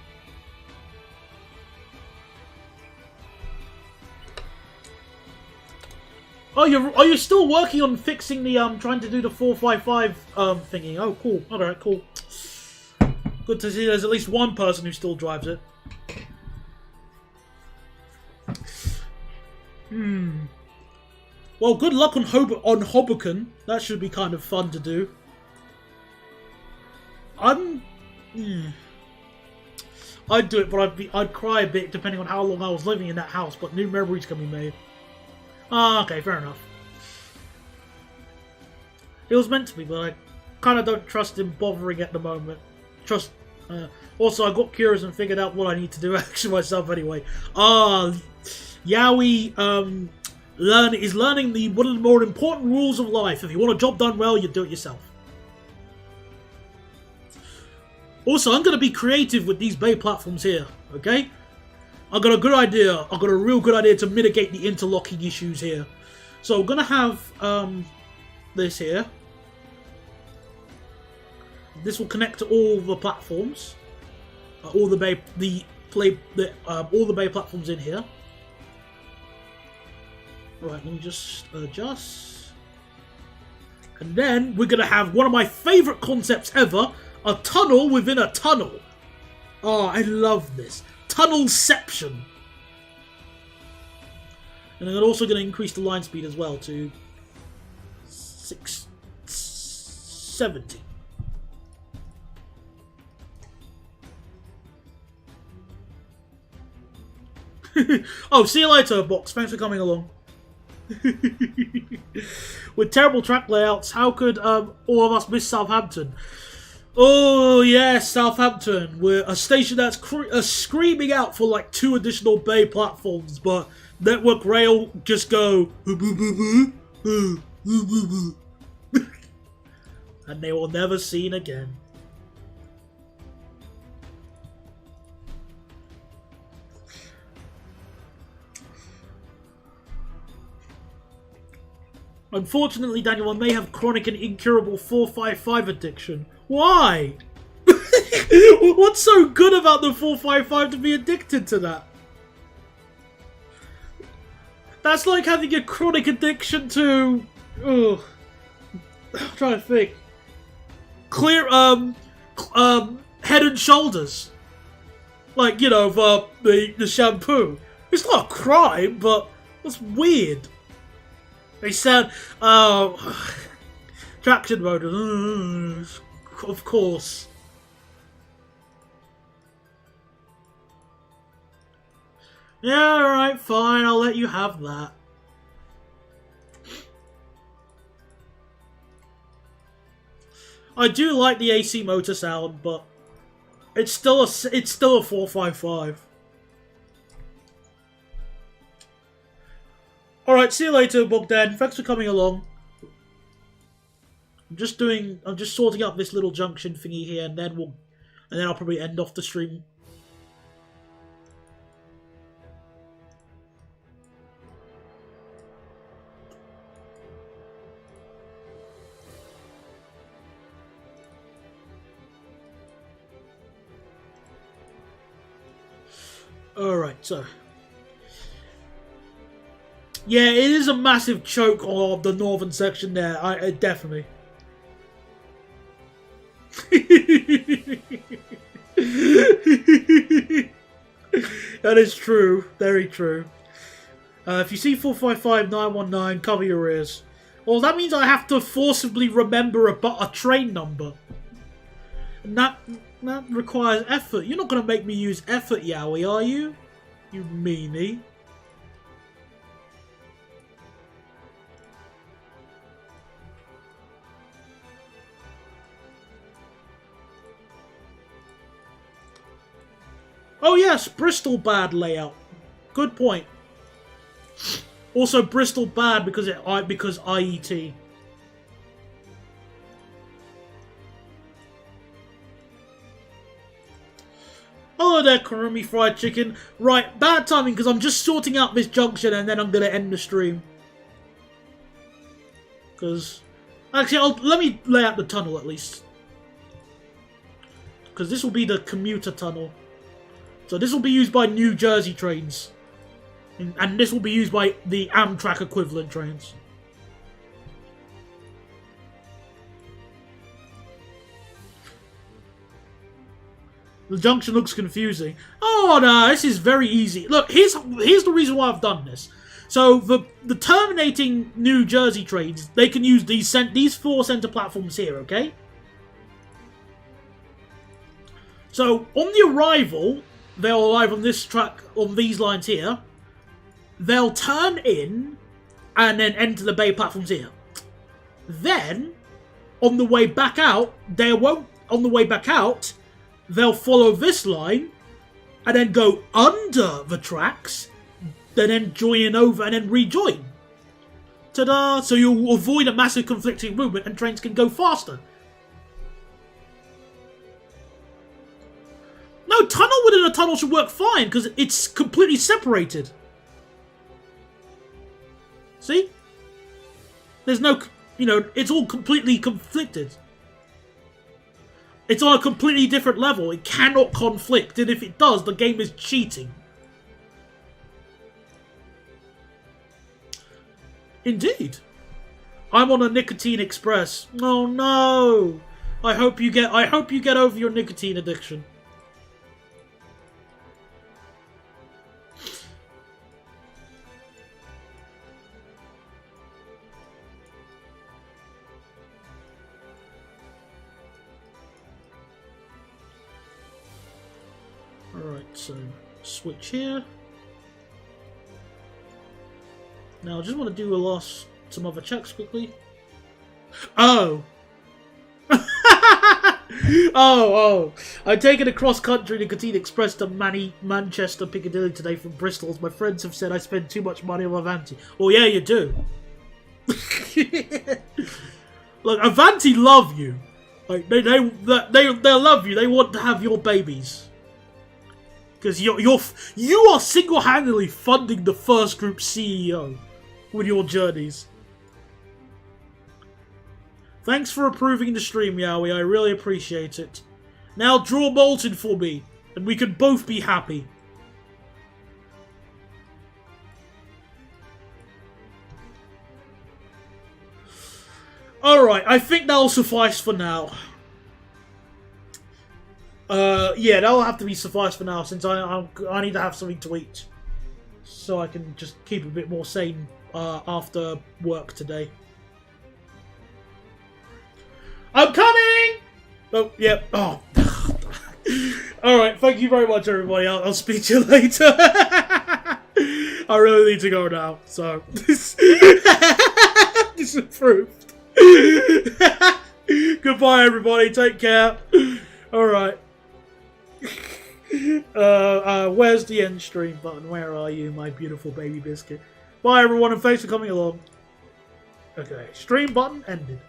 Oh, are you still working on fixing the trying to do the 455 thingy? Oh, cool. Alright, cool. Good to see there's at least one person who still drives it. Well, good luck on Hoboken. That should be kind of fun to do. I'd do it, but I'd cry a bit depending on how long I was living in that house. But new memories can be made. Ah, okay, fair enough. It was meant to be, but I kind of don't trust him bothering at the moment. Also, I got curious and figured out what I need to do actually myself anyway. Yowie is learning one of the more important rules of life. If you want a job done well, you do it yourself. Also, I'm going to be creative with these bay platforms here, okay? I've got a good idea. I've got a real good idea to mitigate the interlocking issues here. So I'm going to have this here. This will connect to all the platforms, all the bay platforms in here. Right, let me just adjust, and then we're gonna have one of my favourite concepts ever: a tunnel within a tunnel. Oh, I love this tunnelception. And I'm also going to increase the line speed as well to 670. Oh, see you later, Box. Thanks for coming along. With terrible track layouts, how could all of us miss Southampton? Oh, yes, Southampton. We're a station that's screaming out for like 2 additional bay platforms, but Network Rail just go... and they will never seen again. Unfortunately, Daniel, I may have chronic and incurable 455 addiction. Why? What's so good about the 455 to be addicted to that? That's like having a chronic addiction to... I'm trying to think. Clear, Head and Shoulders. Like, you know, the shampoo. It's not a crime, but it's weird. They said, traction mode. Of course. Yeah, alright, fine, I'll let you have that. I do like the AC motor sound, but it's still a 455. Alright, see you later, Bogdan. Thanks for coming along. I'm just sorting out this little junction thingy here, and then I'll probably end off the stream. Alright, so... yeah, it is a massive choke on the northern section there. Definitely. That is true. Very true. If you see 455919, cover your ears. Well, that means I have to forcibly remember a train number. And that requires effort. You're not going to make me use effort, Yowie, are you? You meanie. Oh yes, Bristol bad layout. Good point. Also, Bristol bad because IET. Hello there, Kurumi Fried Chicken. Right, bad timing because I'm just sorting out this junction and then I'm going to end the stream. Because... actually, let me lay out the tunnel at least. Because this will be the commuter tunnel. So this will be used by New Jersey trains. And this will be used by the Amtrak equivalent trains. The junction looks confusing. Oh no, this is very easy. Look, here's the reason why I've done this. So the terminating New Jersey trains, they can use these four center platforms here, okay? So on the arrival, they'll arrive on this track, on these lines here. They'll turn in and then enter the bay platforms here. Then, on the way back out, they'll follow this line and then go under the tracks, then join over and then rejoin. Ta-da! So you'll avoid a massive conflicting movement and trains can go faster. No, tunnel within a tunnel should work fine because it's completely separated. See? There's no, it's all completely conflicted. It's on a completely different level. It cannot conflict, and if it does, the game is cheating. Indeed. I'm on a nicotine express. Oh no! I hope you get over your nicotine addiction. Alright, so switch here. Now I just want to do some other checks quickly. Oh! oh! I'm taking a cross-country Nicotine Express to Manchester, Piccadilly today from Bristol. My friends have said I spend too much money on Avanti. Well, yeah, you do. Look, Avanti love you. Like they love you. They want to have your babies. Because you are single-handedly funding the first group CEO with your journeys. Thanks for approving the stream, Yowie. I really appreciate it. Now draw Molten for me, and we can both be happy. Alright, I think that'll suffice for now. Yeah, that'll have to be suffice for now, since I need to have something to eat. So I can just keep a bit more sane after work today. I'm coming! Oh, yeah. Oh. Alright, thank you very much, everybody. I'll speak to you later. I really need to go now, so... Disapproved. Goodbye, everybody. Take care. Alright. Where's the end stream button? Where are you, my beautiful baby biscuit? Bye, everyone, and thanks for coming along. Okay, stream button ended.